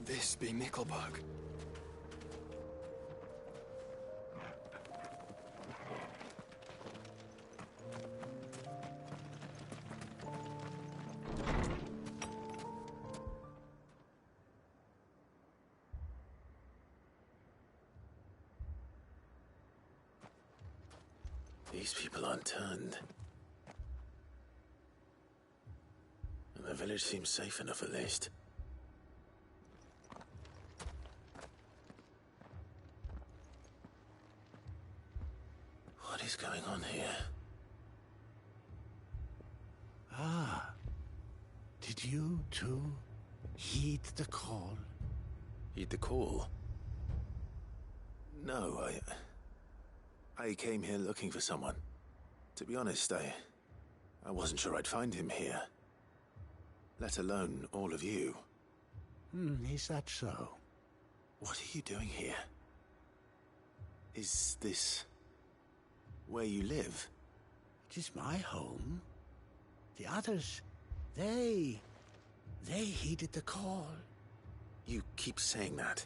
This be Mickelberg. These people aren't turned. And the village seems safe enough at least. What is going on here? Ah. Did you, too, heed the call? Heed the call? No, I came here looking for someone. To be honest, I wasn't sure I'd find him here. Let alone all of you. Is that so? What are you doing here? Is this where you live? It is my home. The others, they heeded the call. You keep saying that.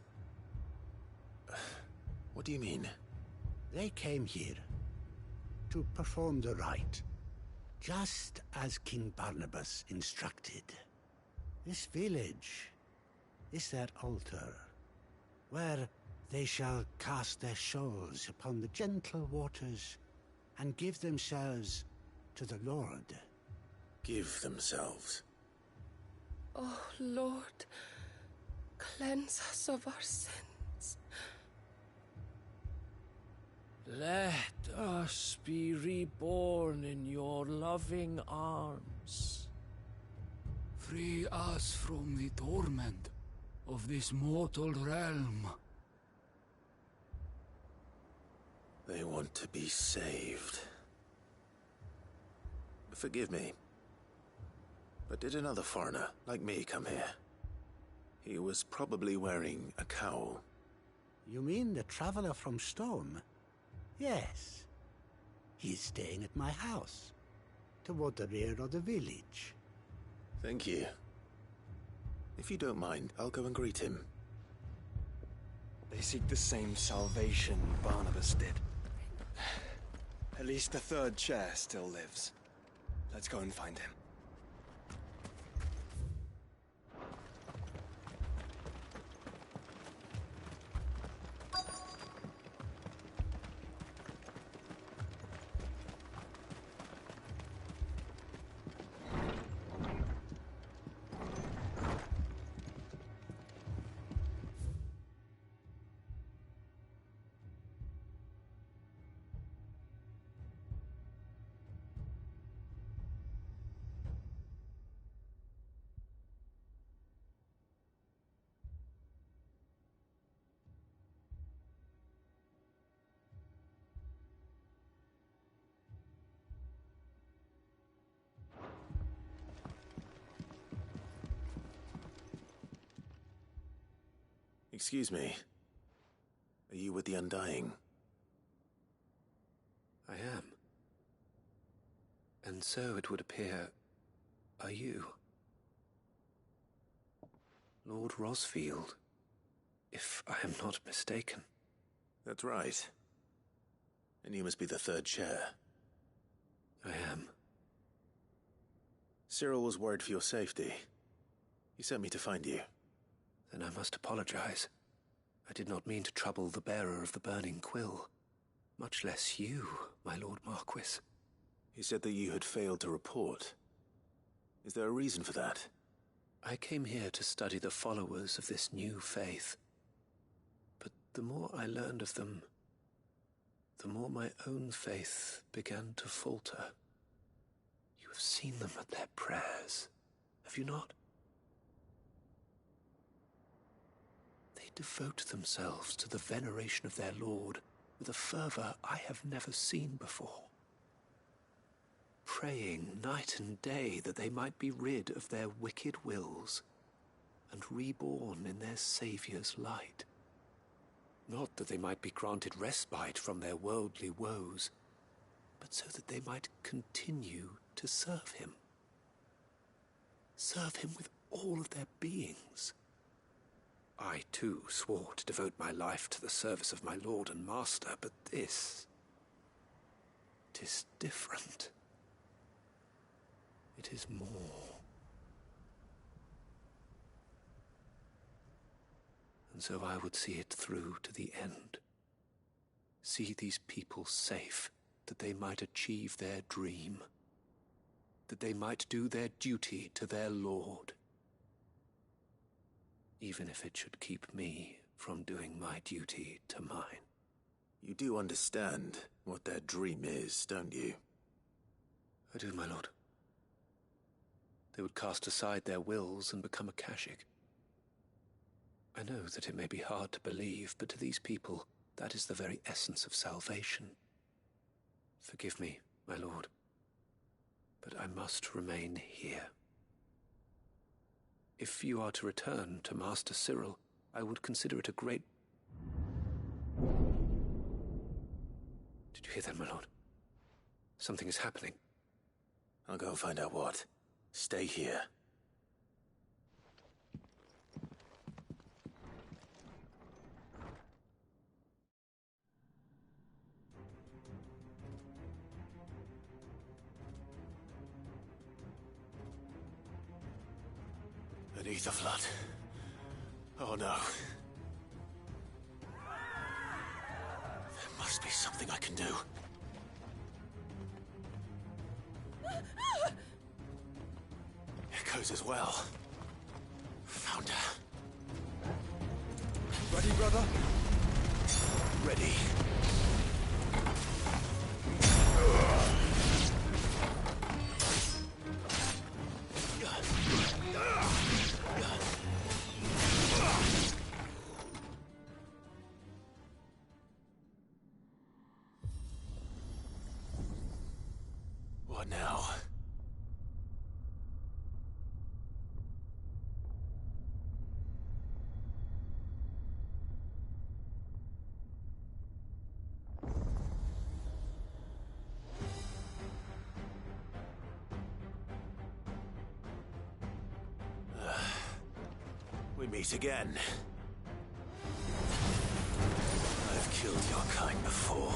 What do you mean? They came here to perform the rite, just as King Barnabas instructed. This village is their altar, where they shall cast their shawls upon the gentle waters and give themselves to the Lord. Give themselves? Oh, Lord, cleanse us of our sins. Let us be reborn in your loving arms. Free us from the torment of this mortal realm. They want to be saved. Forgive me, but did another foreigner like me come here? He was probably wearing a cowl. You mean the traveler from Storm? Yes. He's staying at my house, toward the rear of the village. Thank you. If you don't mind, I'll go and greet him. They seek the same salvation Barnabas did. At least the third chair still lives. Let's go and find him. Excuse me. Are you with the Undying? I am. And so it would appear, are you? Lord Rosfield, if I am not mistaken. That's right. And you must be the third chair. I am. Cyril was worried for your safety. He sent me to find you. Then I must apologize. I did not mean to trouble the bearer of the burning quill. Much less you, my Lord Marquis. He said that you had failed to report. Is there a reason for that? I came here to study the followers of this new faith. But the more I learned of them, the more my own faith began to falter. You You've seen them at their prayers, have you not? They devote themselves to the veneration of their Lord with a fervor I have never seen before, praying night and day that they might be rid of their wicked wills and reborn in their Saviour's light. Not that they might be granted respite from their worldly woes, but so that they might continue to serve him. Serve him with all of their beings. I, too, swore to devote my life to the service of my Lord and Master, but this... it is different. It is more. And so I would see it through to the end. See these people safe, that they might achieve their dream. That they might do their duty to their Lord. Even if it should keep me from doing my duty to mine. You do understand what their dream is, don't you? I do, my lord. They would cast aside their wills and become Akashic. I know that it may be hard to believe, but to these people, that is the very essence of salvation. Forgive me, my lord, but I must remain here. If you are to return to Master Cyril, I would consider it a great... Did you hear that, my lord? Something is happening. I'll go and find out what. Stay here. Beneath the flood. Oh no. There must be something I can do. Echoes as well. Found her. Ready, brother? Ready. What now? We meet again. I've killed your kind before.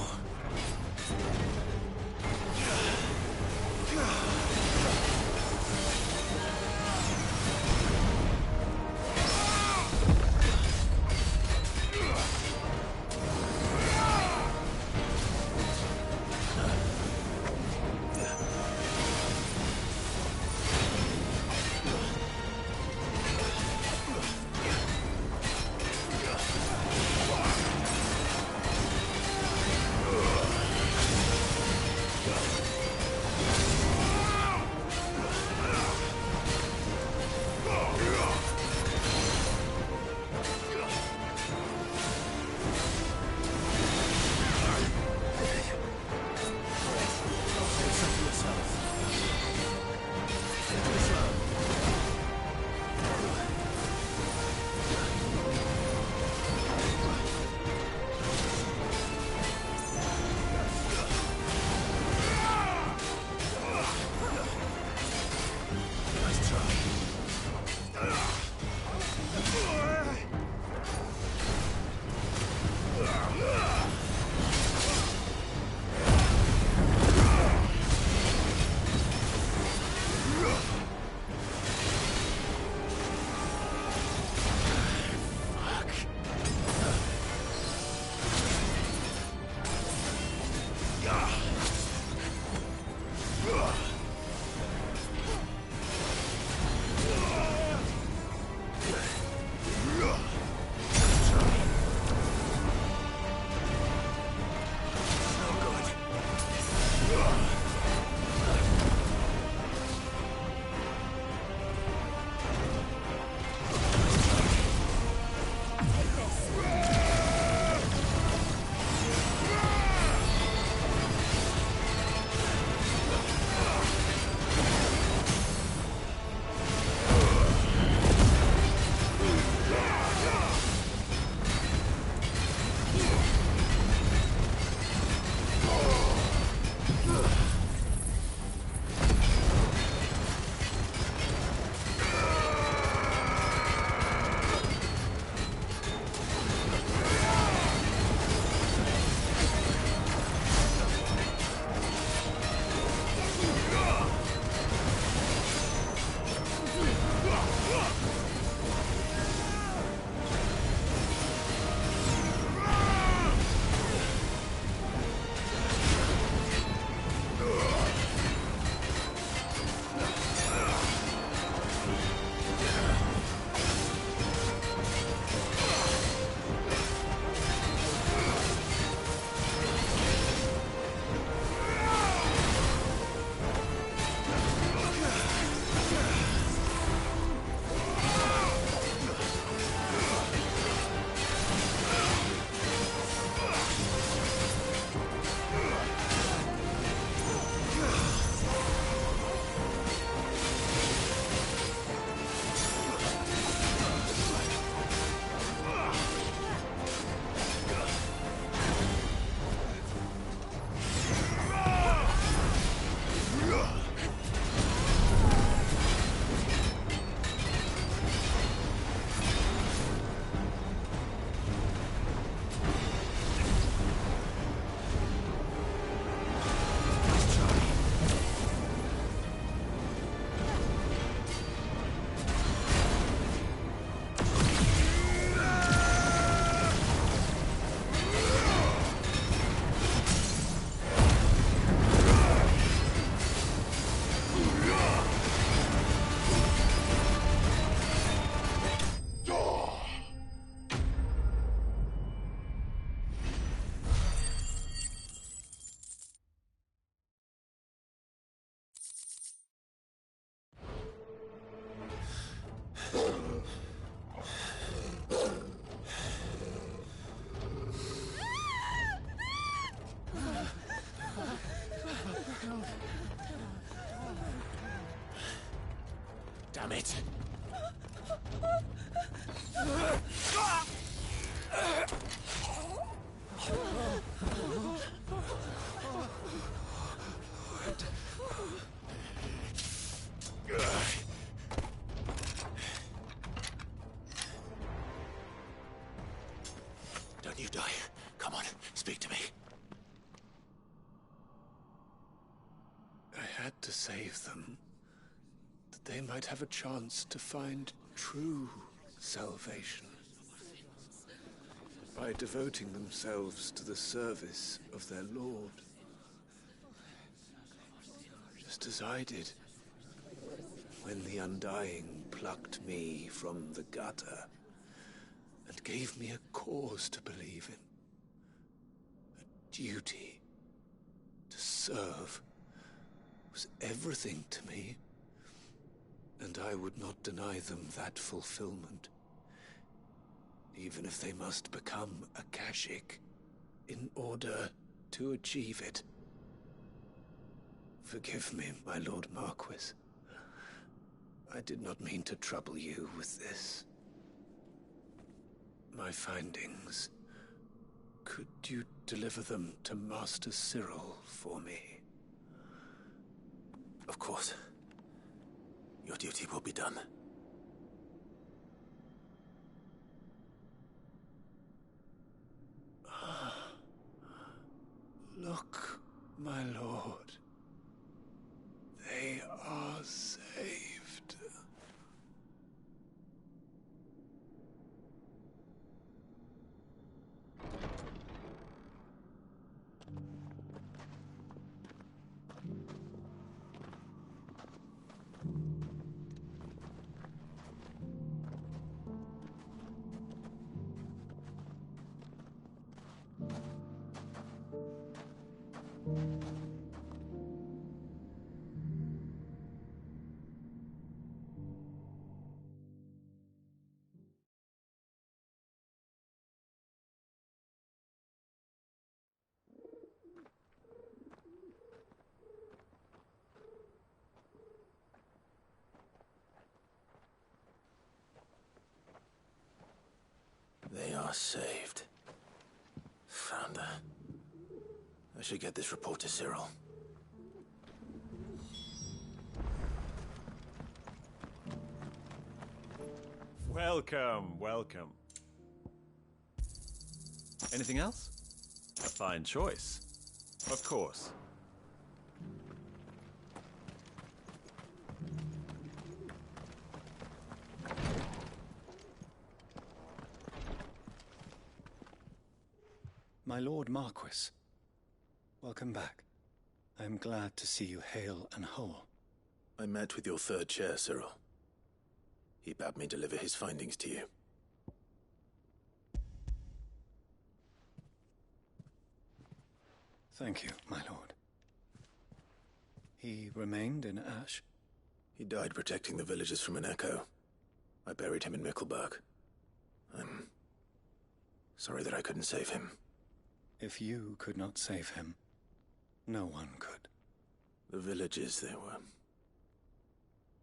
Damn it! Don't you die. Come on, speak to me. I had to save them, that they might have a chance to find true salvation by devoting themselves to the service of their Lord. Just as I did when the Undying plucked me from the gutter and gave me a cause to believe in, a duty to serve was everything to me, and I would not deny them that fulfillment, even if they must become a Kashik in order to achieve it. Forgive me, my Lord Marquis. I did not mean to trouble you with this. My findings. Could you deliver them to Master Cyril for me? Of course. Your duty will be done. Look, my lord. They are saved. They are saved. Founder. I should get this report to Cyril. Welcome, welcome. Anything else? A fine choice. Of course. My Lord Marquis, welcome back. I am glad to see you hale and whole. I met with your third chair, Cyril. He bade me deliver his findings to you. Thank you, my lord. He remained in Ash? He died protecting the villagers from an echo. I buried him in Mickelberg. I'm sorry that I couldn't save him. If you could not save him, no one could. The villagers, they were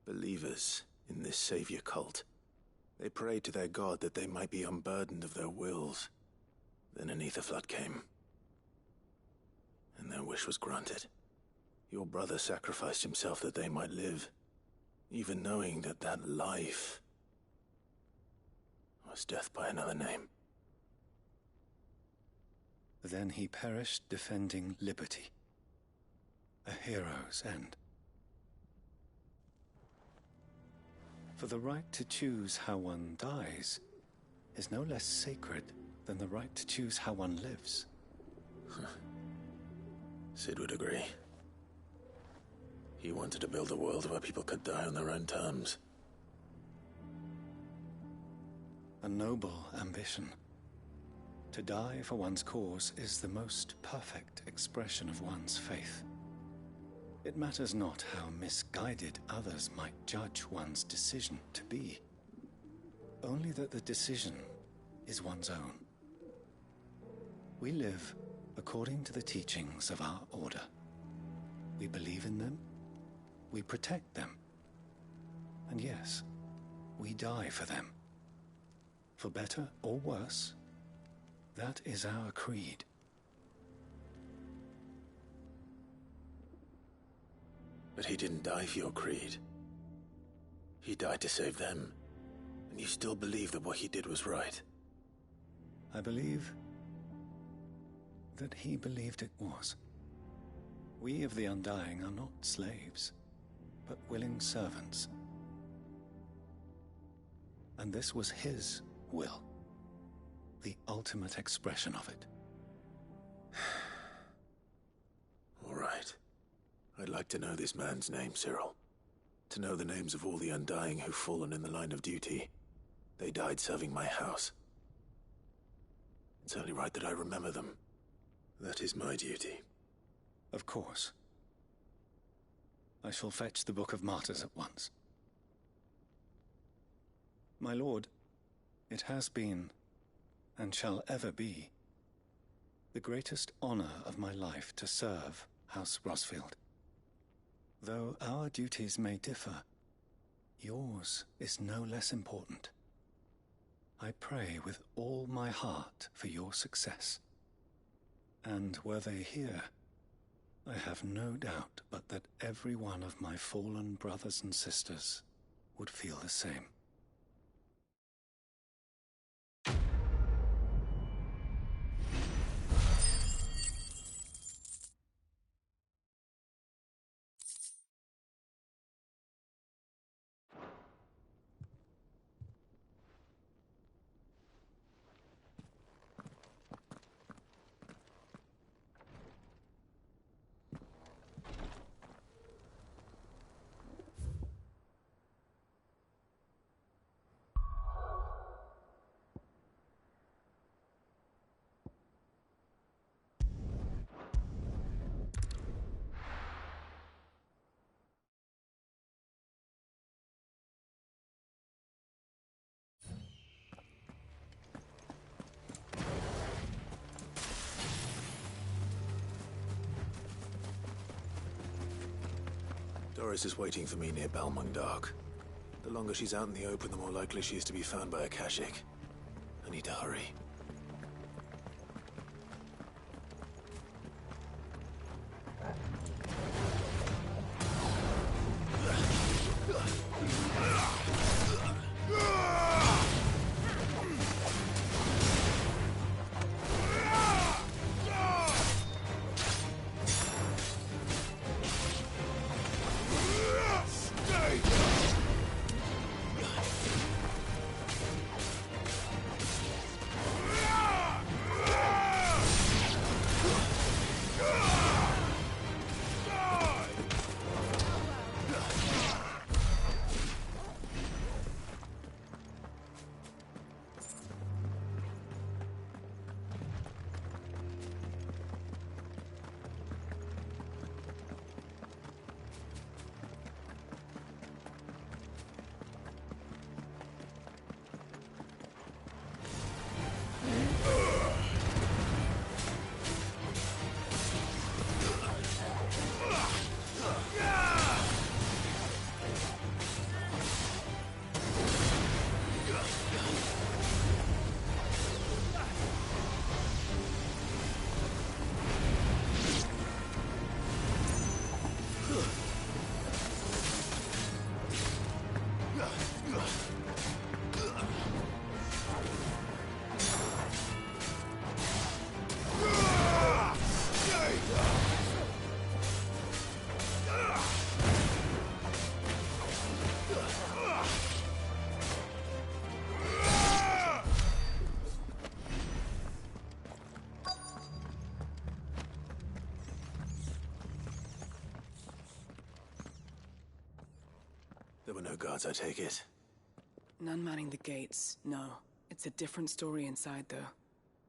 believers in this savior cult. They prayed to their god that they might be unburdened of their wills. Then an ether flood came, and their wish was granted. Your brother sacrificed himself that they might live, even knowing that that life was death by another name. Then he perished defending liberty. A hero's end. For the right to choose how one dies is no less sacred than the right to choose how one lives. Sid would agree. He wanted to build a world where people could die on their own terms. A noble ambition. To die for one's cause is the most perfect expression of one's faith. It matters not how misguided others might judge one's decision to be. Only that the decision is one's own. We live according to the teachings of our order. We believe in them, we protect them, and And yes, we die for them. For better or worse, that is our creed. But he didn't die for your creed. He died to save them. And you still believe that what he did was right? I believe that he believed it was. We of the Undying are not slaves, but willing servants. And this was his will, the ultimate expression of it. All right. I'd like to know this man's name, Cyril. To know the names of all the Undying who've fallen in the line of duty. They died serving my house. It's only right that I remember them. That is my duty. Of course. I shall fetch the Book of Martyrs at once. My lord, it has been, and shall ever be, the greatest honor of my life to serve House Rosfield. Though our duties may differ, yours is no less important. I pray with all my heart for your success. And were they here, I have no doubt but that every one of my fallen brothers and sisters would feel the same. Doris is waiting for me near Balmung Dark. The longer she's out in the open, the more likely she is to be found by a Kashik. I need to hurry. There were no guards, I take it? None manning the gates, no. It's a different story inside, though.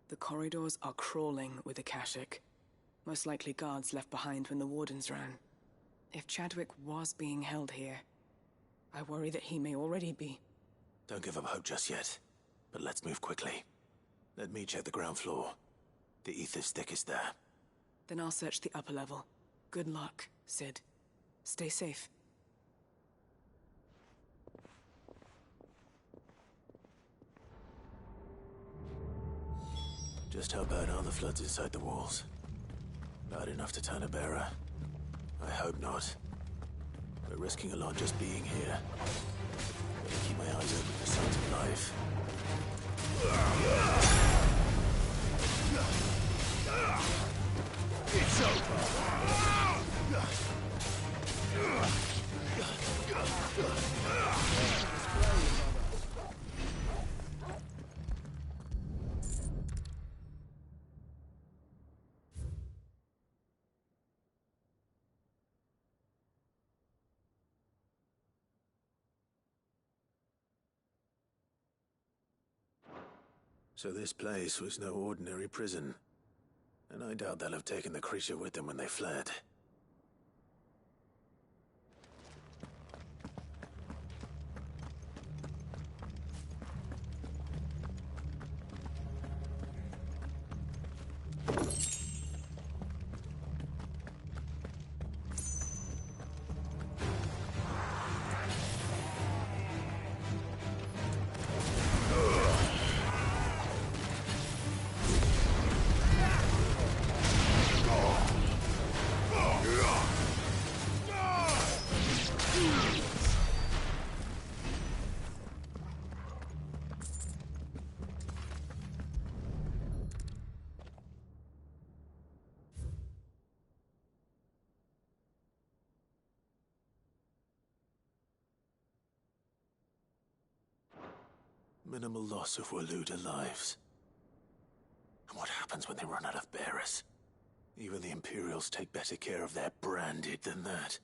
The corridors are crawling with Akashic. Most likely guards left behind when the Wardens ran. If Chadwick was being held here, I worry that he may already be. Don't give up hope just yet. But let's move quickly. Let me check the ground floor. The ether stick is there. Then I'll search the upper level. Good luck, Sid. Stay safe. Just how bad are the floods inside the walls? Bad enough to turn a bearer? I hope not. We're risking a lot just being here. Gotta keep my eyes open for signs of life. It's over! So this place was no ordinary prison. And I doubt they'll have taken the creature with them when they fled. Minimal loss of Waluda lives. And what happens when they run out of bearers? Even the Imperials take better care of their branded than that.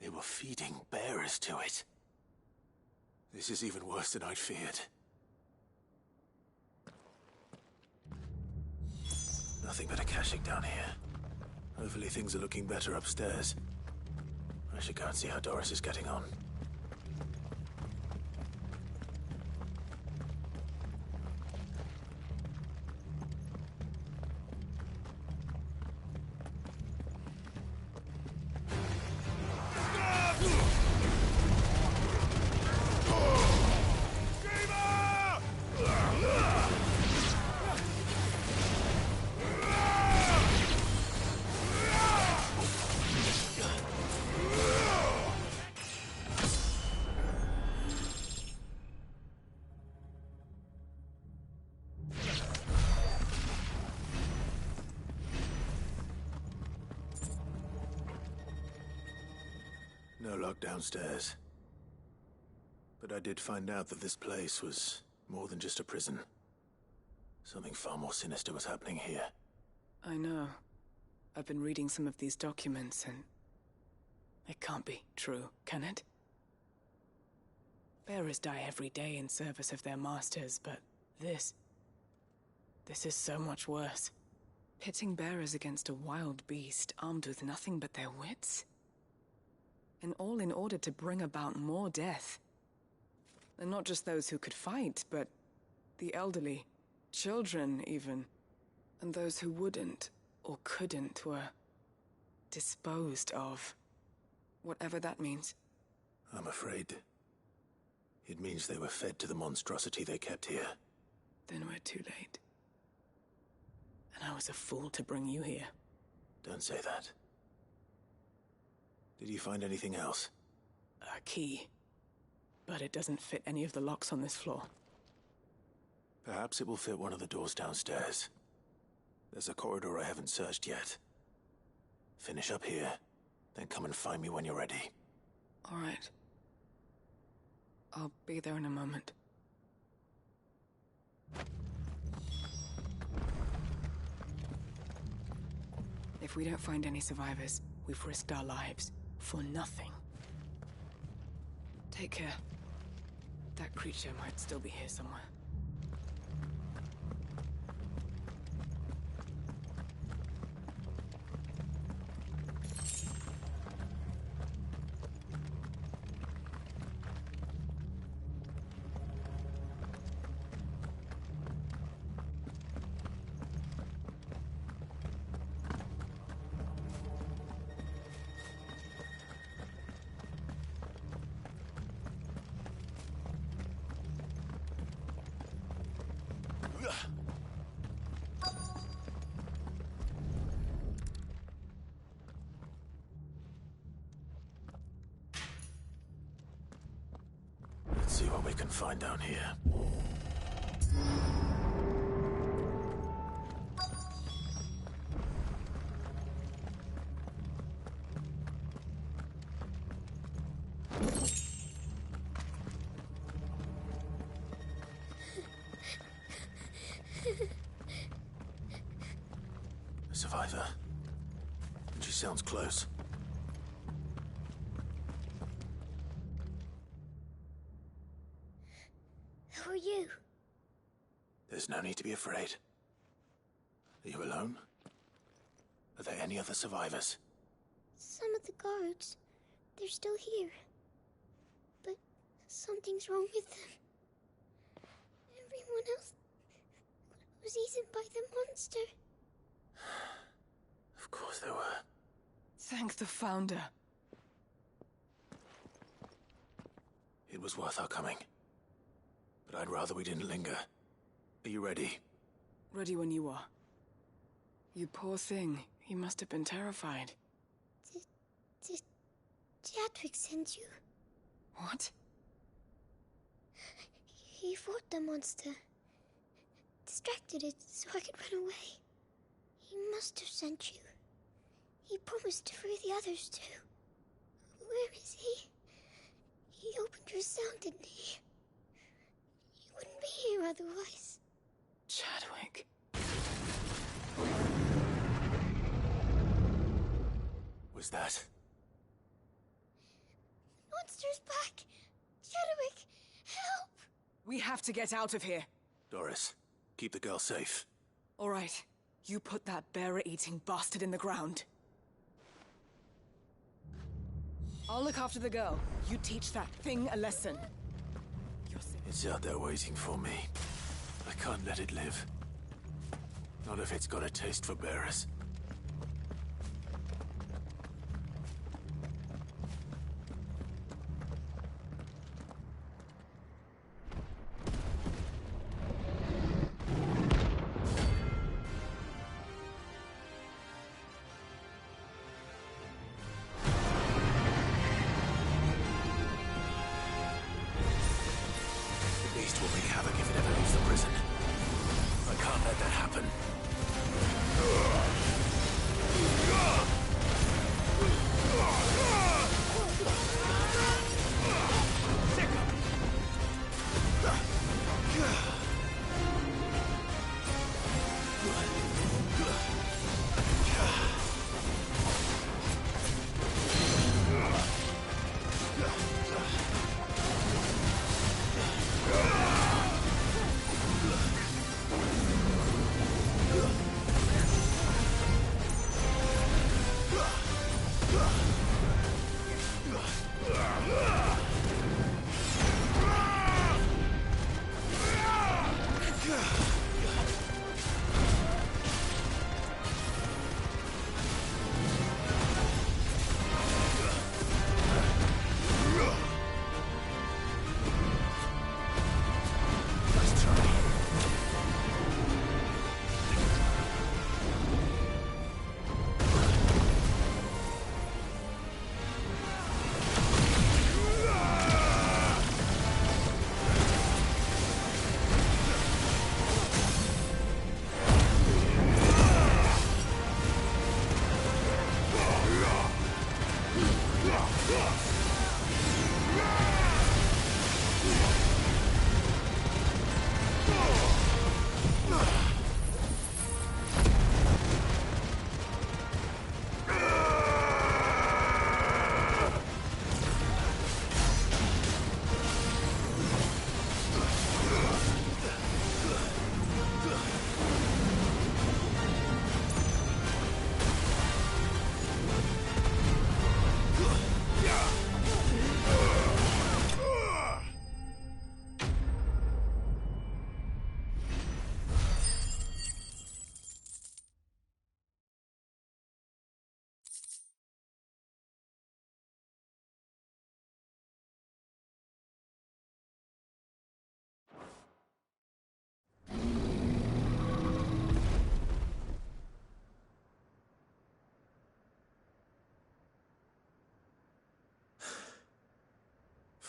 They were feeding bearers to it. This is even worse than I'd feared. Nothing but a caching down here. Hopefully things are looking better upstairs. I should go and see how Doris is getting on. No lock downstairs. But I did find out that this place was more than just a prison. Something far more sinister was happening here. I know. I've been reading some of these documents and... it can't be true, can it? Bearers die every day in service of their masters, but this is so much worse. Pitting bearers against a wild beast armed with nothing but their wits? And all in order to bring about more death. And not just those who could fight, but the elderly, children even. And those who wouldn't or couldn't were disposed of. Whatever that means. I'm afraid it means they were fed to the monstrosity they kept here. Then we're too late. And I was a fool to bring you here. Don't say that. Did you find anything else? A key. But it doesn't fit any of the locks on this floor. Perhaps it will fit one of the doors downstairs. There's a corridor I haven't searched yet. Finish up here, then come and find me when you're ready. All right. I'll be there in a moment. If we don't find any survivors, we we've risked our lives for nothing. Take care. That creature might still be here somewhere. Let's see what we can find down here. A survivor. And she sounds close. Who are you? There's no need to be afraid. Are you alone? Are there any other survivors? Some of the guards. They're still here. But something's wrong with them. Everyone else was eaten by the monster. Of course there were. Thank the Founder. It was worth our coming. But I'd rather we didn't linger. Are you ready? Ready when you are. You poor thing. He must have been terrified. Did Chadwick send you? What? He fought the monster. Distracted it so I could run away. He must have sent you. He promised to free the others too. Where is he? He opened your cell, didn't he? He wouldn't be here otherwise. Chadwick. Was that? Monster's back! Chadwick, help! We have to get out of here. Doris, keep the girl safe. All right. You put that bearer-eating bastard in the ground. I'll look after the girl. You teach that thing a lesson. It's out there waiting for me. I can't let it live. Not if it's got a taste for bearers.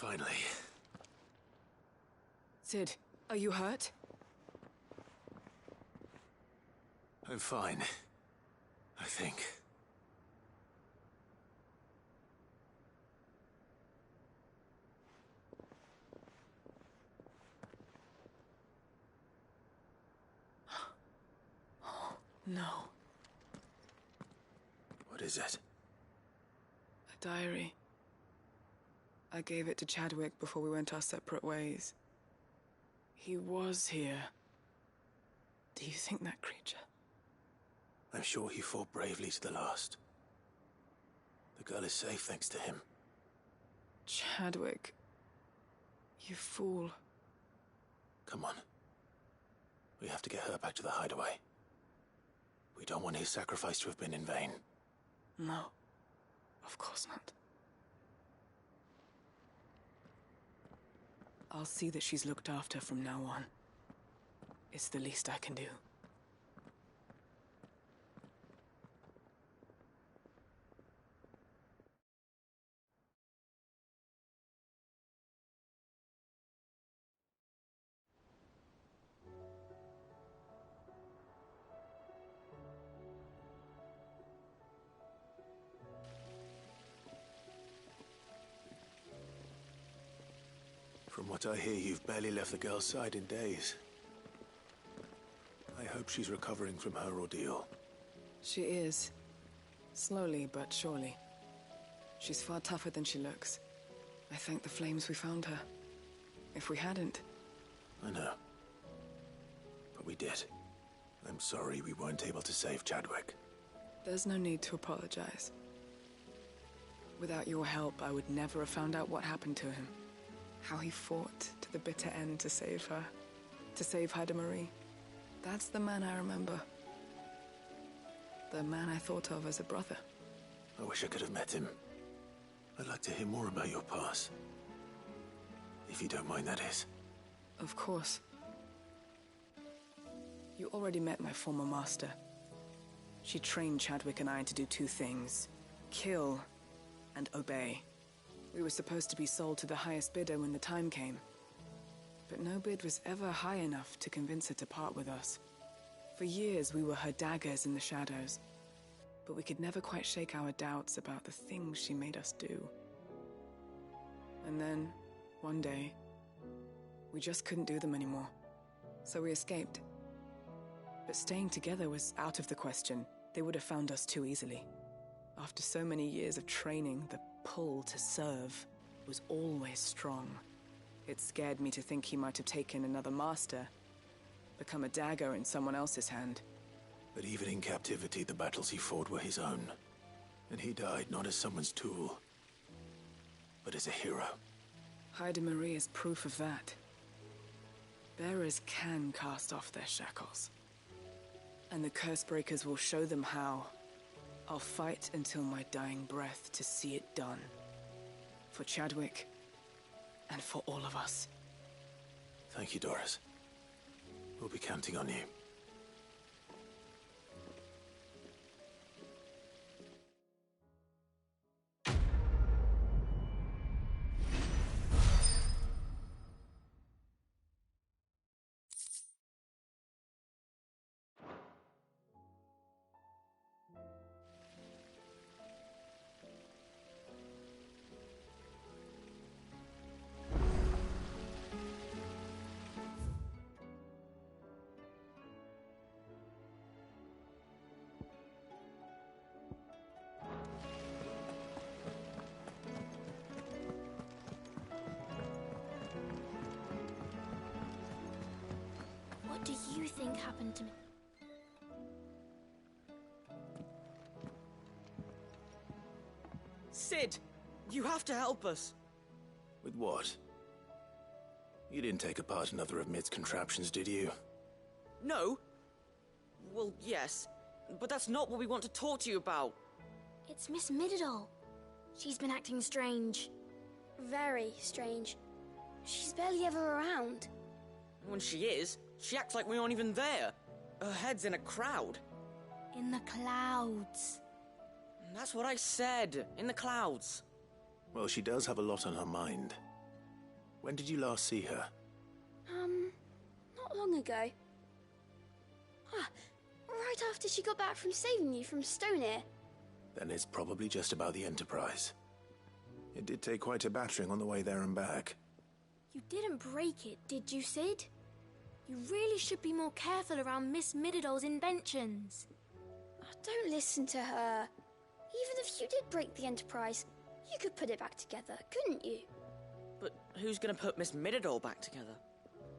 Finally. Sid, are you hurt? I'm fine. I think. No. What is it? A diary. I gave it to Chadwick before we went our separate ways. He was here. Do you think that creature? I'm sure he fought bravely to the last. The girl is safe thanks to him. Chadwick. You fool. Come on. We have to get her back to the hideaway. We don't want his sacrifice to have been in vain. No. Of course not. I'll see that she's looked after from now on. It's the least I can do. From what I hear, you've barely left the girl's side in days. I hope she's recovering from her ordeal. She is. Slowly but surely. She's far tougher than she looks. I thank the flames we found her. If we hadn't... I know. But we did. I'm sorry we weren't able to save Chadwick. There's no need to apologize. Without your help, I would never have found out what happened to him. How he fought to the bitter end to save her. To save Haida Marie. That's the man I remember. The man I thought of as a brother. I wish I could have met him. I'd like to hear more about your past. If you don't mind, that is. Of course. You already met my former master. She trained Chadwick and I to do two things. Kill and obey. We were supposed to be sold to the highest bidder when the time came. But no bid was ever high enough to convince her to part with us. For years, we were her daggers in the shadows. But we could never quite shake our doubts about the things she made us do. And then, one day, we just couldn't do them anymore. So we escaped. But staying together was out of the question. They would have found us too easily. After so many years of training, the pull to serve was always strong. It scared me to think he might have taken another master, become a dagger in someone else's hand. But even in captivity, the battles he fought were his own. And he died not as someone's tool, but as a hero. Haida Marie is proof of that. Bearers can cast off their shackles. And the Cursebreakers will show them how. I'll fight until my dying breath to see it done. For Chadwick, and for all of us. Thank you, Doris. We'll be counting on you. What do you think happened to me? Sid! You have to help us! With what? You didn't take apart another of Mid's contraptions, did you? No? Well, yes. But that's not what we want to talk to you about. It's Miss Mididol. She's been acting strange. Very strange. She's barely ever around. When she is, she acts like we aren't even there. Her head's in a crowd. In the clouds. That's what I said. In the clouds. Well, she does have a lot on her mind. When did you last see her? Not long ago. Ah, right after she got back from saving you from Stonehenge. Then it's probably just about the Enterprise. It did take quite a battering on the way there and back. You didn't break it, did you, Sid? You really should be more careful around Miss Mididol's inventions. Oh, don't listen to her. Even if you did break the Enterprise, you could put it back together, couldn't you? But who's gonna put Miss Mididol back together?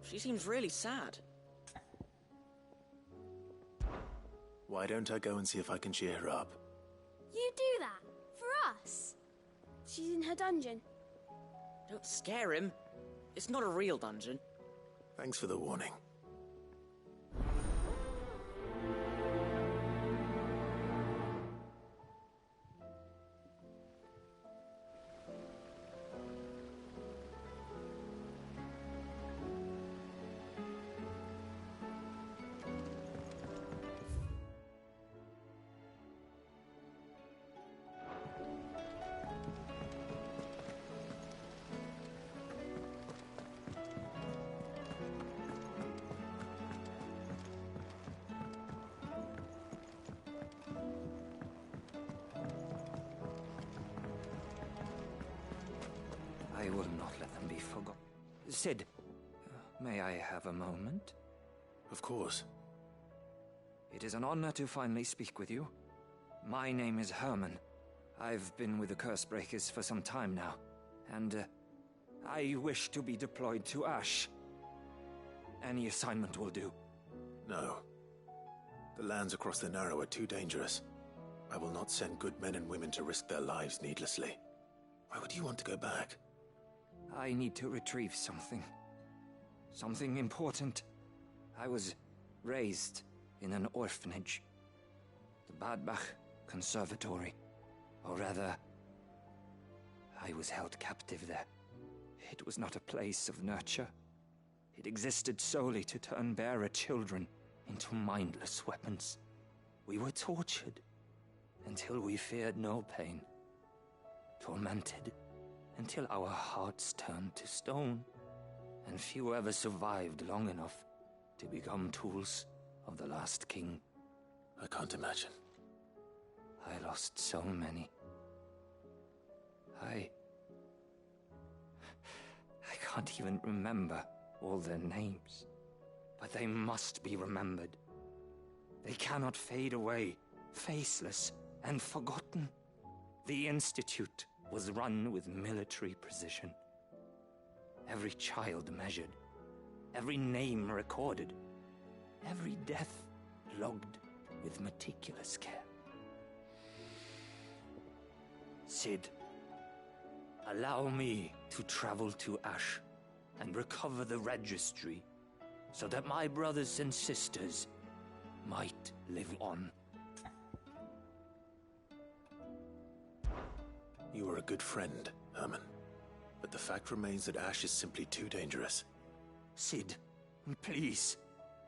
She seems really sad. Why don't I go and see if I can cheer her up? You do that? For us? She's in her dungeon. Don't scare him. It's not a real dungeon. Thanks for the warning. I will not let them be forgotten. Sid, may I have a moment? Of course. It is an honor to finally speak with you. My name is Herman. I've been with the Cursebreakers for some time now, and I wish to be deployed to Ash. Any assignment will do. No. The lands across the Narrow are too dangerous. I will not send good men and women to risk their lives needlessly. Why would you want to go back? I need to retrieve something. Something important. I was raised in an orphanage. The Badbach Conservatory. Or rather, I was held captive there. It was not a place of nurture. It existed solely to turn bearer children into mindless weapons. We were tortured until we feared no pain. Tormented until our hearts turned to stone, and few ever survived long enough to become tools of the last king. I can't imagine. I lost so many. I can't even remember all their names, but they must be remembered. They cannot fade away, faceless and forgotten. The Institute was run with military precision. Every child measured, every name recorded, every death logged with meticulous care. Sid, allow me to travel to Ash and recover the registry so that my brothers and sisters might live on. You are a good friend, Herman. But the fact remains that Ash is simply too dangerous. Sid, please.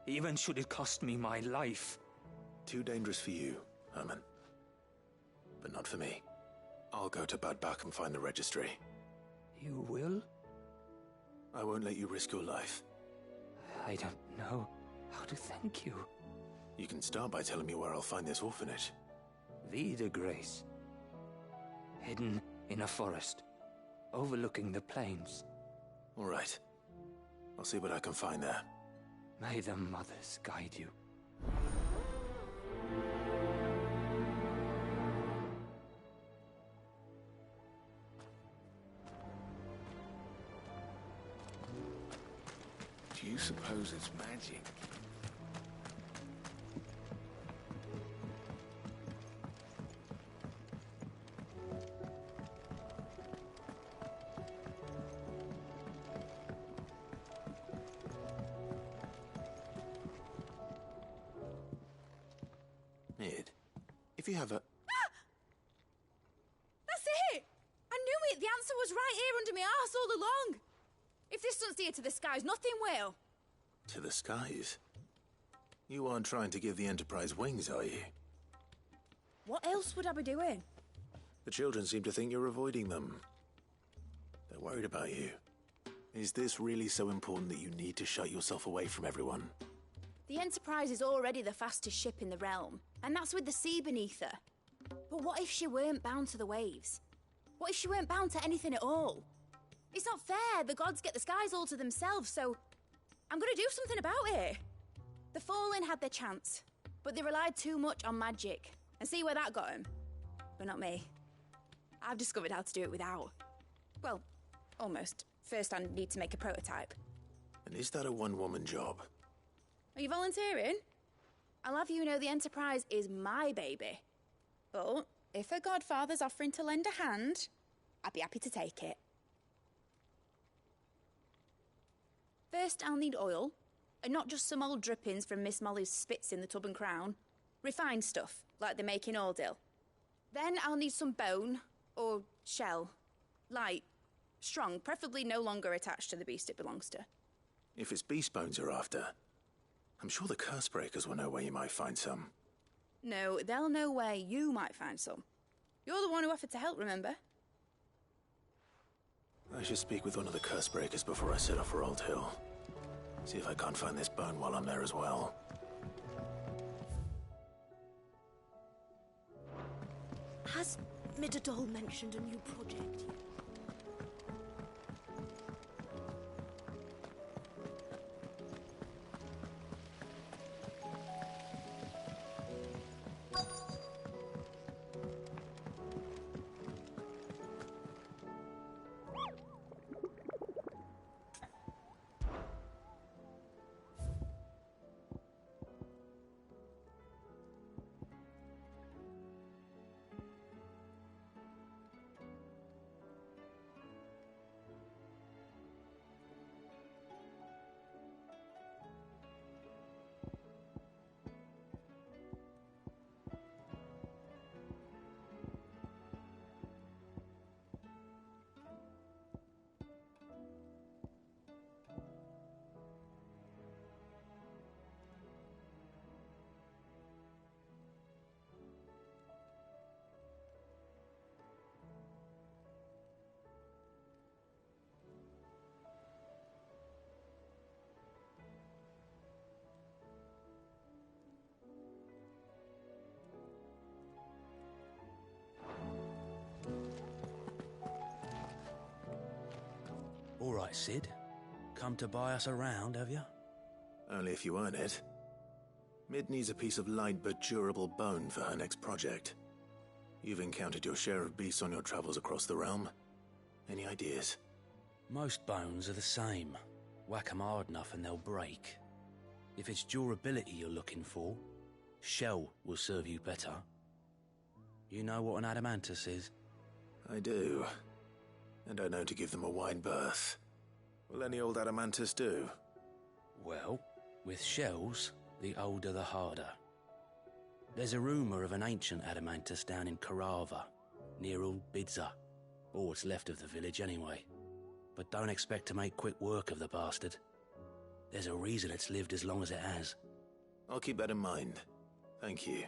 Even should it cost me my life. Too dangerous for you, Herman. But not for me. I'll go to Badbach and find the registry. You will? I won't let you risk your life. I don't know how to thank you. You can start by telling me where I'll find this orphanage. Vida Grace. Hidden in a forest, overlooking the plains. All right. I'll see what I can find there. May the mothers guide you. Do you suppose it's magic? Mid, if you have a... That's it! I knew it! The answer was right here under my arse all along! If this doesn't steer to the skies, nothing will. To the skies? You aren't trying to give the Enterprise wings, are you? What else would I be doing? The children seem to think you're avoiding them. They're worried about you. Is this really so important that you need to shut yourself away from everyone? The Enterprise is already the fastest ship in the realm, and that's with the sea beneath her. But what if she weren't bound to the waves? What if she weren't bound to anything at all? It's not fair. The gods get the skies all to themselves, so I'm gonna do something about it. The Fallen had their chance, but they relied too much on magic. And see where that got them? But not me. I've discovered how to do it without. Well, almost. First, I need to make a prototype. And is that a one-woman job? Are you volunteering? I'll have you know the Enterprise is my baby. But if her godfather's offering to lend a hand, I'd be happy to take it. First, I'll need oil, and not just some old drippings from Miss Molly's spits in the Tub and Crown. Refined stuff, like they make in Ordil. Then I'll need some bone, or shell. Light, strong, preferably no longer attached to the beast it belongs to. If it's beast bones you're after, I'm sure the Cursebreakers will know where you might find some. No, they'll know where you might find some. You're the one who offered to help, remember? I should speak with one of the Cursebreakers before I set off for Old Hill. See if I can't find this bone while I'm there as well. Has Midadol mentioned a new project yet? All right, Sid. Come to buy us around, have you? Only if you earn it. Mid needs a piece of light but durable bone for her next project. You've encountered your share of beasts on your travels across the realm. Any ideas? Most bones are the same. Whack 'em hard enough and they'll break. If it's durability you're looking for, shell will serve you better. You know what an adamantus is? I do. And I know to give them a wide berth. Will any old adamantus do? Well, with shells, the older the harder. There's a rumour of an ancient adamantus down in Karava, near Old Bidza, or what's left of the village anyway. But don't expect to make quick work of the bastard. There's a reason it's lived as long as it has. I'll keep that in mind. Thank you.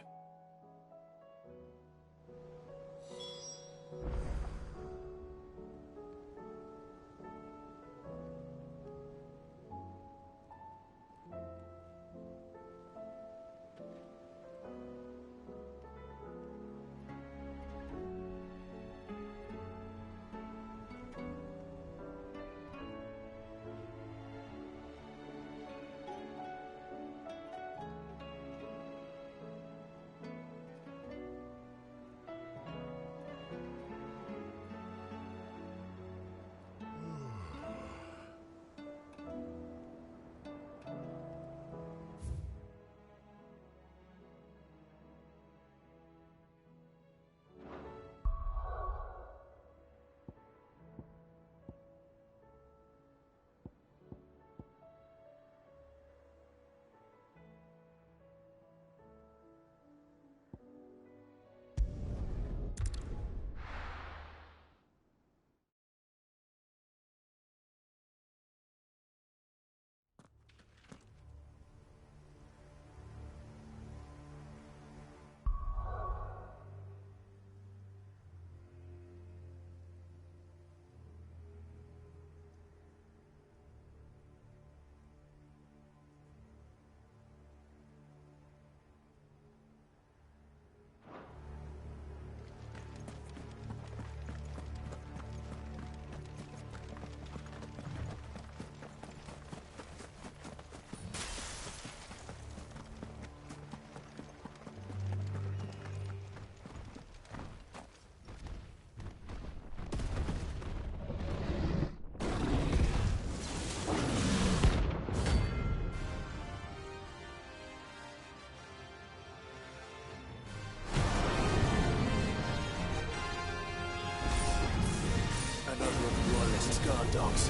dogs.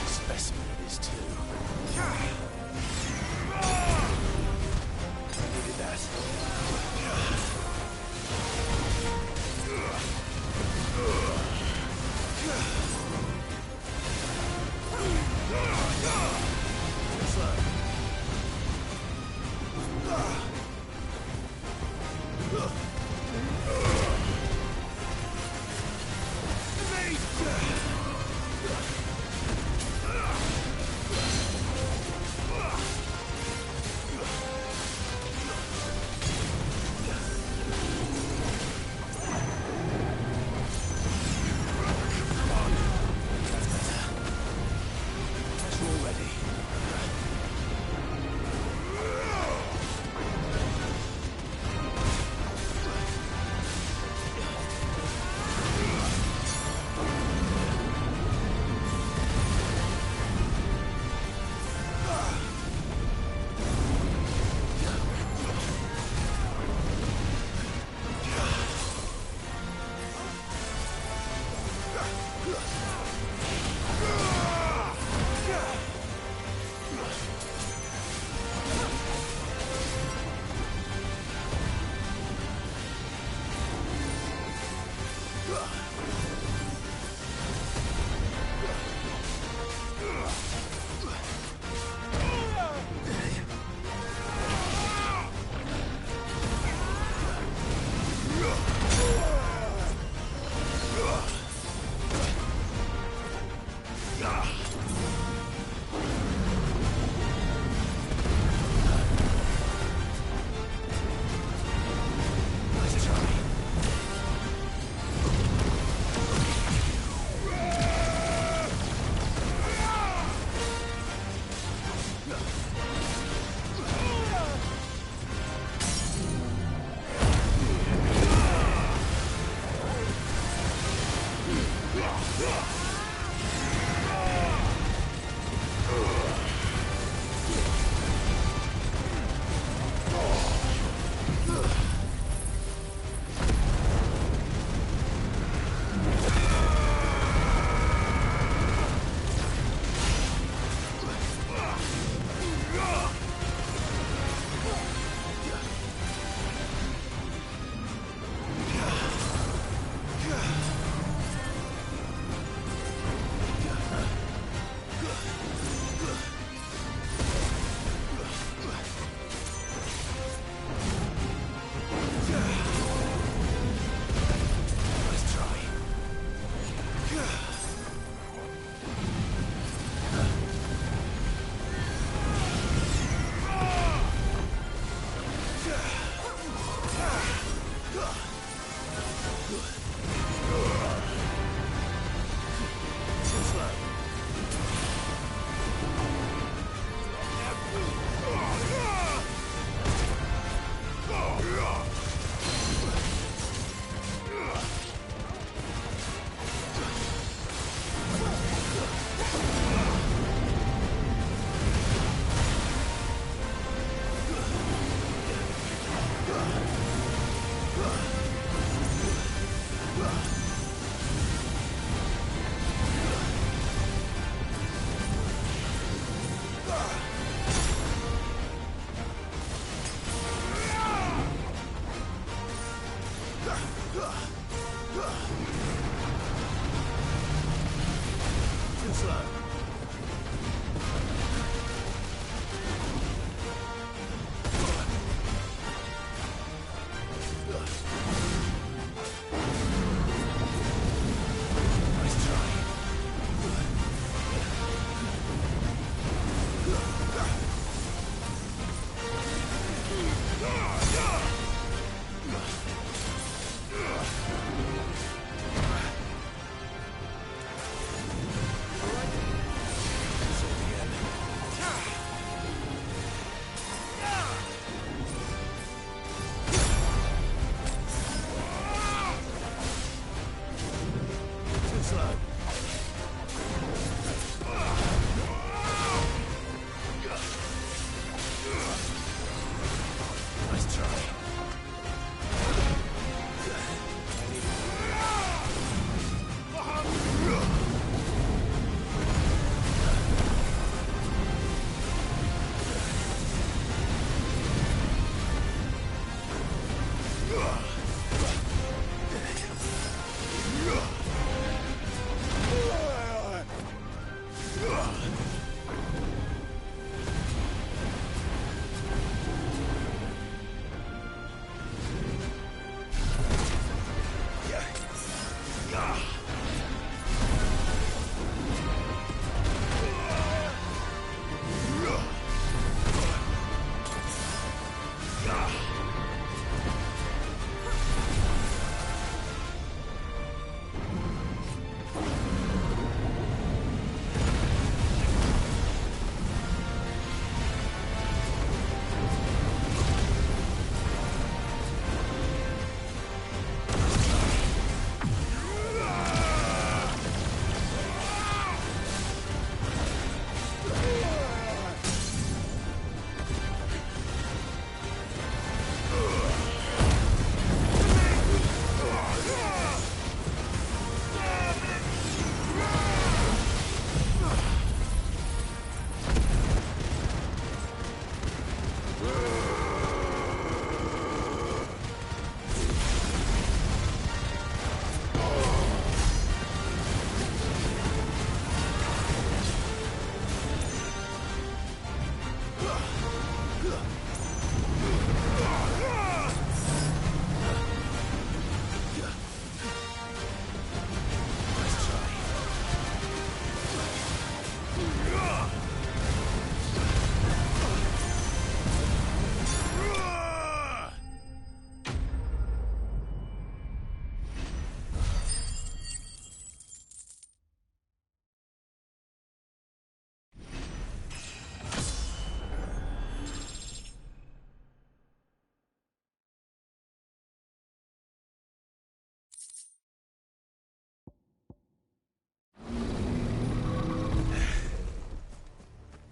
Specimen it is, too. Needed that.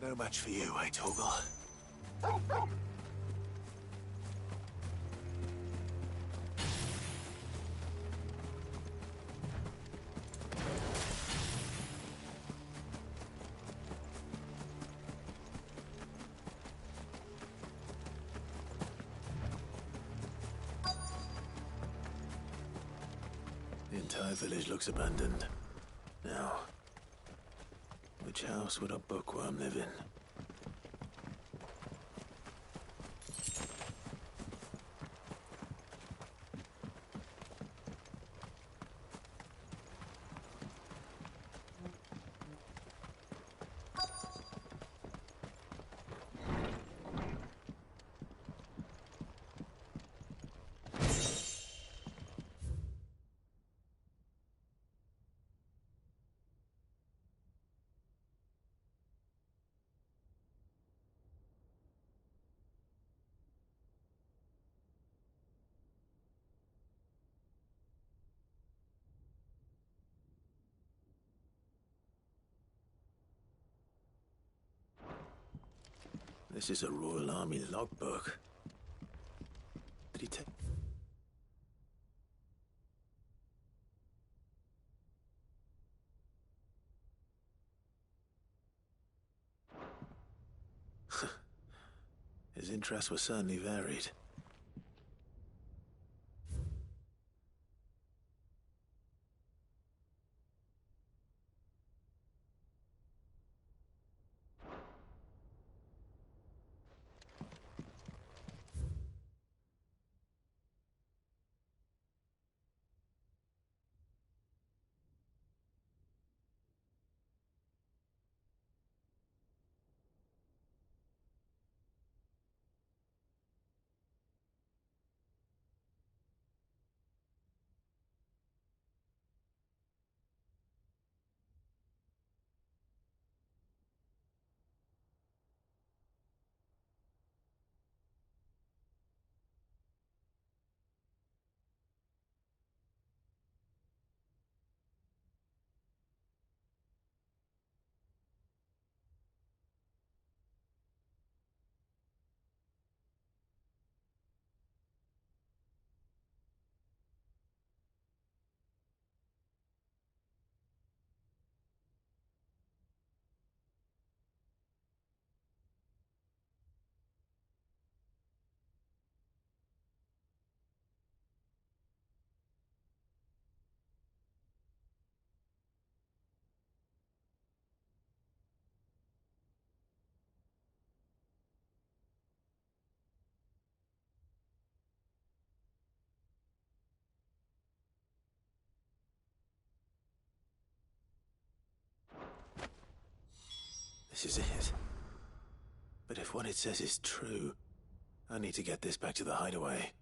No match for you, eh, Torgal? The entire village looks abandoned. Now, which house would a bookworm live in? This is a Royal Army logbook. Did he take... His interests were certainly varied. This is it. But if what it says is true, I need to get this back to the hideaway.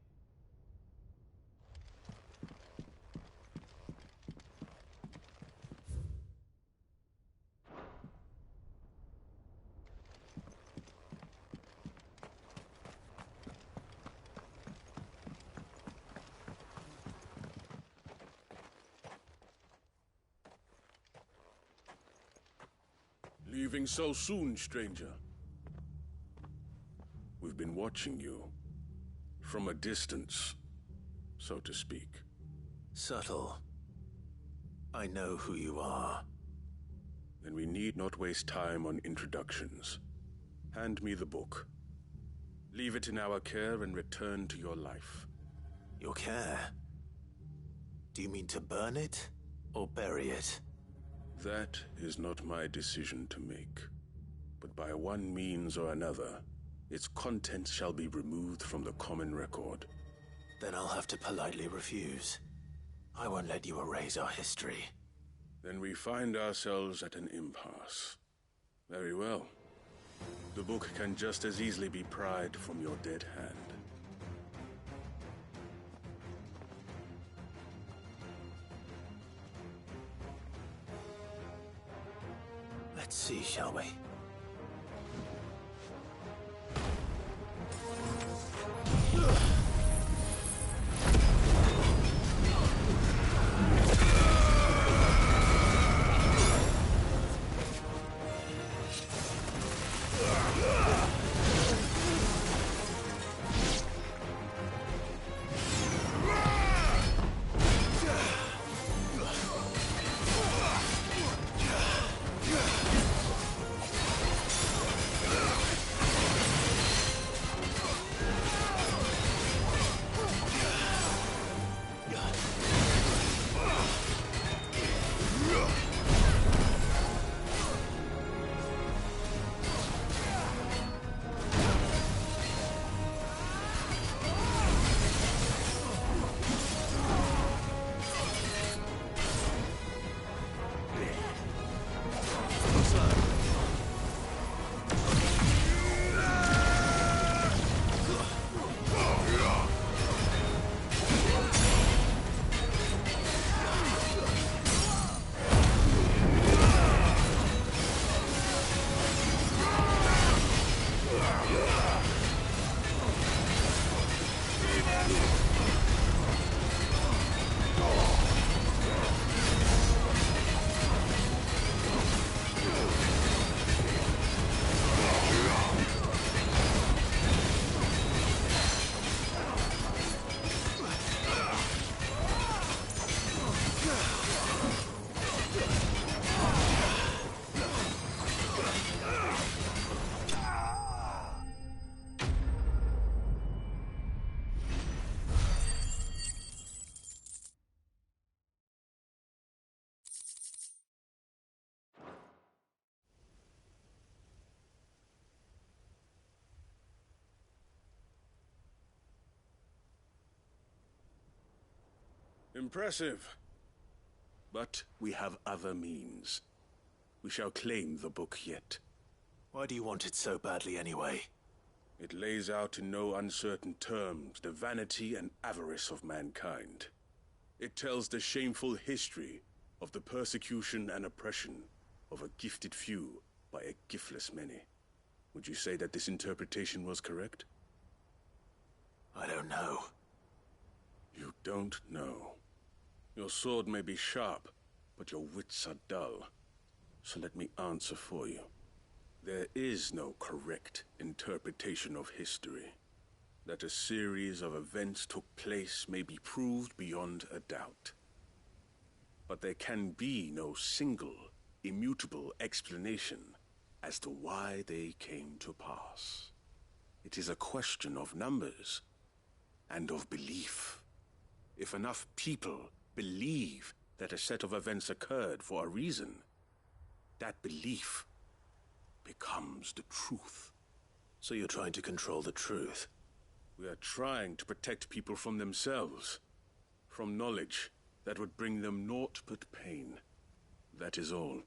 Leaving so soon, stranger? We've been watching you. From a distance, so to speak. Subtle. I know who you are. Then we need not waste time on introductions. Hand me the book. Leave it in our care and return to your life. Your care? Do you mean to burn it, or bury it? That is not my decision to make. But by one means or another, its contents shall be removed from the common record. Then I'll have to politely refuse. I won't let you erase our history. Then we find ourselves at an impasse. Very well. The book can just as easily be pried from your dead hand. Let's see, shall we? Impressive. But we have other means. We shall claim the book yet. Why do you want it so badly anyway? It lays out in no uncertain terms the vanity and avarice of mankind. It tells the shameful history of the persecution and oppression of a gifted few by a giftless many. Would you say that this interpretation was correct? I don't know. You don't know. Your sword may be sharp, but your wits are dull. So let me answer for you. There is no correct interpretation of history. That a series of events took place may be proved beyond a doubt. But there can be no single, immutable explanation as to why they came to pass. It is a question of numbers and of belief. If enough people believe that a set of events occurred for a reason, that belief becomes the truth. So you're trying to control the truth? We are trying to protect people from themselves, from knowledge that would bring them naught but pain. That is all.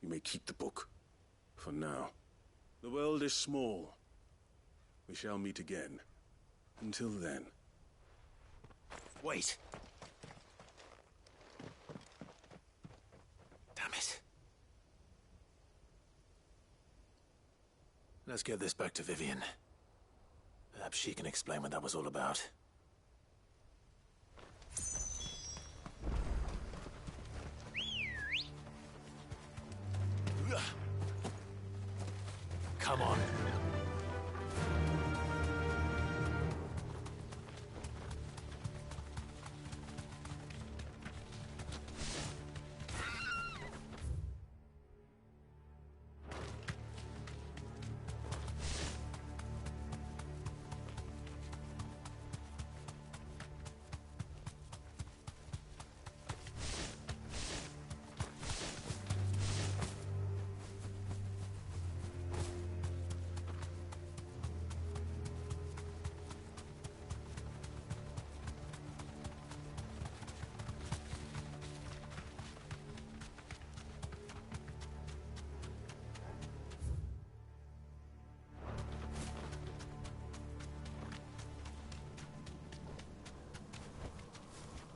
You may keep the book, for now. The world is small. We shall meet again. Until then. Wait! Damn it. Let's get this back to Vivian. Perhaps she can explain what that was all about. Come on.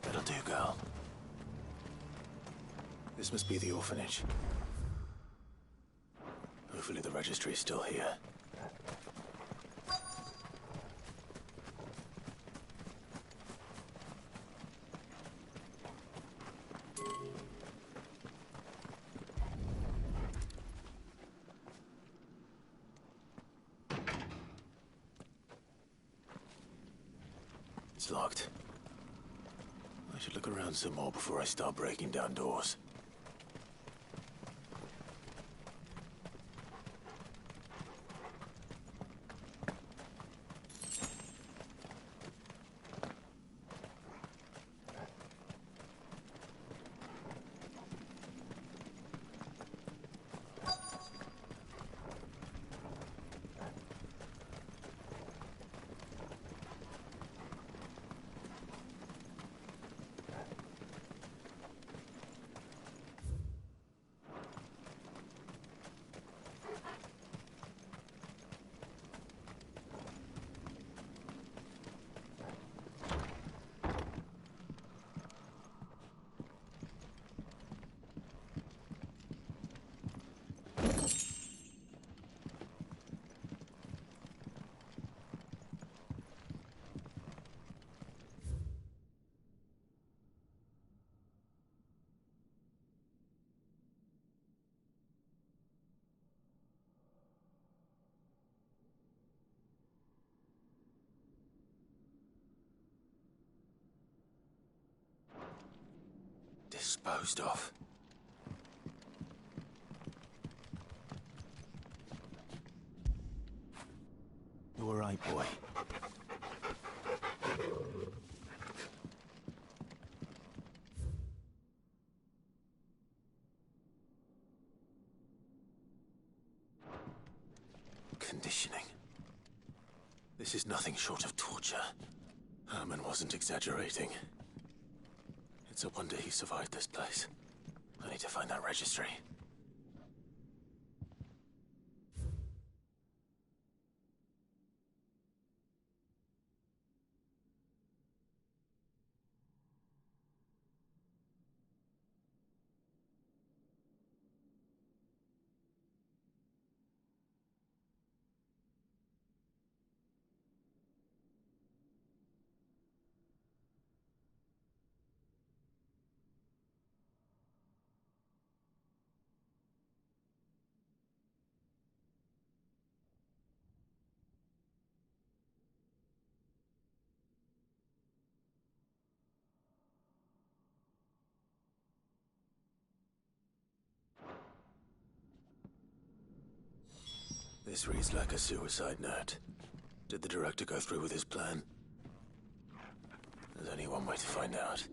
That'll do, girl. This must be the orphanage. Hopefully the registry is still here. It's locked. I should look around some more before I start breaking down doors. Disposed of. You all right, boy? Conditioning. This is nothing short of torture. Herman wasn't exaggerating. It's a wonder he survived this place. I need to find that registry. This reads like a suicide note. Did the director go through with his plan? There's only one way to find out.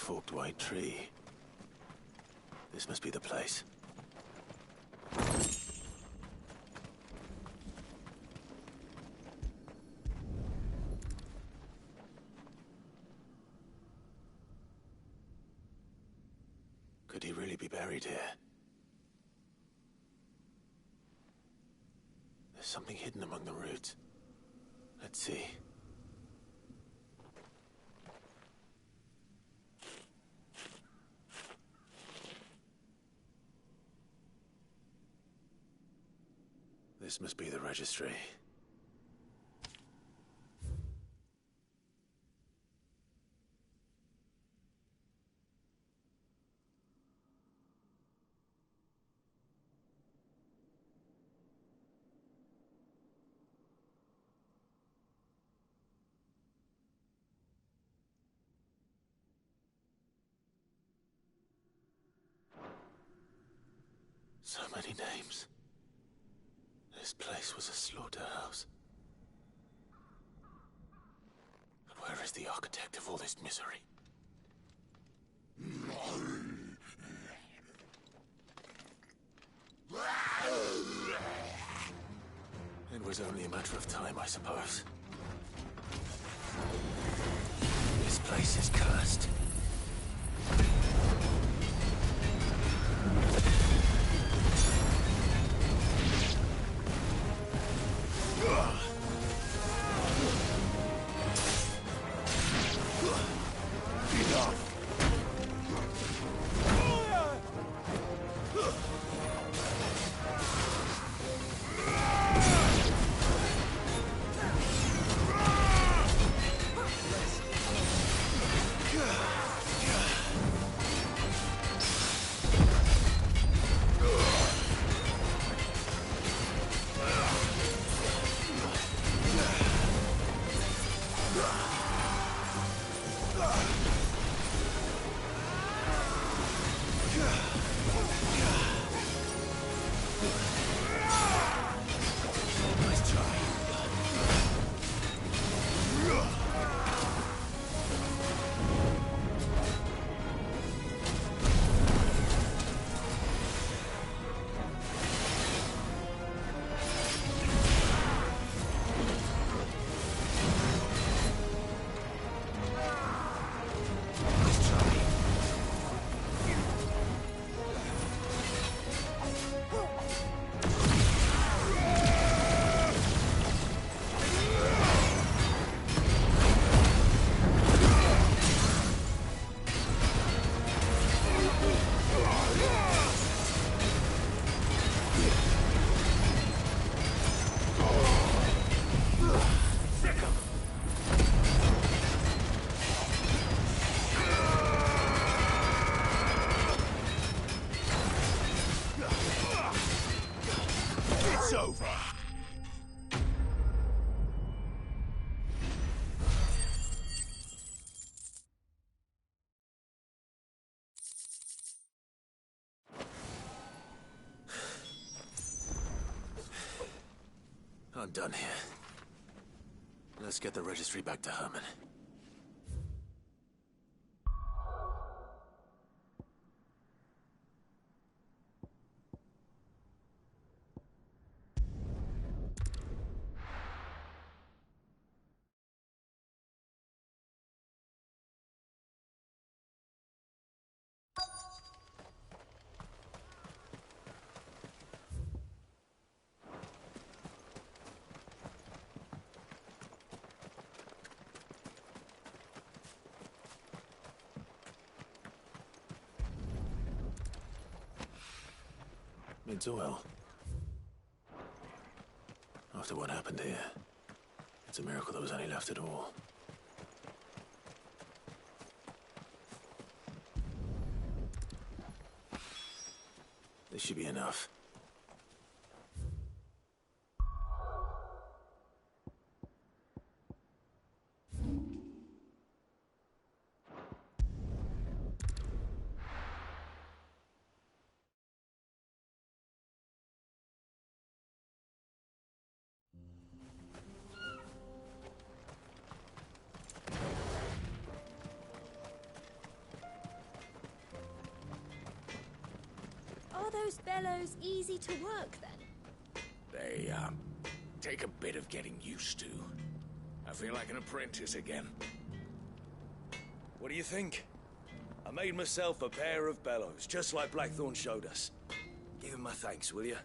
forked white tree. This must be the place. Could he really be buried here? There's something hidden among the roots. Let's see. This must be the registry. So many names. This place was a slaughterhouse. But where is the architect of all this misery? It was only a matter of time, I suppose. This place is cursed. I'm done here. Let's get the registry back to Herman. It's oil. After what happened here, it's a miracle there was any left at all. This should be enough. those bellows easy to work then? They, take a bit of getting used to. I feel like an apprentice again. What do you think? I made myself a pair of bellows, just like Blackthorn showed us. Give him my thanks, will you?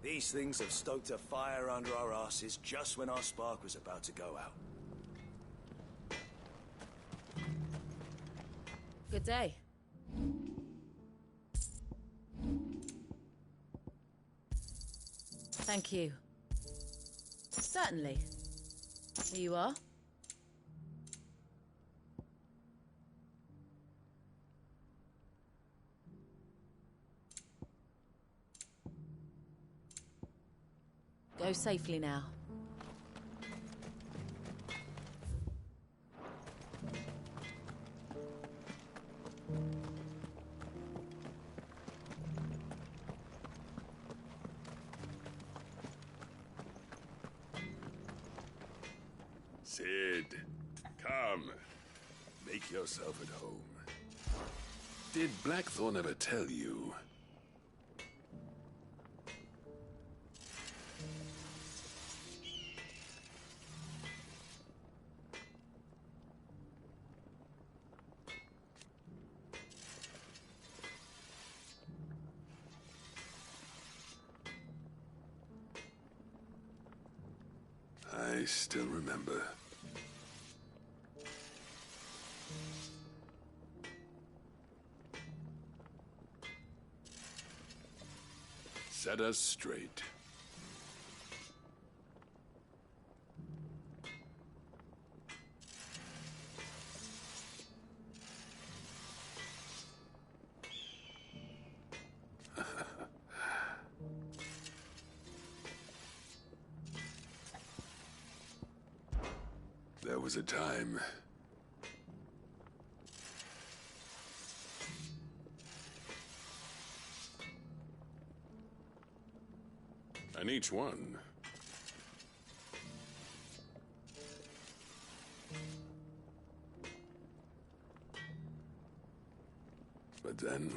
These things have stoked a fire under our asses just when our spark was about to go out. Good day. Thank you. Certainly. Here you are. Go safely now. Sid, come. Make yourself at home. Did Blackthorn ever tell you? I still remember. Set us straight. There was a time. And each one but then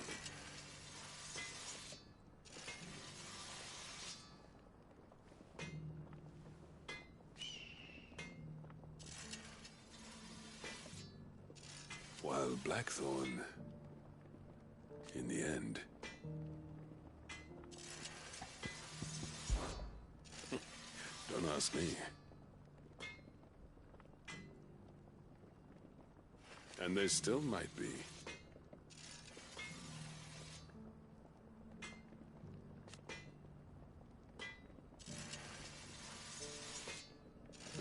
while Blackthorn, in the end, don't ask me. And there still might be.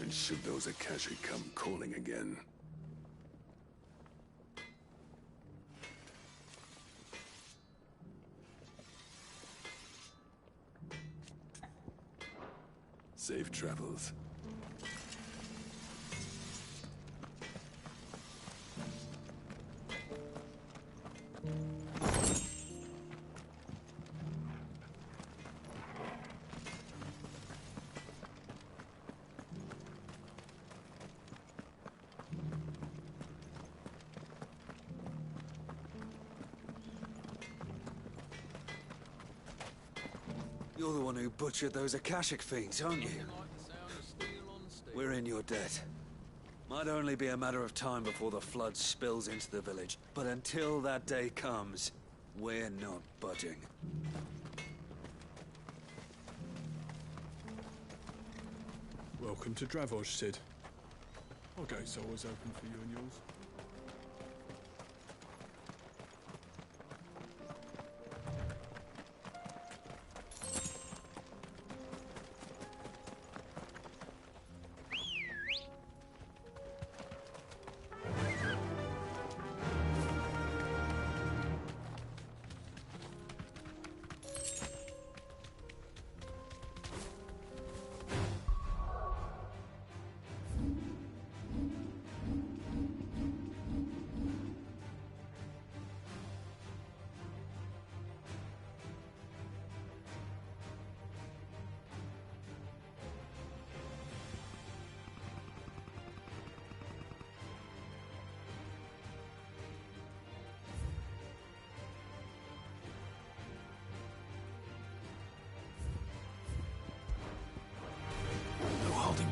And should those Akashic come calling again, safe travels. You're the one who butchered those Akashic fiends, aren't you? We're in your debt. Might only be a matter of time before the flood spills into the village, but until that day comes, we're not budging. Welcome to Dravoj, Sid. Our gate's always open for you and yours.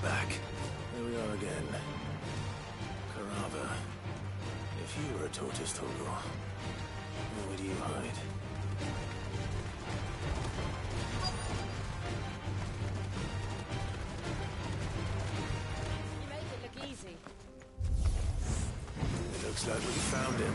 back. Here we are again. Carava. If you were a tortoise, Torgal, where would you hide? You make it look easy. It looks like we found him.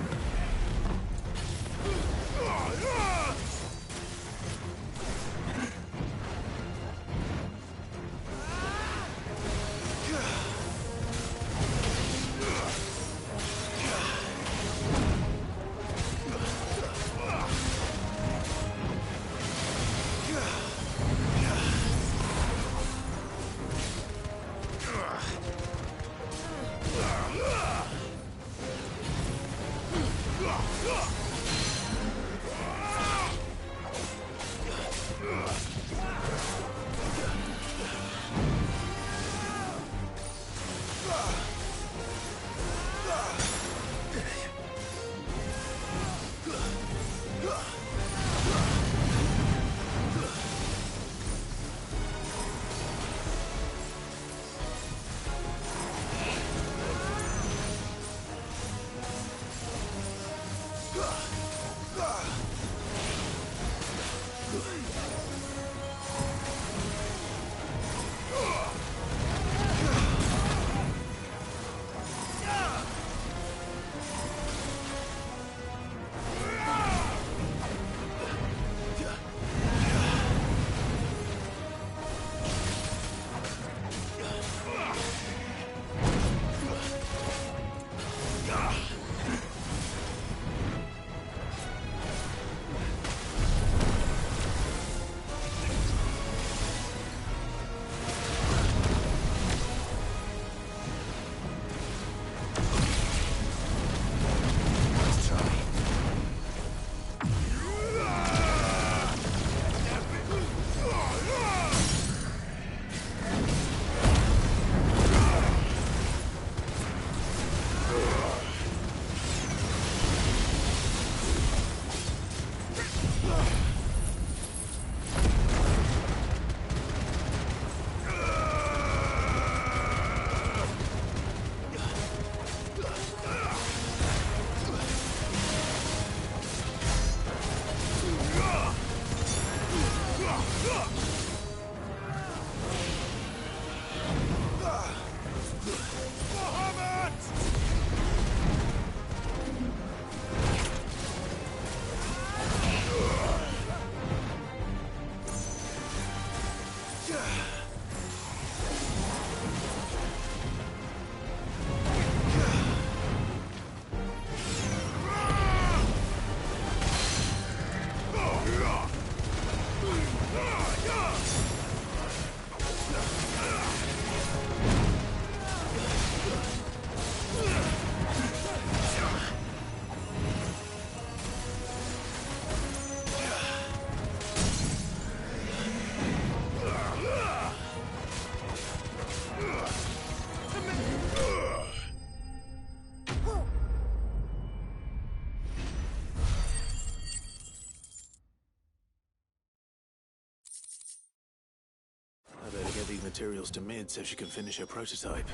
I better get these materials to Mid so she can finish her prototype.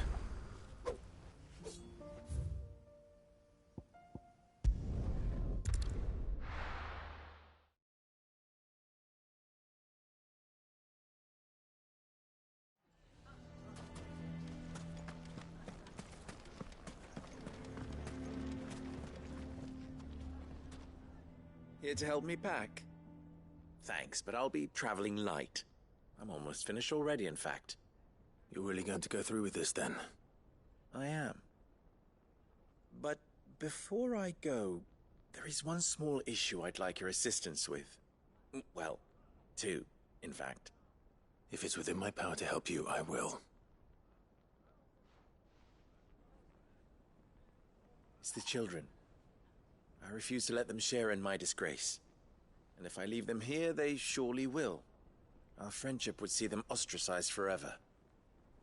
Here to help me pack? Thanks, but I'll be traveling light. I'm almost finished already, in fact. You're really going to go through with this, then? I am. But before I go, there is one small issue I'd like your assistance with. Well, two, in fact. If it's within my power to help you, I will. It's the children. I refuse to let them share in my disgrace. And if I leave them here, they surely will. Our friendship would see them ostracized forever.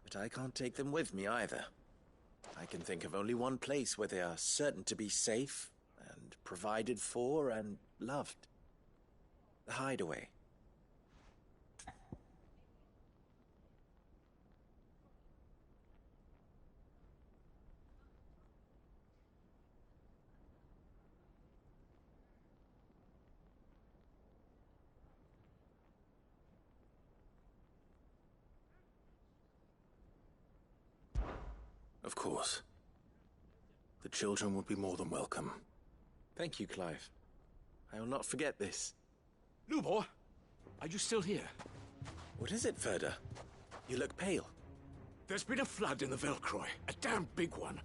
But I can't take them with me either. I can think of only one place where they are certain to be safe and provided for and loved. The Hideaway. Of course. The children would be more than welcome. Thank you, Clive. I will not forget this. Lubor, are you still here? What is it, Ferda? You look pale. There's been a flood in the Velcroy, a damn big one.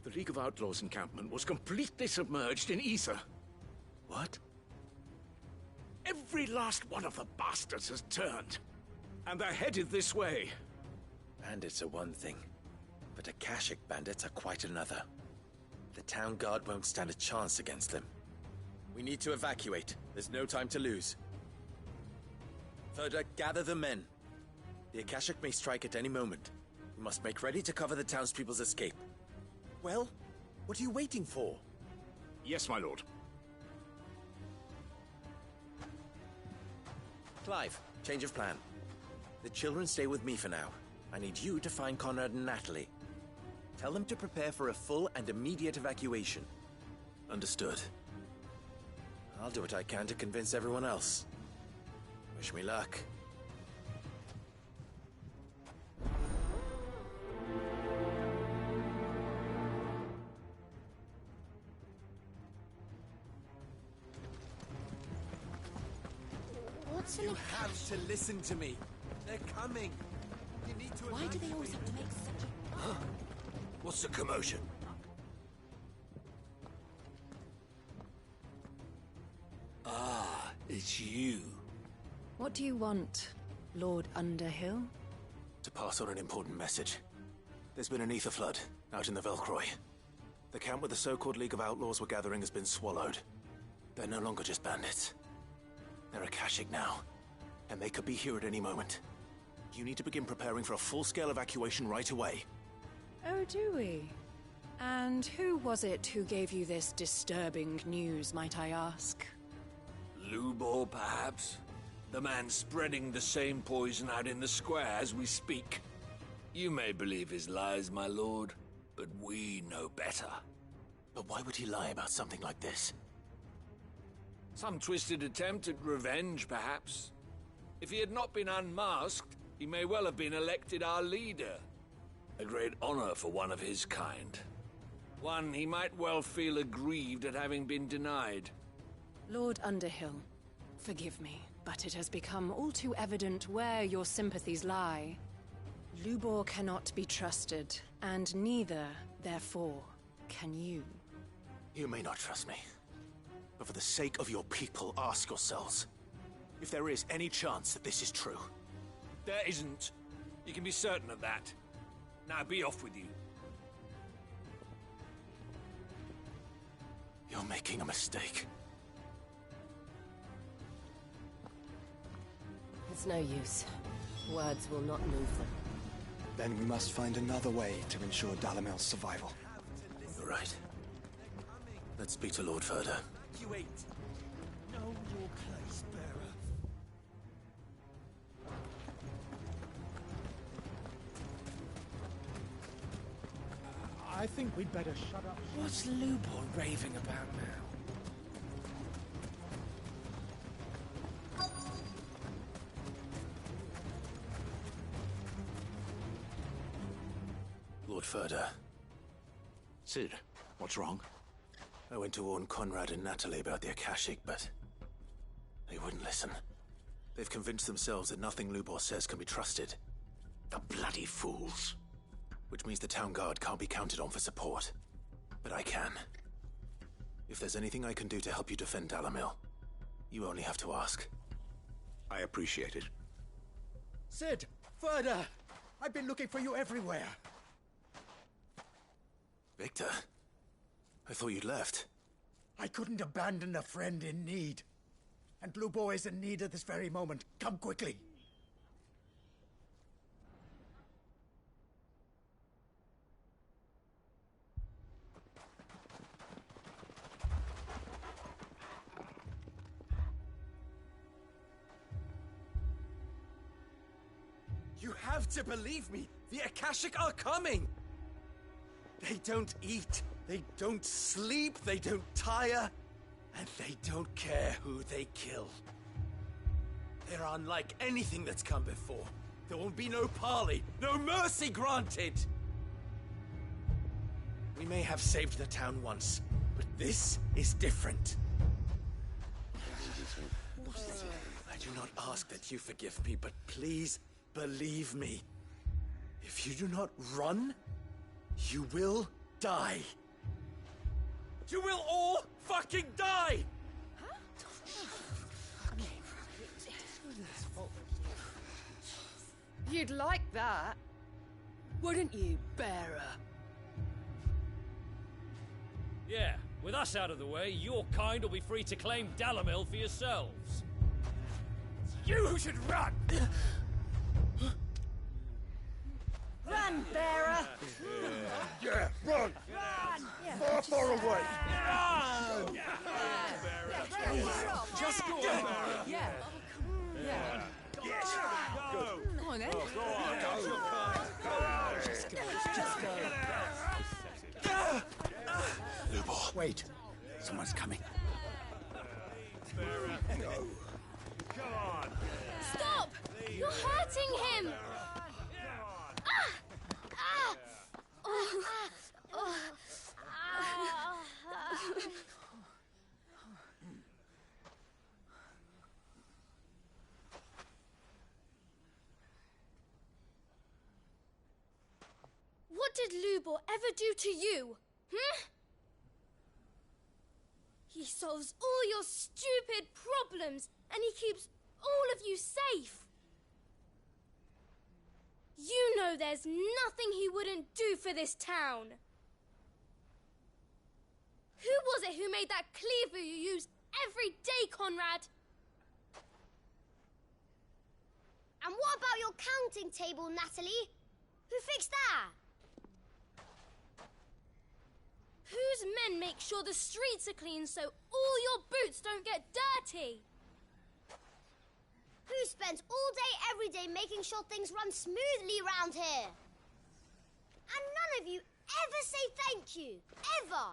The League of Outlaws encampment was completely submerged in ether. What? Every last one of the bastards has turned, and they're headed this way. Bandits are one thing, but Akashic bandits are quite another. The town guard won't stand a chance against them. We need to evacuate. There's no time to lose. Ferda, gather the men. The Akashic may strike at any moment. We must make ready to cover the townspeople's escape. Well, what are you waiting for? Yes, my lord. Clive, change of plan. The children stay with me for now. I need you to find Conrad and Natalie. Tell them to prepare for a full and immediate evacuation. Understood. I'll do what I can to convince everyone else. Wish me luck. What's You have to listen to me. They're coming. You need to. Why do they always have to make such a... What's the commotion? Ah, it's you. What do you want, Lord Underhill? To pass on an important message. There's been an ether flood out in the Velcroy. The camp where the so-called League of Outlaws were gathering has been swallowed. They're no longer just bandits. They're Akashic now, and they could be here at any moment. You need to begin preparing for a full-scale evacuation right away. Oh, do we? And who was it who gave you this disturbing news, might I ask? Lubor, perhaps? The man spreading the same poison out in the square as we speak. You may believe his lies, my lord, but we know better. But why would he lie about something like this? Some twisted attempt at revenge, perhaps. If he had not been unmasked, he may well have been elected our leader. A great honor for one of his kind. One he might well feel aggrieved at having been denied. Lord Underhill, forgive me, but it has become all too evident where your sympathies lie. Lubor cannot be trusted, and neither, therefore, can you. You may not trust me, but for the sake of your people, ask yourselves if there is any chance that this is true. There isn't. You can be certain of that. Now be off with you. You're making a mistake. It's no use. Words will not move them. Then we must find another way to ensure Dalamel's survival. You're right. Let's speak to Lord Ferda. Evacuate. Know your place, bearer. I think we'd better shut up. What's Lubor raving about now? Lord Ferda. Sid, what's wrong? I went to warn Conrad and Natalie about the Akashic, but they wouldn't listen. They've convinced themselves that nothing Lubor says can be trusted. The bloody fools. Which means the town guard can't be counted on for support. But I can. If there's anything I can do to help you defend Dalamil, you only have to ask. I appreciate it. Sid! Ferda! I've been looking for you everywhere. Victor? I thought you'd left. I couldn't abandon a friend in need. And Lubor is in need at this very moment. Come quickly. You have to believe me. The Akashic are coming. They don't eat. They don't sleep. They don't tire. And they don't care who they kill. They're unlike anything that's come before. There will be no parley, no mercy granted. We may have saved the town once, but this is different. I do not ask that you forgive me, but please believe me. If you do not run, you will die. You will all fucking die! You'd like that, wouldn't you, bearer? Yeah, with us out of the way, your kind will be free to claim Dalamil for yourselves. It's you who should run! Run, bearer! Yeah, run! Run! Far away! Run! Just go on, bearer! Yeah. Yeah. Yes! Go! Come on, then. Go on! Go! Just go. Just go. Lubor. Wait. Someone's coming. Go. Come on. Stop! You're hurting him! What did Lubor ever do to you? He solves all your stupid problems, and he keeps all of you safe. You know there's nothing he wouldn't do for this town. Who was it who made that cleaver you use every day, Conrad? And what about your counting table, Natalie? Who fixed that? Whose men make sure the streets are clean so all your boots don't get dirty? Who spends all day, every day making sure things run smoothly round here? And none of you ever say thank you. Ever.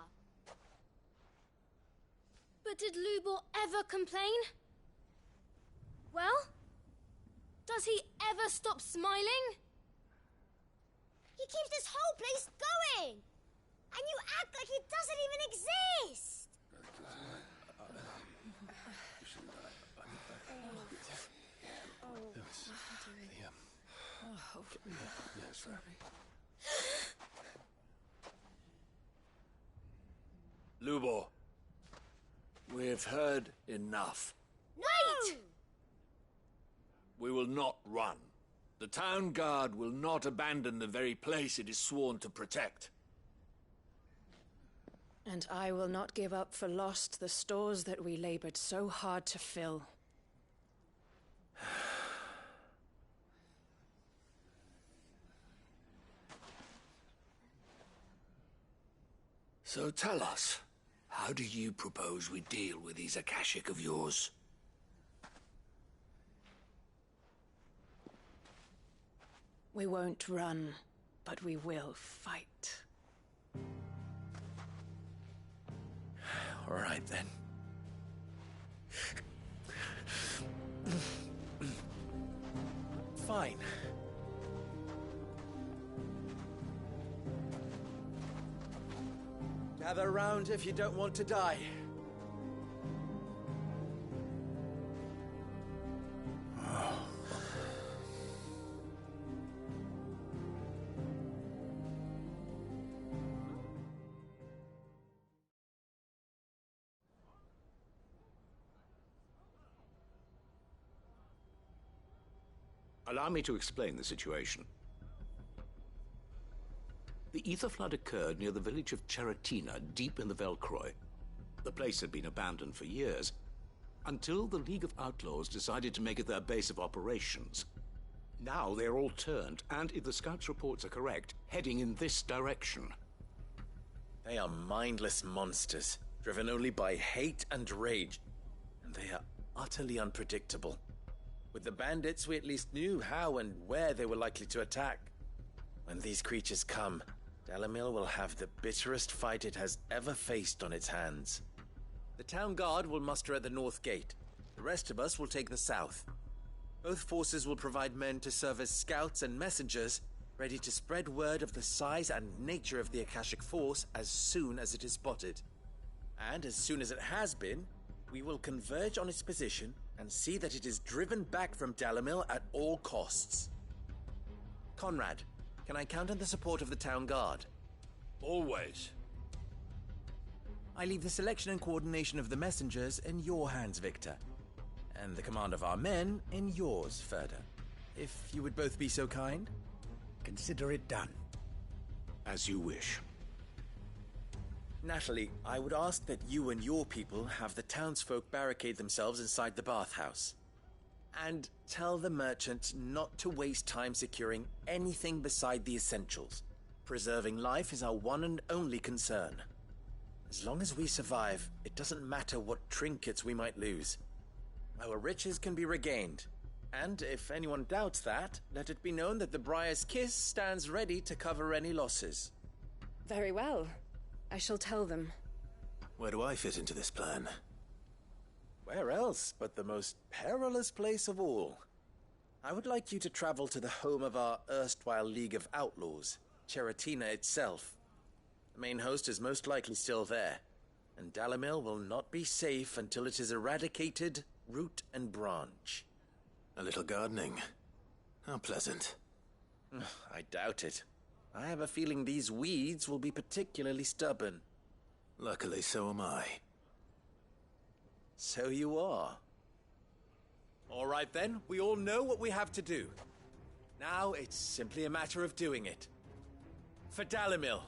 But did Lubor ever complain? Well, does he ever stop smiling? He keeps this whole place going. And you act like he doesn't even exist. Lubor, we've heard enough. Wait! We will not run. The town guard will not abandon the very place it is sworn to protect. And I will not give up for lost the stores that we labored so hard to fill. So tell us, how do you propose we deal with these Akashic of yours? We won't run, but we will fight. All right, then. Fine. Gather round if you don't want to die. Allow me to explain the situation. The ether flood occurred near the village of Cheratina, deep in the Velcroy. The place had been abandoned for years, until the League of Outlaws decided to make it their base of operations. Now they're all turned, and if the scouts' reports are correct, heading in this direction. They are mindless monsters, driven only by hate and rage, and they are utterly unpredictable. With the bandits, we at least knew how and where they were likely to attack. When these creatures come, Dalamil will have the bitterest fight it has ever faced on its hands. The town guard will muster at the north gate. The rest of us will take the south. Both forces will provide men to serve as scouts and messengers, ready to spread word of the size and nature of the Akashic Force as soon as it is spotted. And as soon as it has been, we will converge on its position and see that it is driven back from Dalamil at all costs. Conrad, can I count on the support of the town guard? Always. I leave the selection and coordination of the messengers in your hands, Victor. And the command of our men in yours, Ferda. If you would both be so kind. Consider it done. As you wish. Natalie, I would ask that you and your people have the townsfolk barricade themselves inside the bathhouse. And tell the merchant not to waste time securing anything beside the essentials. Preserving life is our one and only concern. As long as we survive, it doesn't matter what trinkets we might lose. Our riches can be regained. And if anyone doubts that, let it be known that the Briar's Kiss stands ready to cover any losses. Very well. I shall tell them. Where do I fit into this plan? Where else but the most perilous place of all? I would like you to travel to the home of our erstwhile League of Outlaws, Cheratina itself. The main host is most likely still there, and Dalamil will not be safe until it is eradicated, root and branch. A little gardening. How pleasant. I doubt it. I have a feeling these weeds will be particularly stubborn. Luckily, so am I. So you are. All right then, we all know what we have to do. Now it's simply a matter of doing it. For Dalamil.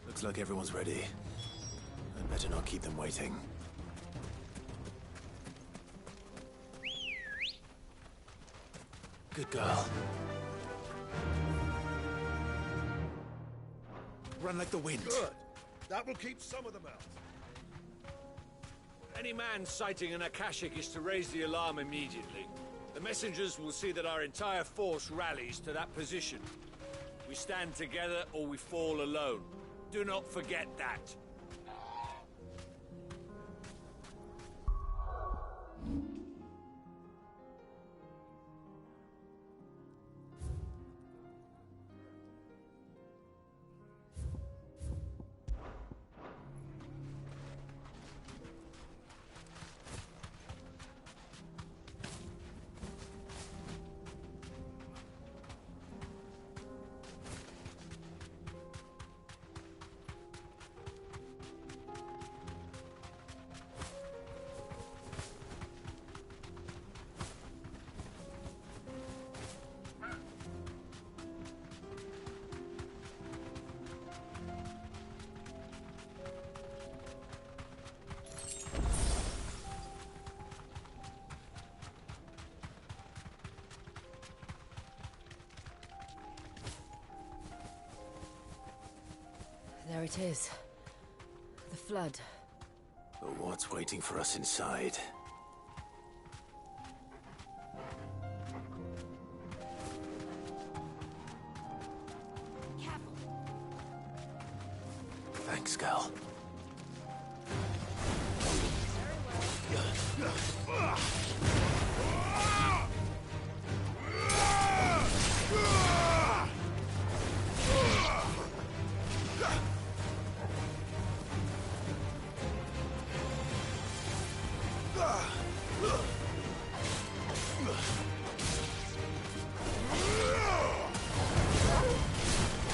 Looks like everyone's ready. I'd better not keep them waiting. Good girl. Run like the wind. Good. That will keep some of them out. Any man sighting an Akashic is to raise the alarm immediately. The messengers will see that our entire force rallies to that position. We stand together or we fall alone. Do not forget that. There it is. The flood. But what's waiting for us inside? Careful. Thanks, Gal.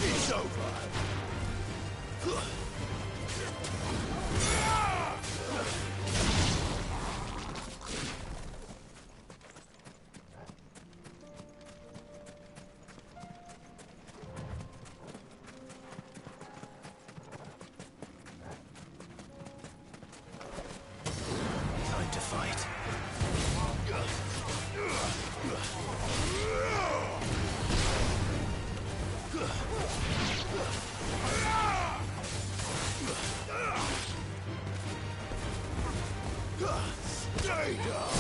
It's over. Time to fight. Stay down.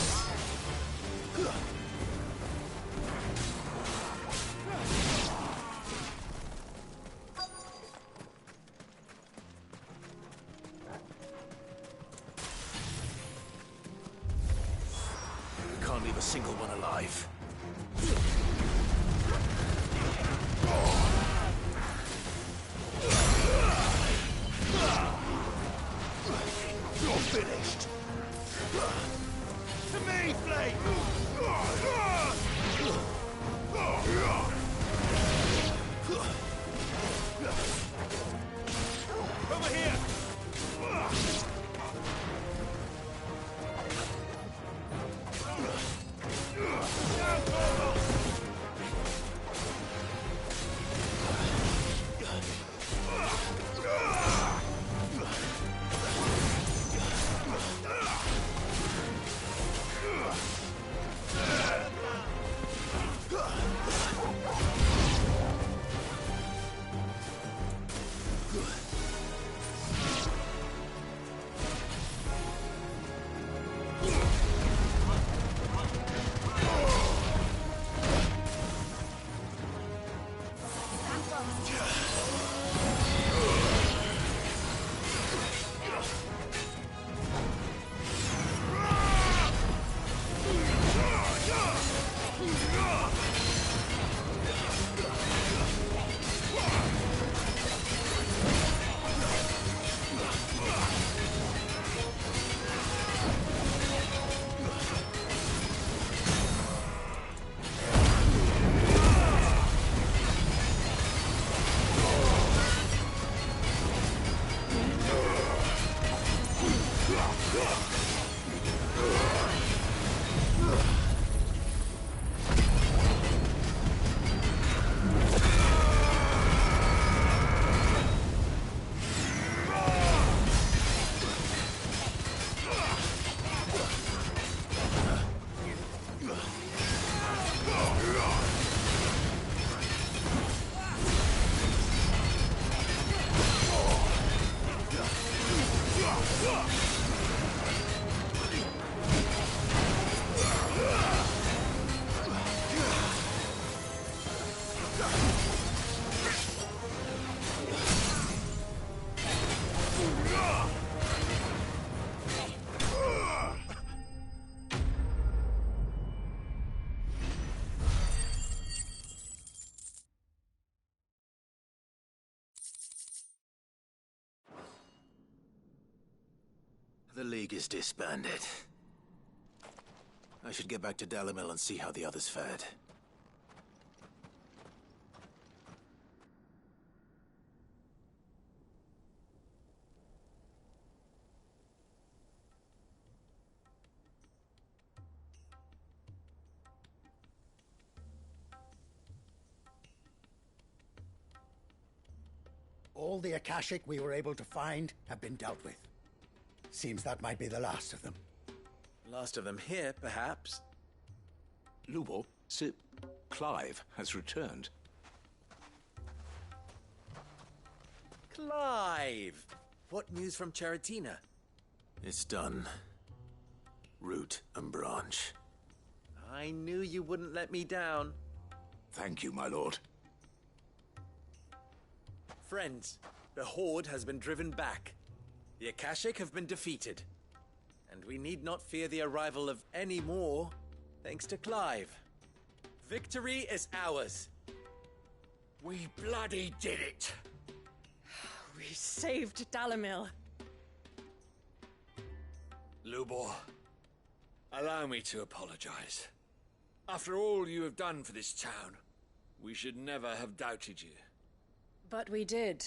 leave a single one alive. You're finished. To me, Flame! Over here! The League is disbanded. I should get back to Dalimil and see how the others fared. All the Akashic we were able to find have been dealt with. Seems that might be the last of them. Last of them here, perhaps. Lubor, Sir Clive has returned. Clive! What news from Charatina? It's done. Root and branch. I knew you wouldn't let me down. Thank you, my lord. Friends, the Horde has been driven back. The Akashic have been defeated. And we need not fear the arrival of any more, thanks to Clive. Victory is ours. We bloody did it! We saved Dalimil. Lubor, allow me to apologize. After all you have done for this town, we should never have doubted you. But we did.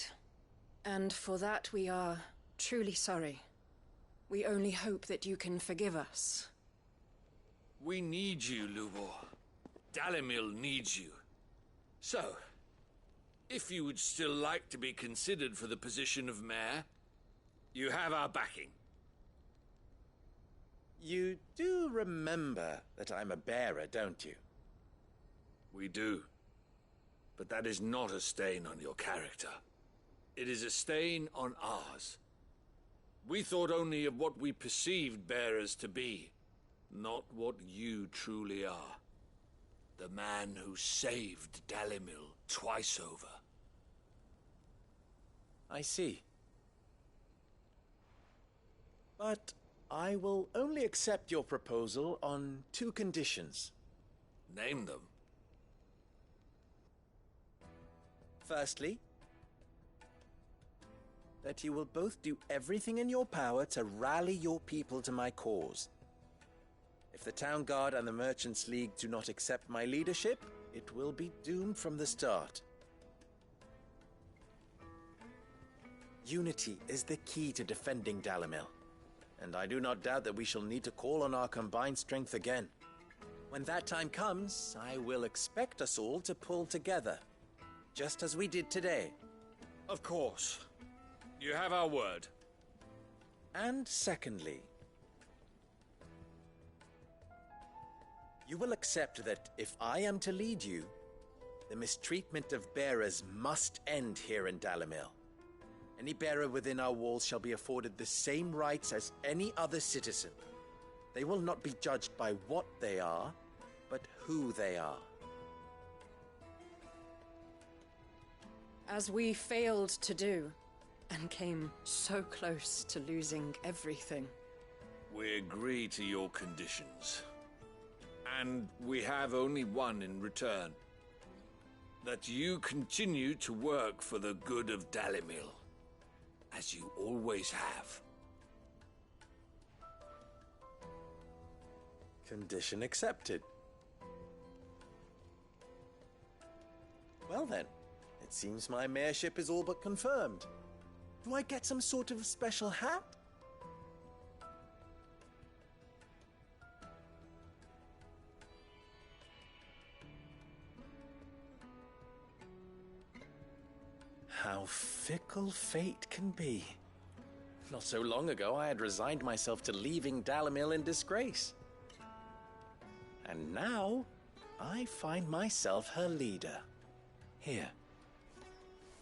And for that we are truly sorry. We only hope that you can forgive us. We need you, Lubor. Dalimil needs you. So, if you would still like to be considered for the position of mayor, you have our backing. You do remember that I'm a bearer, don't you? We do. But that is not a stain on your character. It is a stain on ours. We thought only of what we perceived bearers to be, not what you truly are. The man who saved Dalimil twice over. I see. But I will only accept your proposal on 2 conditions. Name them. Firstly, that you will both do everything in your power to rally your people to my cause. If the Town Guard and the Merchants League do not accept my leadership, it will be doomed from the start. Unity is the key to defending Dalimil, and I do not doubt that we shall need to call on our combined strength again. When that time comes, I will expect us all to pull together, just as we did today. Of course. You have our word. And secondly, you will accept that if I am to lead you, the mistreatment of bearers must end here in Dalimil. Any bearer within our walls shall be afforded the same rights as any other citizen. They will not be judged by what they are, but who they are. As we failed to do, and came so close to losing everything. We agree to your conditions. And we have only one in return. That you continue to work for the good of Dalimil, as you always have. Condition accepted. Well then, it seems my mayorship is all but confirmed. Do I get some sort of special hat? How fickle fate can be. Not so long ago, I had resigned myself to leaving Dalimil in disgrace. And now, I find myself her leader. Here.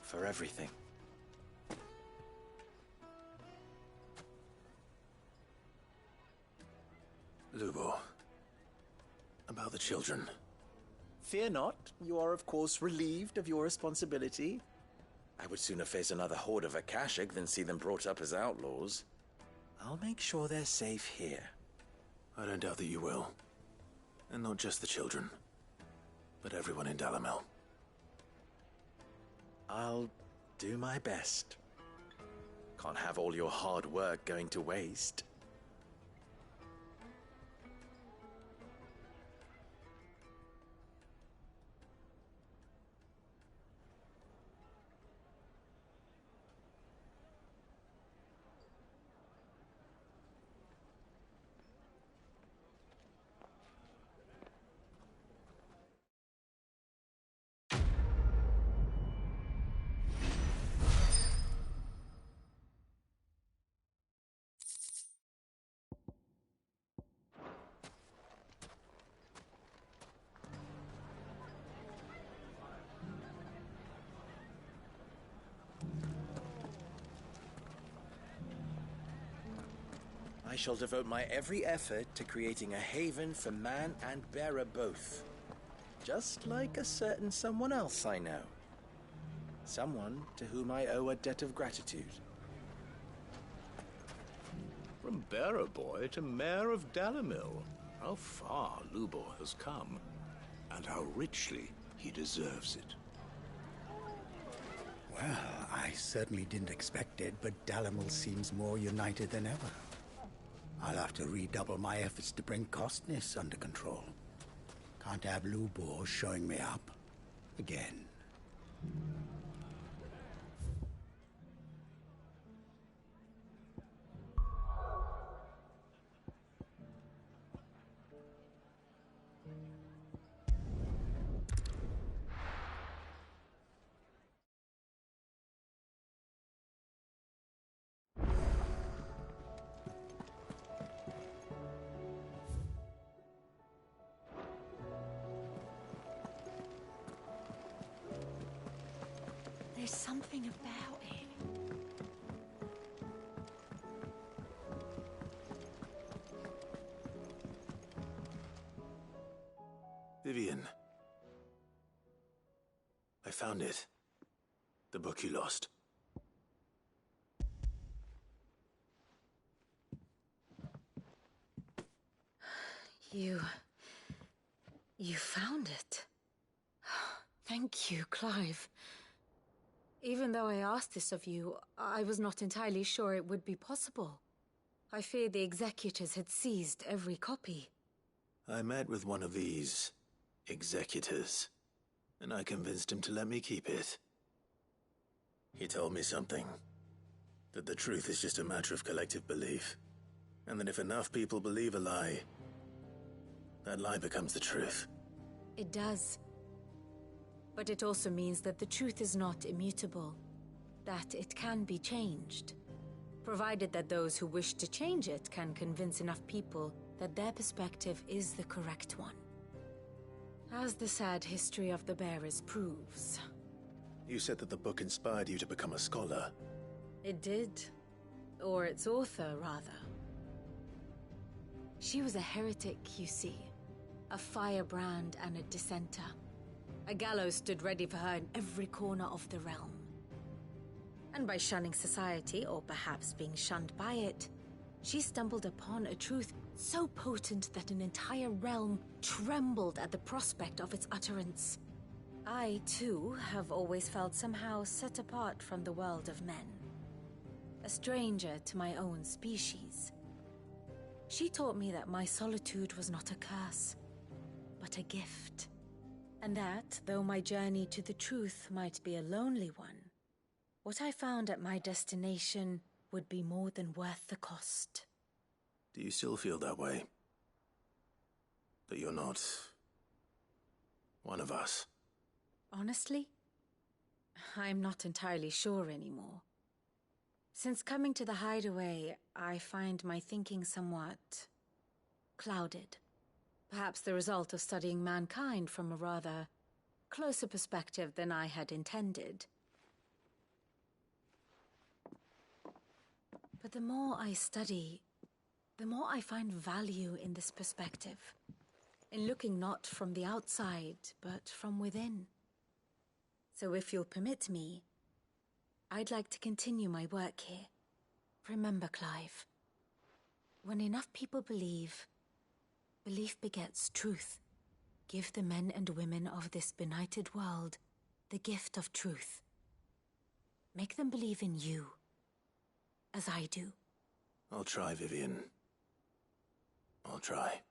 For everything. Lubo. About the children. Fear not. You are, of course, relieved of your responsibility. I would sooner face another horde of Akashic than see them brought up as outlaws. I'll make sure they're safe here. I don't doubt that you will. And not just the children, but everyone in Dalimil. I'll do my best. Can't have all your hard work going to waste. I shall devote my every effort to creating a haven for man and bearer both. Just like a certain someone else I know. Someone to whom I owe a debt of gratitude. From bearer boy to mayor of Dalimil, how far Lubo has come, and how richly he deserves it. Well, I certainly didn't expect it, but Dalimil seems more united than ever. I'll have to redouble my efforts to bring Costness under control. Can't have Lubo showing me up again. There's something about it. Vivian. I found it. The book you lost. You found it. Thank you, Clive. Even though I asked this of you, I was not entirely sure it would be possible. I feared the executors had seized every copy. I met with one of these executors, and I convinced him to let me keep it. He told me something. That the truth is just a matter of collective belief. And that if enough people believe a lie, that lie becomes the truth. It does. But it also means that the truth is not immutable. That it can be changed. Provided that those who wish to change it can convince enough people that their perspective is the correct one. As the sad history of the Bearers proves. You said that the book inspired you to become a scholar. It did. Or its author, rather. She was a heretic, you see. A firebrand and a dissenter. A gallows stood ready for her in every corner of the realm. And by shunning society, or perhaps being shunned by it, she stumbled upon a truth so potent that an entire realm trembled at the prospect of its utterance. I, too, have always felt somehow set apart from the world of men. A stranger to my own species. She taught me that my solitude was not a curse, but a gift. And that, though my journey to the truth might be a lonely one, what I found at my destination would be more than worth the cost. Do you still feel that way? That you're not one of us? Honestly, I'm not entirely sure anymore. Since coming to the hideaway, I find my thinking somewhat clouded. Perhaps the result of studying mankind from a rather closer perspective than I had intended. But the more I study, the more I find value in this perspective. In looking not from the outside, but from within. So if you'll permit me, I'd like to continue my work here. Remember, Clive, when enough people believe, belief begets truth. Give the men and women of this benighted world the gift of truth. Make them believe in you, as I do. I'll try, Vivian. I'll try.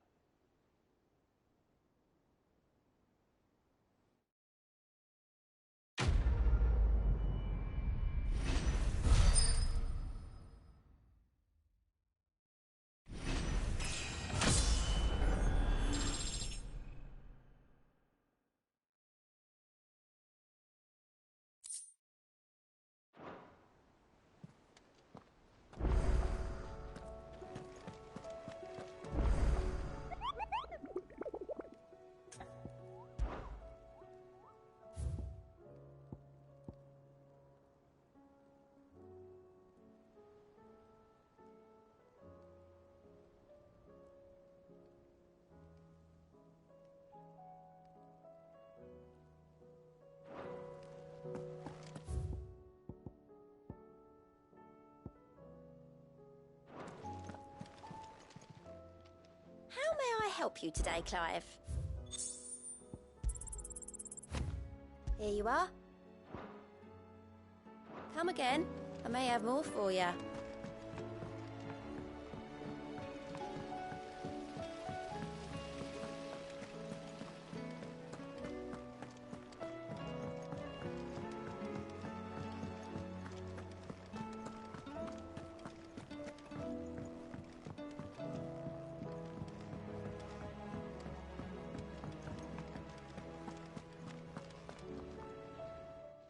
How may I help you today, Clive? Here you are. Come again. I may have more for you.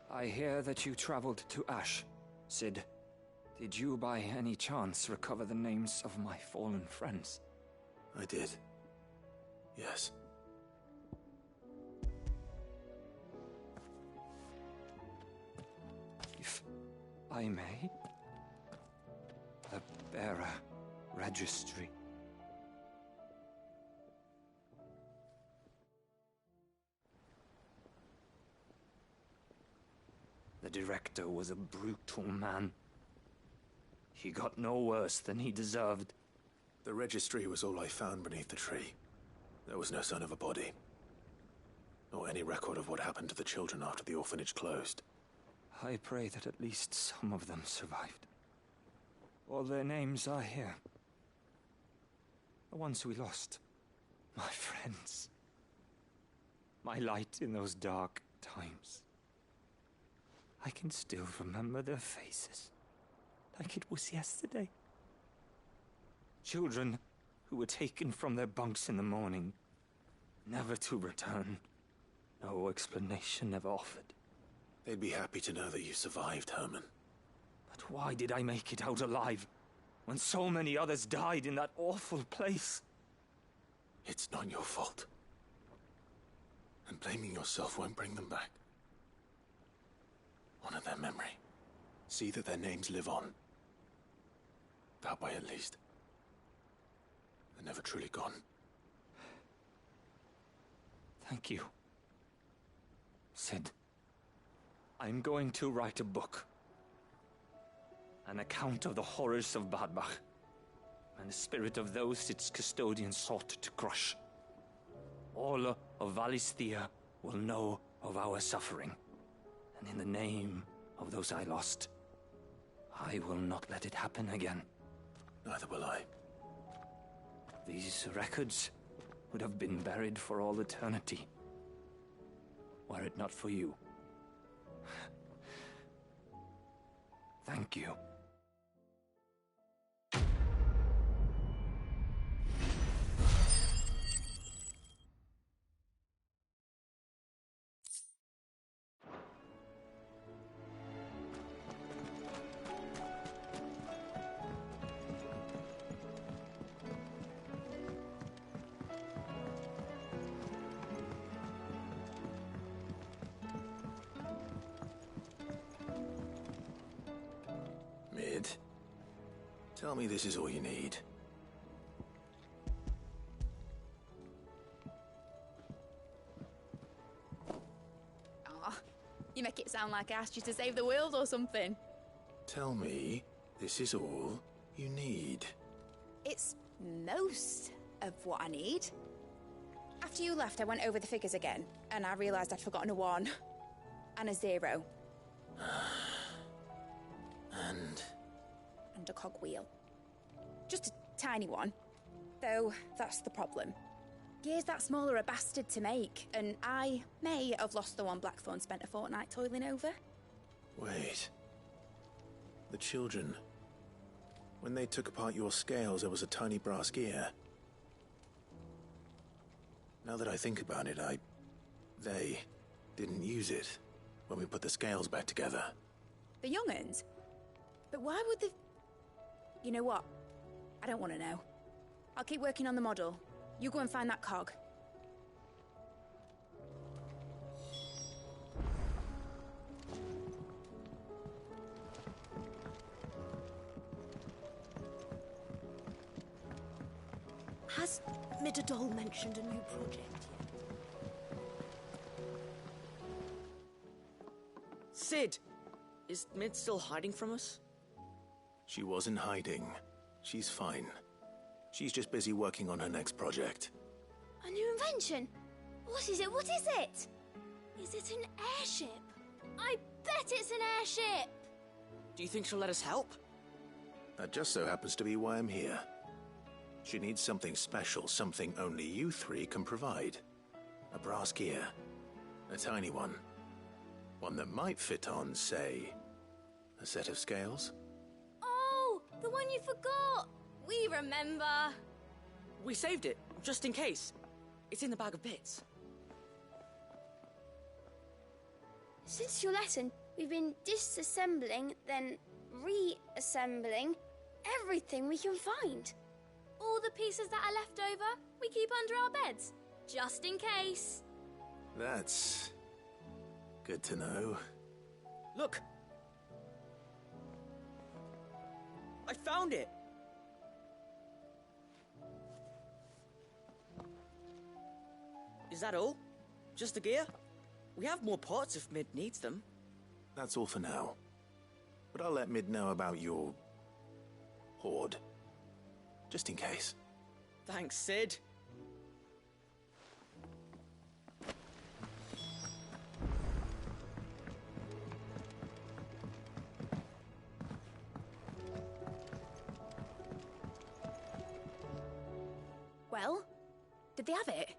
I hear that you traveled to Ash, Cid. Did you by any chance recover the names of my fallen friends? I did. Yes. If I may? The Bearer Registry. The director was a brutal man. He got no worse than he deserved. The registry was all I found beneath the tree. There was no sign of a body, nor any record of what happened to the children after the orphanage closed. I pray that at least some of them survived. All their names are here. The ones we lost. My friends. My light in those dark times. I can still remember their faces, like it was yesterday. Children who were taken from their bunks in the morning, never to return. No explanation ever offered. They'd be happy to know that you survived, Herman. But why did I make it out alive, when so many others died in that awful place? It's not your fault. And blaming yourself won't bring them back. Honor their memory. See that their names live on. That way, at least. They're never truly gone. Thank you. Sid, I'm going to write a book. An account of the horrors of Badbach, and the spirit of those its custodians sought to crush. All of Valisthea will know of our suffering, and in the name of those I lost, I will not let it happen again. Neither will I. These records would have been buried for all eternity, were it not for you. Thank you. Tell me this is all you need. Aw, you make it sound like I asked you to save the world or something. Tell me this is all you need. It's most of what I need. After you left, I went over the figures again, and I realised I'd forgotten a 1 and a 0. And a cogwheel. Just a tiny one. Though, that's the problem. Gears that small are a bastard to make, and I may have lost the one Blackthorn spent a fortnight toiling over. Wait. The children. When they took apart your scales, there was a tiny brass gear. Now that I think about it, they didn't use it when we put the scales back together. The young'uns? But why would the... You know what? I don't want to know. I'll keep working on the model. You go and find that cog. Has Midadol mentioned a new project yet? Sid! Is Mid still hiding from us? She wasn't hiding. She's fine. She's just busy working on her next project. A new invention? What is it? What is it? Is it an airship? I bet it's an airship! Do you think she'll let us help? That just so happens to be why I'm here. She needs something special, something only you three can provide. A brass gear. A tiny one. One that might fit on, say, a set of scales? Oh, the one you forgot! We remember! We saved it, just in case. It's in the bag of bits. Since your lesson, we've been disassembling, then reassembling everything we can find. All the pieces that are left over, we keep under our beds, just in case. That's good to know. Look! I found it! Is that all? Just the gear? We have more parts if Mid needs them. That's all for now. But I'll let Mid know about your hoard. Just in case. Thanks, Sid. Did they have it?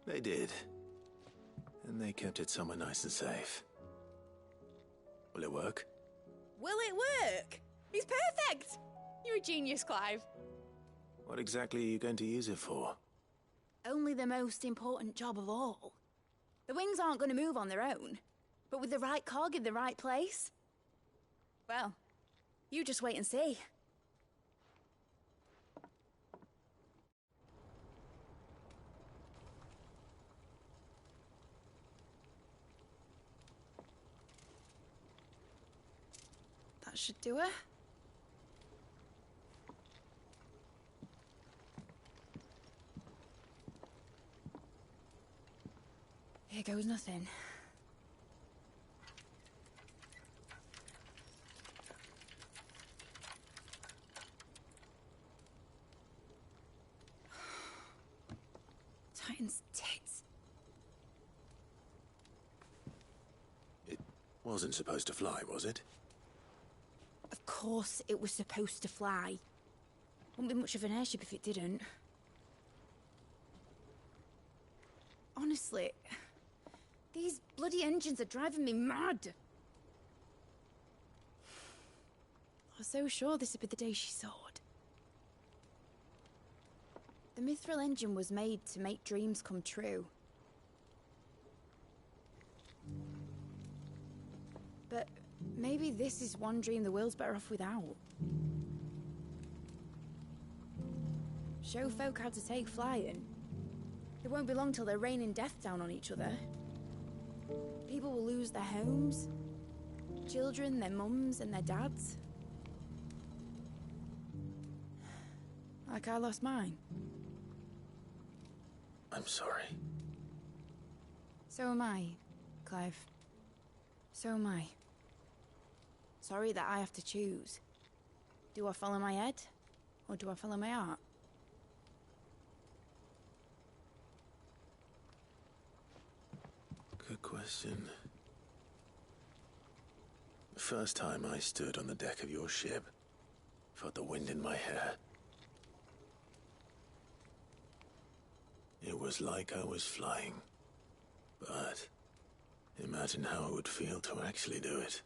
They did. And they kept it somewhere nice and safe. Will it work? Will it work? He's perfect! You're a genius, Clive. What exactly are you going to use it for? Only the most important job of all. The wings aren't going to move on their own, but with the right cog in the right place. Well, you just wait and see. That should do it. Here goes nothing. Titan's tits. It wasn't supposed to fly, was it? Of course it was supposed to fly. Wouldn't be much of an airship if it didn't. Honestly, these bloody engines are driving me mad. I was so sure this would be the day she soared. The Mithril engine was made to make dreams come true. But maybe this is one dream the world's better off without. Show folk how to take flying. It won't be long till they're raining death down on each other. People will lose their homes, children, their mums and their dads. Like I lost mine. I'm sorry. So am I, Clive. So am I. Sorry that I have to choose. Do I follow my head, or do I follow my heart? Good question. The first time I stood on the deck of your ship, felt the wind in my hair. It was like I was flying. But imagine how it would feel to actually do it.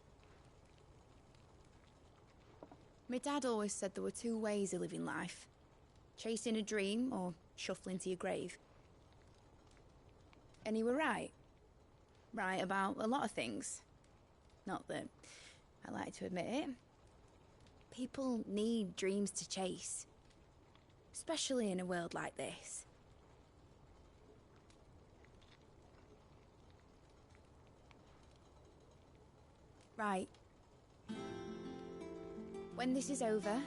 My dad always said there were two ways of living life. Chasing a dream or shuffling to your grave. And he were right. Right about a lot of things. Not that I like to admit it. People need dreams to chase. Especially in a world like this. Right. When this is over,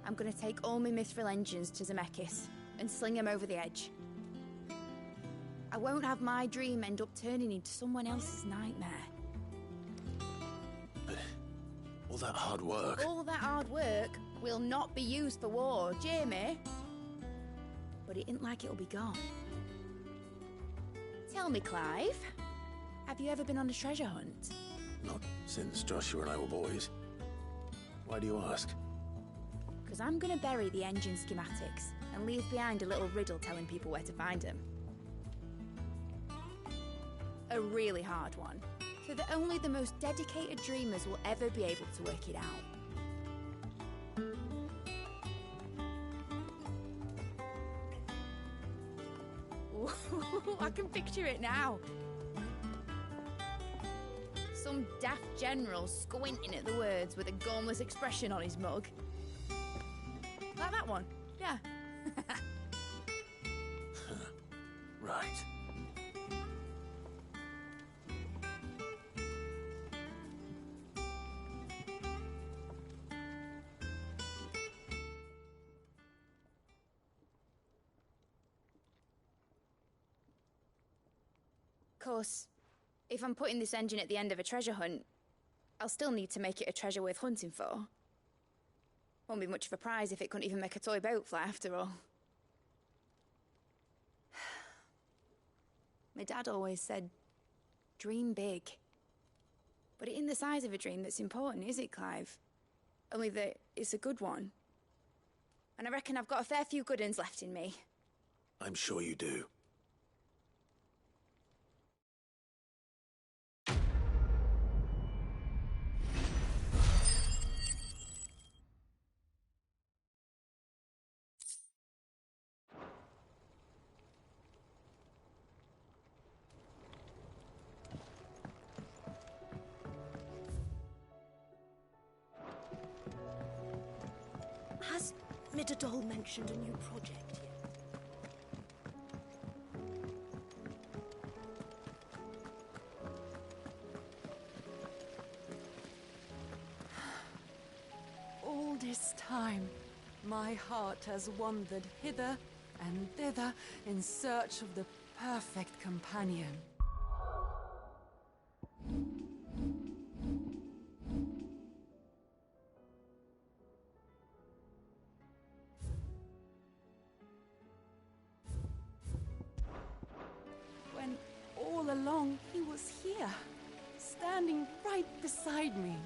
I'm gonna take all my Mithril engines to Zemeckis and sling them over the edge. I won't have my dream end up turning into someone else's nightmare. But all that hard work... All that hard work will not be used for war, Jamie. But it isn't like it'll be gone. Tell me, Clive, have you ever been on a treasure hunt? Not since Joshua and I were boys. Why do you ask? Because I'm gonna bury the engine schematics and leave behind a little riddle telling people where to find them. A really hard one, so that only the most dedicated dreamers will ever be able to work it out. Ooh, I can picture it now. Some daft general squinting at the words with a gormless expression on his mug. Like that one, yeah. Right. Of course, if I'm putting this engine at the end of a treasure hunt, I'll still need to make it a treasure worth hunting for. Won't be much of a prize if it couldn't even make a toy boat fly after all. My dad always said, dream big. But it isn't the size of a dream that's important, is it, Clive? only that it's a good one. And I reckon I've got a fair few good uns left in me. I'm sure you do. Has Midadol mentioned a new project yet? All this time, my heart has wandered hither and thither in search of the perfect companion. When all along he was here, standing right beside me.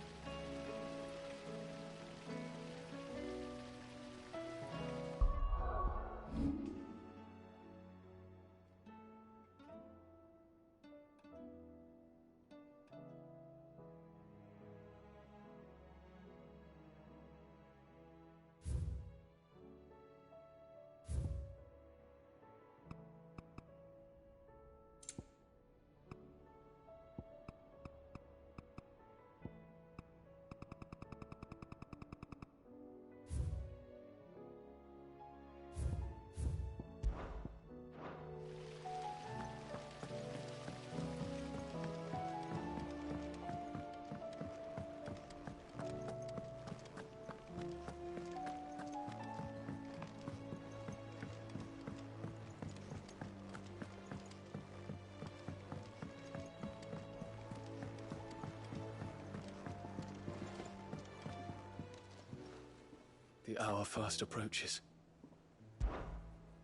The hour fast approaches.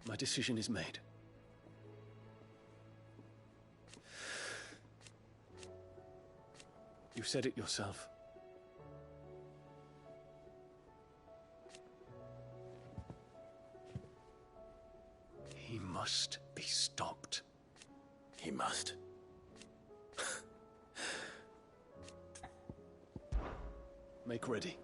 My decision is made. You said it yourself. He must be stopped. He must. Make ready.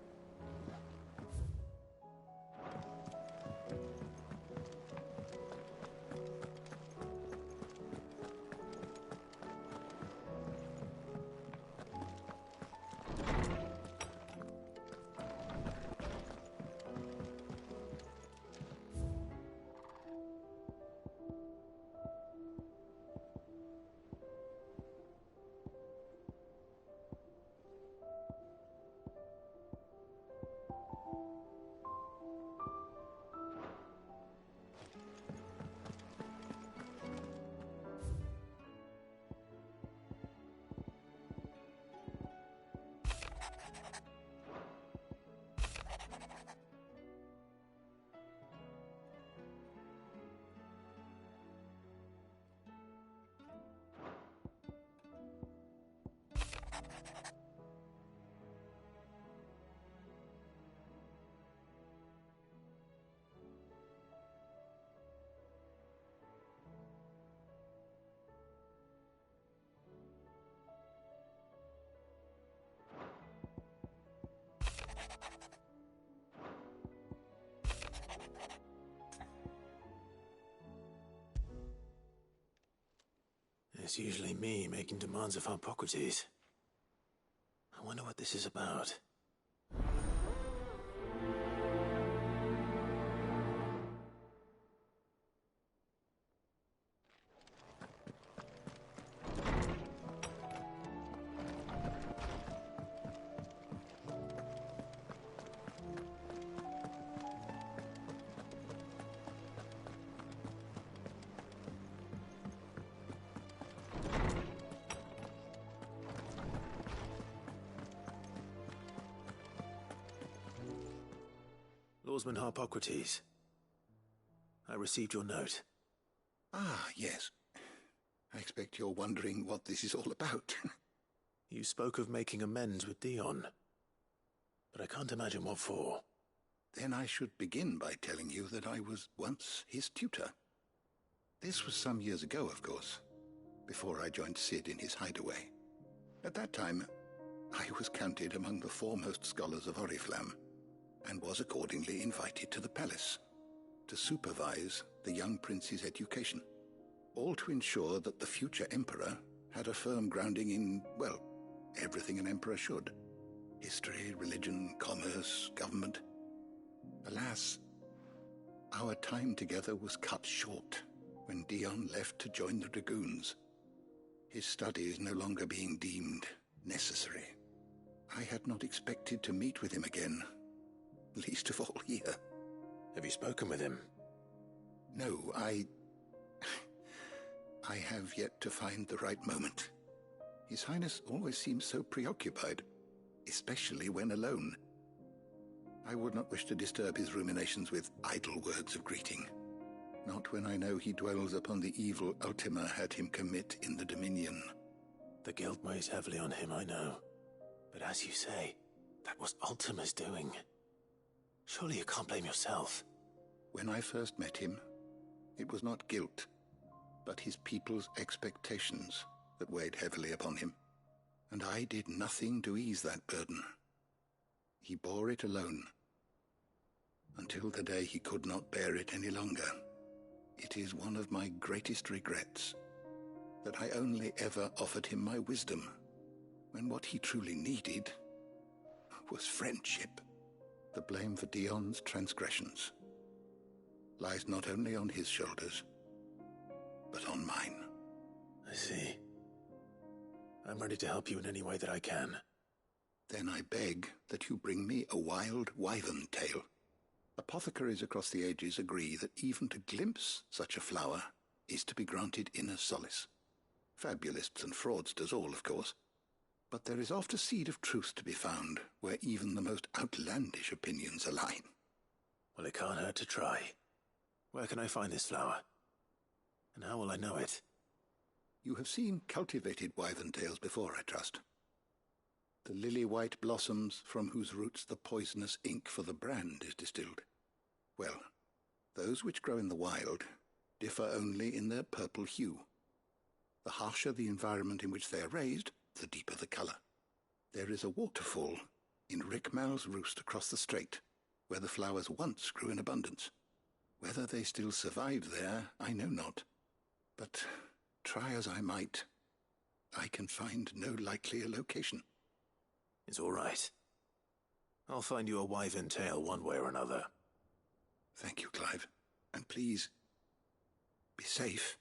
It's usually me making demands of Hippocrates. I wonder what this is about. Lawsman Hippocrates, I received your note. Ah, yes. I expect you're wondering what this is all about. You spoke of making amends with Dion. but I can't imagine what for. Then I should begin by telling you that I was once his tutor. This was some years ago, of course, before I joined Sid in his hideaway. At that time, I was counted among the foremost scholars of Oriflamme, and was accordingly invited to the palace to supervise the young prince's education, all to ensure that the future emperor had a firm grounding in, well, everything an emperor should. History, religion, commerce, government. Alas, our time together was cut short when Dion left to join the Dragoons, his studies no longer being deemed necessary. I had not expected to meet with him again, least of all here. Have you spoken with him? No, I have yet to find the right moment. His Highness always seems so preoccupied, especially when alone. I would not wish to disturb his ruminations with idle words of greeting. Not when I know he dwells upon the evil Ultima had him commit in the Dominion. The guilt weighs heavily on him, I know. But as you say, that was Ultima's doing. Surely you can't blame yourself. When I first met him, it was not guilt, but his people's expectations that weighed heavily upon him. And I did nothing to ease that burden. He bore it alone, until the day he could not bear it any longer. It is one of my greatest regrets that I only ever offered him my wisdom, when what he truly needed was friendship. The blame for Dion's transgressions lies not only on his shoulders, but on mine. I see. I'm ready to help you in any way that I can. Then I beg that you bring me a wild wyvern tail. Apothecaries across the ages agree that even to glimpse such a flower is to be granted inner solace. Fabulists and fraudsters all, of course. But there is oft a seed of truth to be found where even the most outlandish opinions align. Well, it can't hurt to try. Where can I find this flower? And how will I know it? You have seen cultivated wyvern tails before, I trust. The lily-white blossoms from whose roots the poisonous ink for the brand is distilled. Well, those which grow in the wild differ only in their purple hue. The harsher the environment in which they are raised, the deeper the colour. There is a waterfall in Rickmal's roost across the strait, where the flowers once grew in abundance. Whether they still survive there, I know not. But try as I might, I can find no likelier location. It's all right. I'll find you a wyvern tail one way or another. Thank you, Clive. And please, be safe.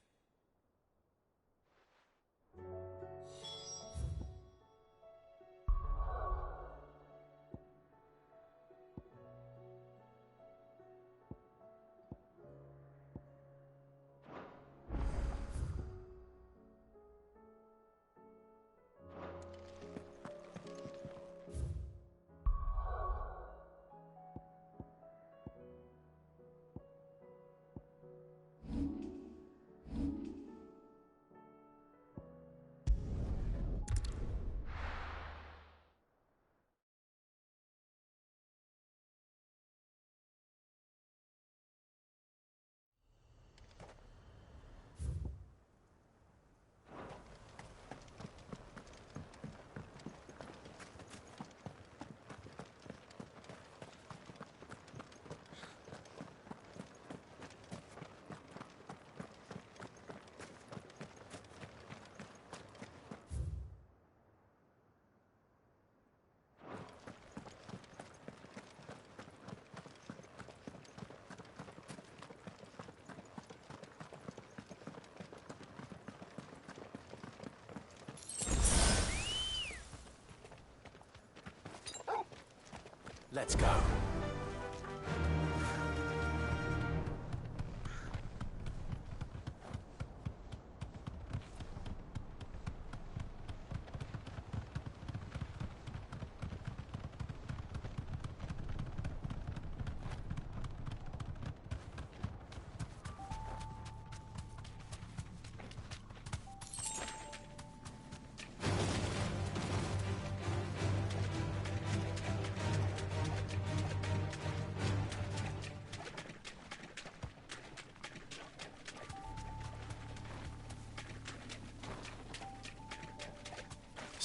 Let's go.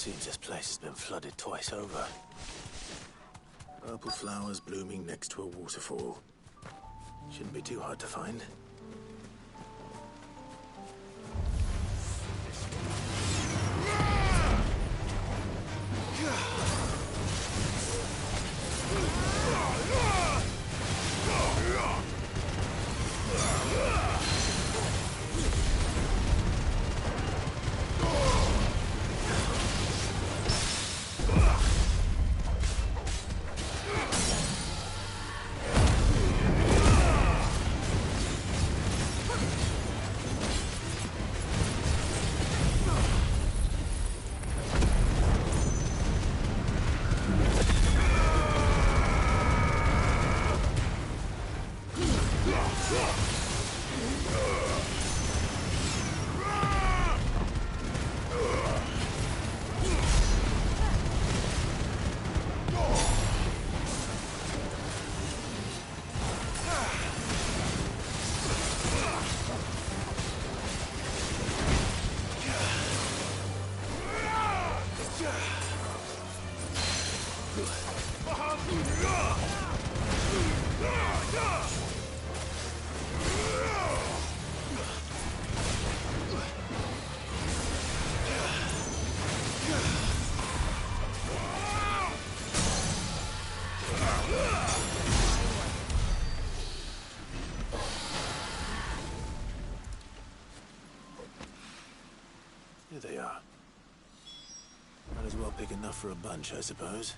Seems this place has been flooded twice over. Purple flowers blooming next to a waterfall. Shouldn't be too hard to find. Here they are. Might as well pick enough for a bunch, I suppose.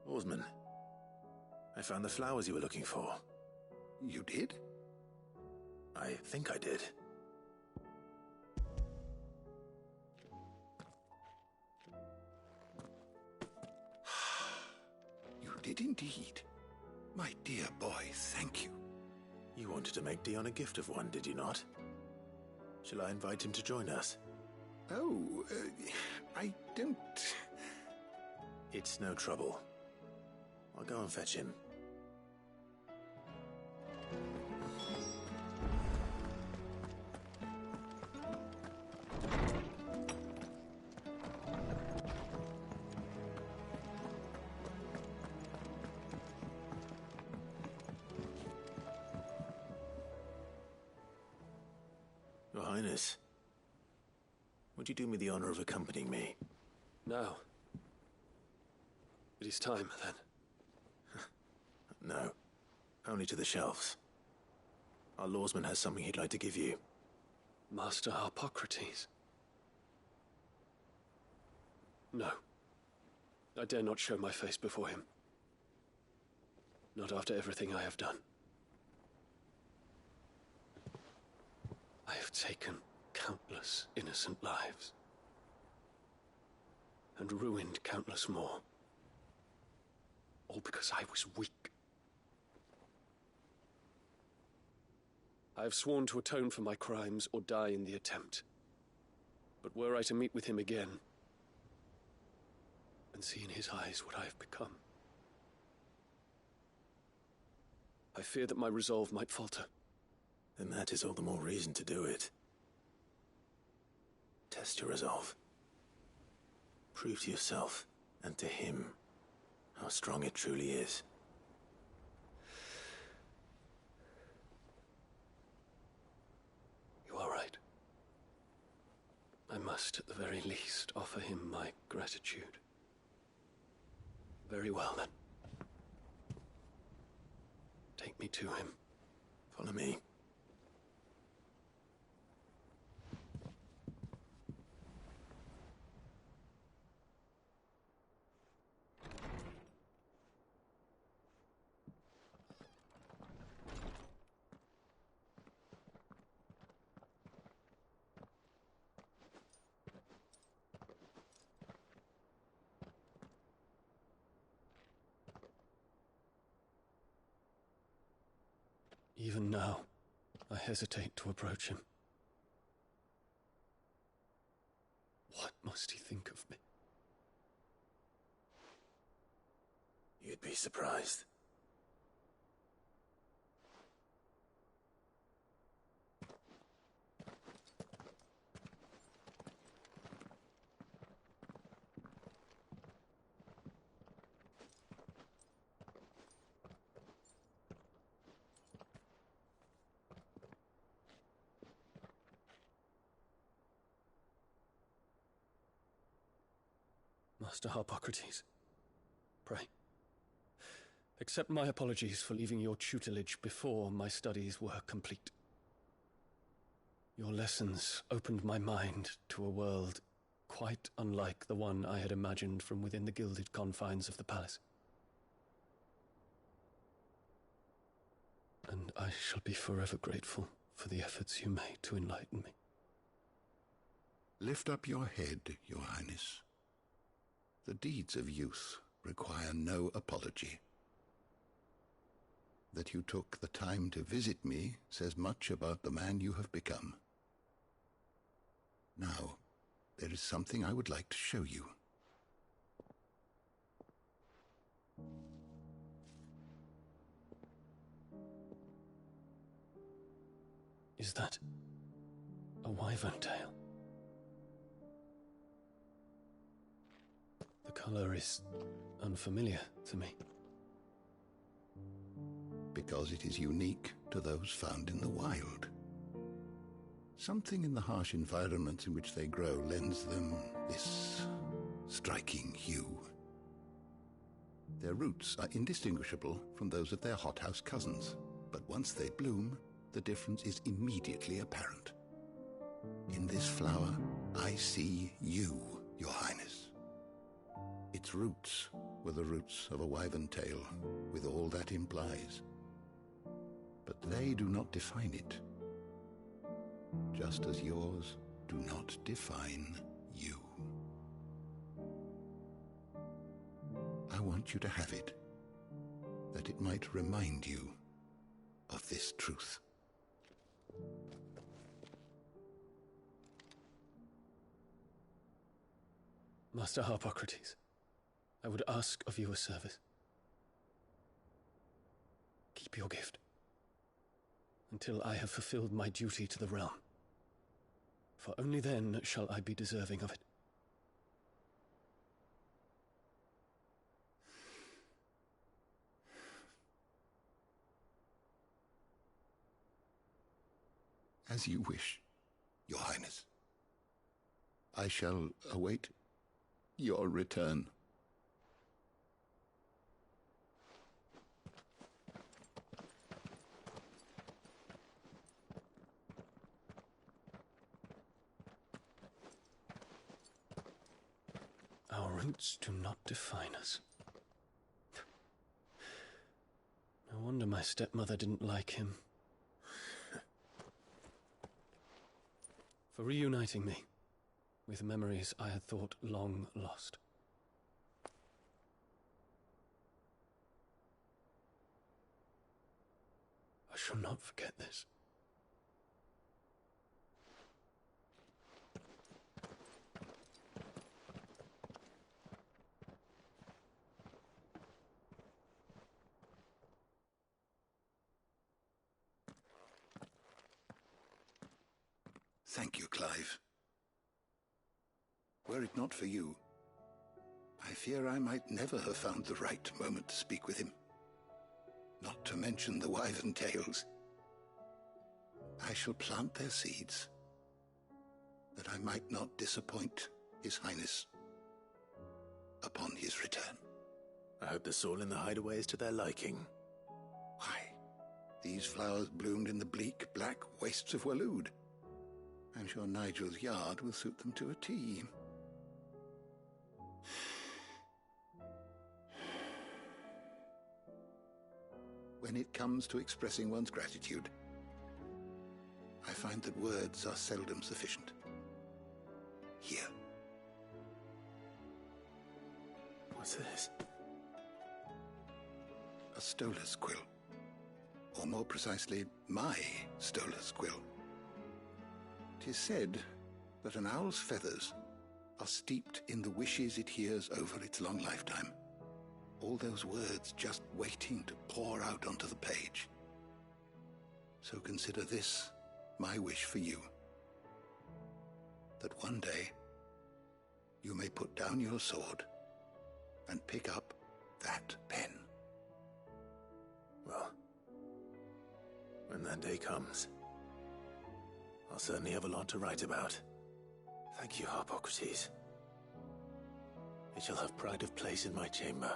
Oarsman, I found the flowers you were looking for. You did? I think I did. You did indeed. My dear boy, thank you. You wanted to make Dion a gift of one, did you not? Shall I invite him to join us? Oh, I don't... It's no trouble. I'll go and fetch him. Your Highness, would you do me the honor of accompanying me? Now. It is time, then. No. Only to the shelves. Our lawsman has something he'd like to give you. Master Harpocrates. No. I dare not show my face before him. Not after everything I have done. I have taken countless innocent lives. And ruined countless more. All because I was weak. I have sworn to atone for my crimes or die in the attempt. But were I to meet with him again, and see in his eyes what I have become, I fear that my resolve might falter. Then that is all the more reason to do it. Test your resolve. Prove to yourself, and to him, how strong it truly is. You are right. I must, at the very least, offer him my gratitude. Very well, then. Take me to him. Follow me. Even now, I hesitate to approach him. What must he think of me? You'd be surprised. Master Harpocrates, pray, accept my apologies for leaving your tutelage before my studies were complete. Your lessons opened my mind to a world quite unlike the one I had imagined from within the gilded confines of the palace. And I shall be forever grateful for the efforts you made to enlighten me. Lift up your head, Your Highness. The deeds of youth require no apology. That you took the time to visit me says much about the man you have become. Now, there is something I would like to show you. Is that a wyvern tail? The color is unfamiliar to me. Because it is unique to those found in the wild. Something in the harsh environments in which they grow lends them this striking hue. Their roots are indistinguishable from those of their hothouse cousins, but once they bloom, the difference is immediately apparent. In this flower, I see you, Your Highness. Its roots were the roots of a wyvern tail, with all that implies. But they do not define it, just as yours do not define you. I want you to have it, that it might remind you of this truth. Master Harpocrates, I would ask of you a service. Keep your gift until I have fulfilled my duty to the realm, for only then shall I be deserving of it. As you wish, Your Highness. I shall await your return. Our roots do not define us. No wonder my stepmother didn't like him. For reuniting me with memories I had thought long lost. I shall not forget this. Thank you, Clive. Were it not for you, I fear I might never have found the right moment to speak with him. Not to mention the wyvern tails. I shall plant their seeds, that I might not disappoint His Highness upon his return. I hope the soil in the hideaway is to their liking. Why, these flowers bloomed in the bleak, black wastes of Waloed. I'm sure Nigel's yard will suit them to a T. When it comes to expressing one's gratitude, I find that words are seldom sufficient. Here. What's this? A stolas quill. or more precisely, my Stolas quill. 'Tis said that an owl's feathers are steeped in the wishes it hears over its long lifetime. All those words just waiting to pour out onto the page. So consider this my wish for you. That one day you may put down your sword and pick up that pen. Well, when that day comes, I'll certainly have a lot to write about. Thank you, Harpocrates. It shall have pride of place in my chamber.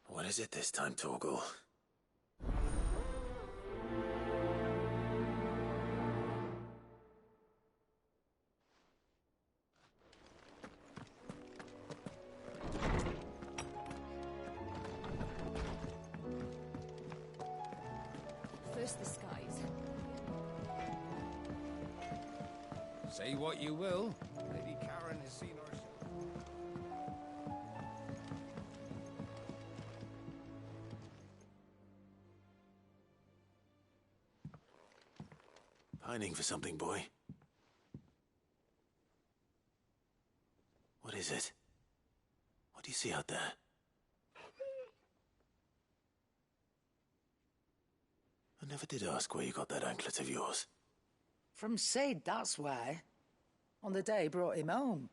What is it this time, Torgal? First the skies. Say what you will, Lady Karen has seen her. Pining for something, boy. What is it? What do you see out there? I never did ask where you got that anklet of yours. From Sid, that's why. On the day he brought him home.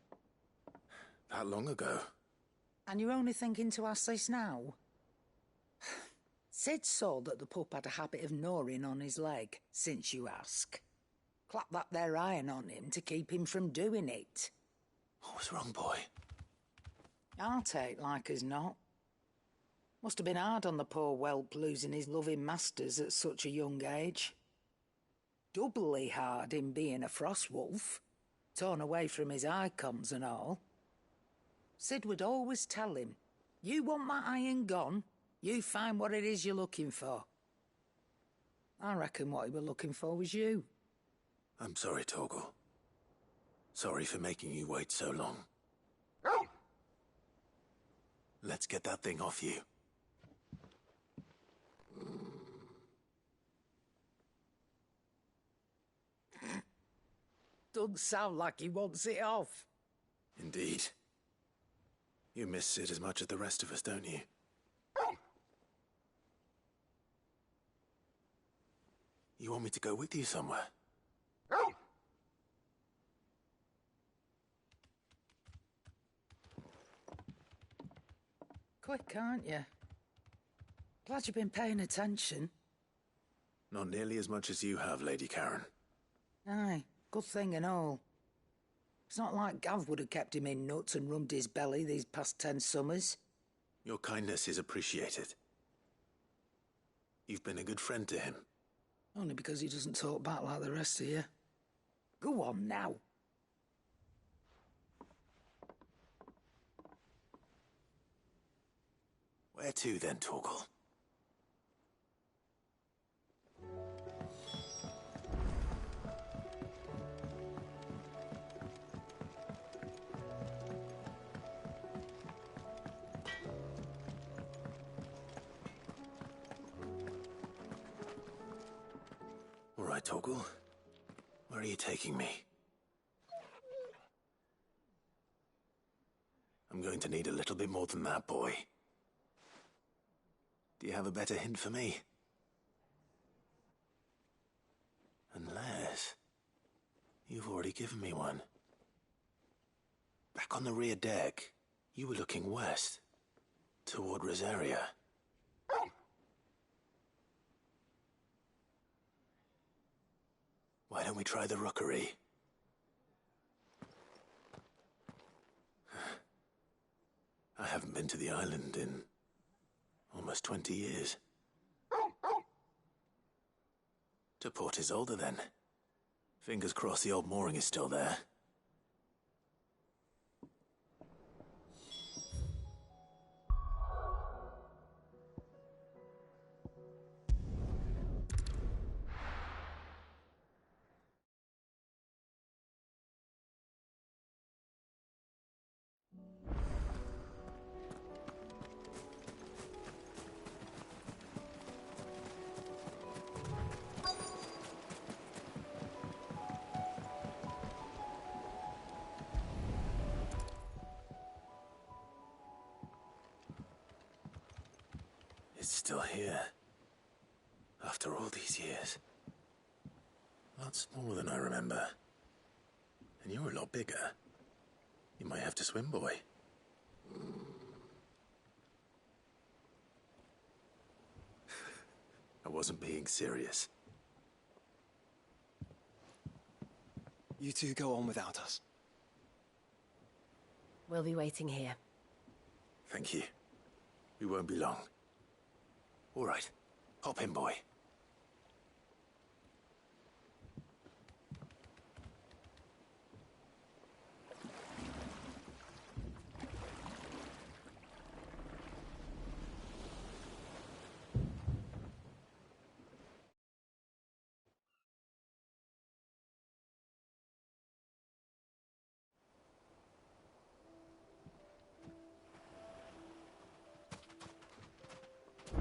That long ago? And you're only thinking to ask this now? Sid saw that the pup had a habit of gnawing on his leg, since you ask. Clap that there iron on him to keep him from doing it. What was wrong, boy? I'll take like as not. Must have been hard on the poor whelp losing his loving masters at such a young age. Doubly hard in being a frost wolf, torn away from his icons and all. Sid would always tell him, you want that iron gone, you find what it is you're looking for. I reckon what he were looking for was you. I'm sorry, Torgal. Sorry for making you wait so long. Let's get that thing off you. Doesn't sound like he wants it off. Indeed. You miss Sid as much as the rest of us, don't you? You want me to go with you somewhere? Quick, aren't you? Glad you've been paying attention. Not nearly as much as you have, Lady Karen. Aye, good thing and all. It's not like Gav would have kept him in nuts and rubbed his belly these past 10 summers. Your kindness is appreciated. You've been a good friend to him. Only because he doesn't talk back like the rest of you. Go on now. Where to then, Torgal? All right, Torgal. Where are you taking me? I'm going to need a little bit more than that, boy. Do you have a better hint for me? Unless you've already given me one. Back on the rear deck, you were looking west, toward Rosaria. Why don't we try the rookery? I haven't been to the island in almost 20 years. To Port Isolde, then. Fingers crossed the old mooring is still there. It's still here. After all these years. A lot smaller than I remember. And you're a lot bigger. You might have to swim, boy. I wasn't being serious. You two go on without us. We'll be waiting here. Thank you. We won't be long. All right. Hop in, boy.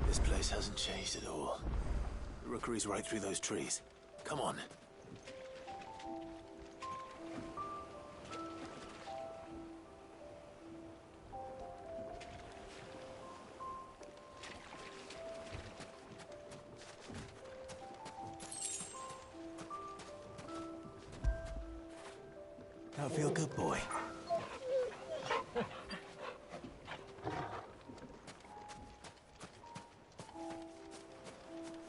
This place hasn't changed at all. The rookery's right through those trees. Come on. Now feel good, boy.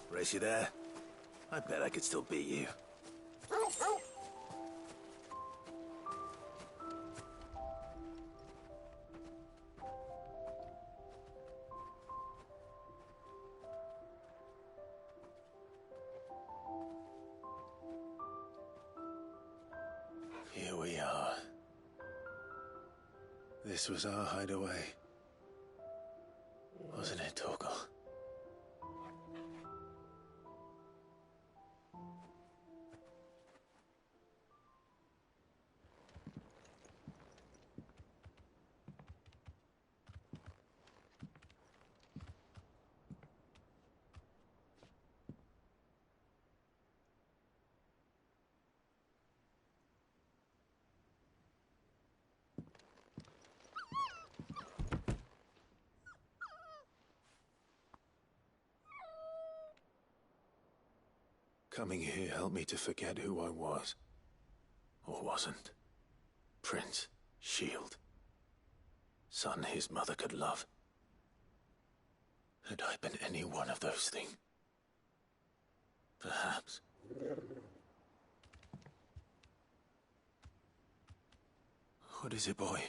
Race you there? I bet I could still beat you. Here we are. This was our hideaway. Wasn't it, Torgal? Coming here helped me to forget who I was. Or wasn't. Prince, shield. Son his mother could love. Had I been any one of those things? Perhaps. What is it, boy?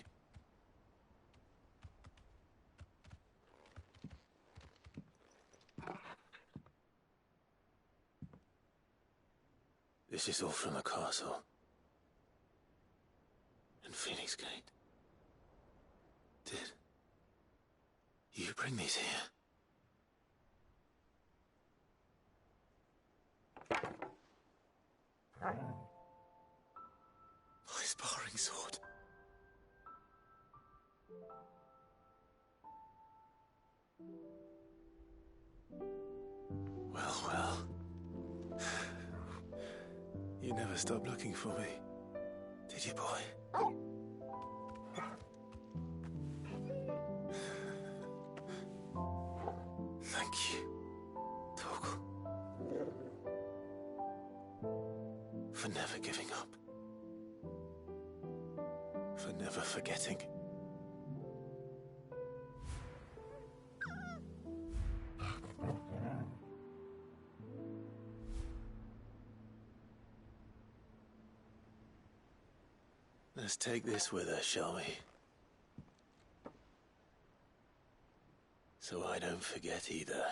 This is all from the castle. And Phoenix Gate. Did you bring these here? My sparring sword. Well, well. You never stopped looking for me, did you, boy? Thank you, Torgal, for never giving up, for never forgetting. Let's take this with us, shall we? So I don't forget either.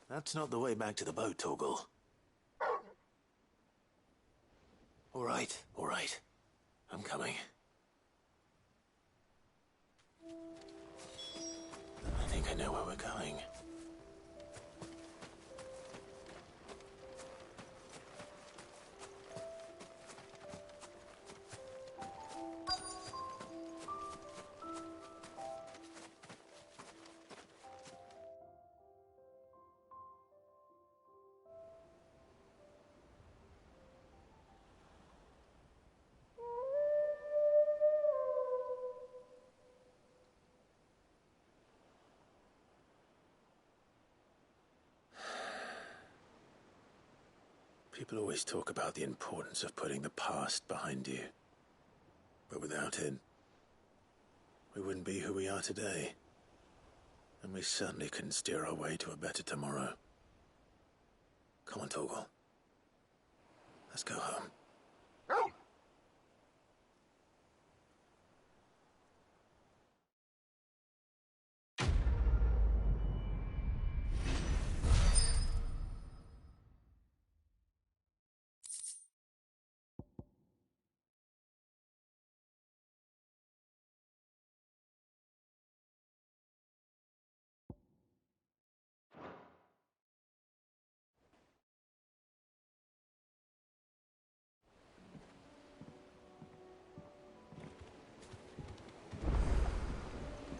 That's not the way back to the boat, Torgal. All right. I'm coming. I think I know where we're going. People always talk about the importance of putting the past behind you. But without it, we wouldn't be who we are today. And we certainly couldn't steer our way to a better tomorrow. Come on, Torgal. Let's go home.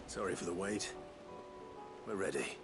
Sorry for the wait. We're ready.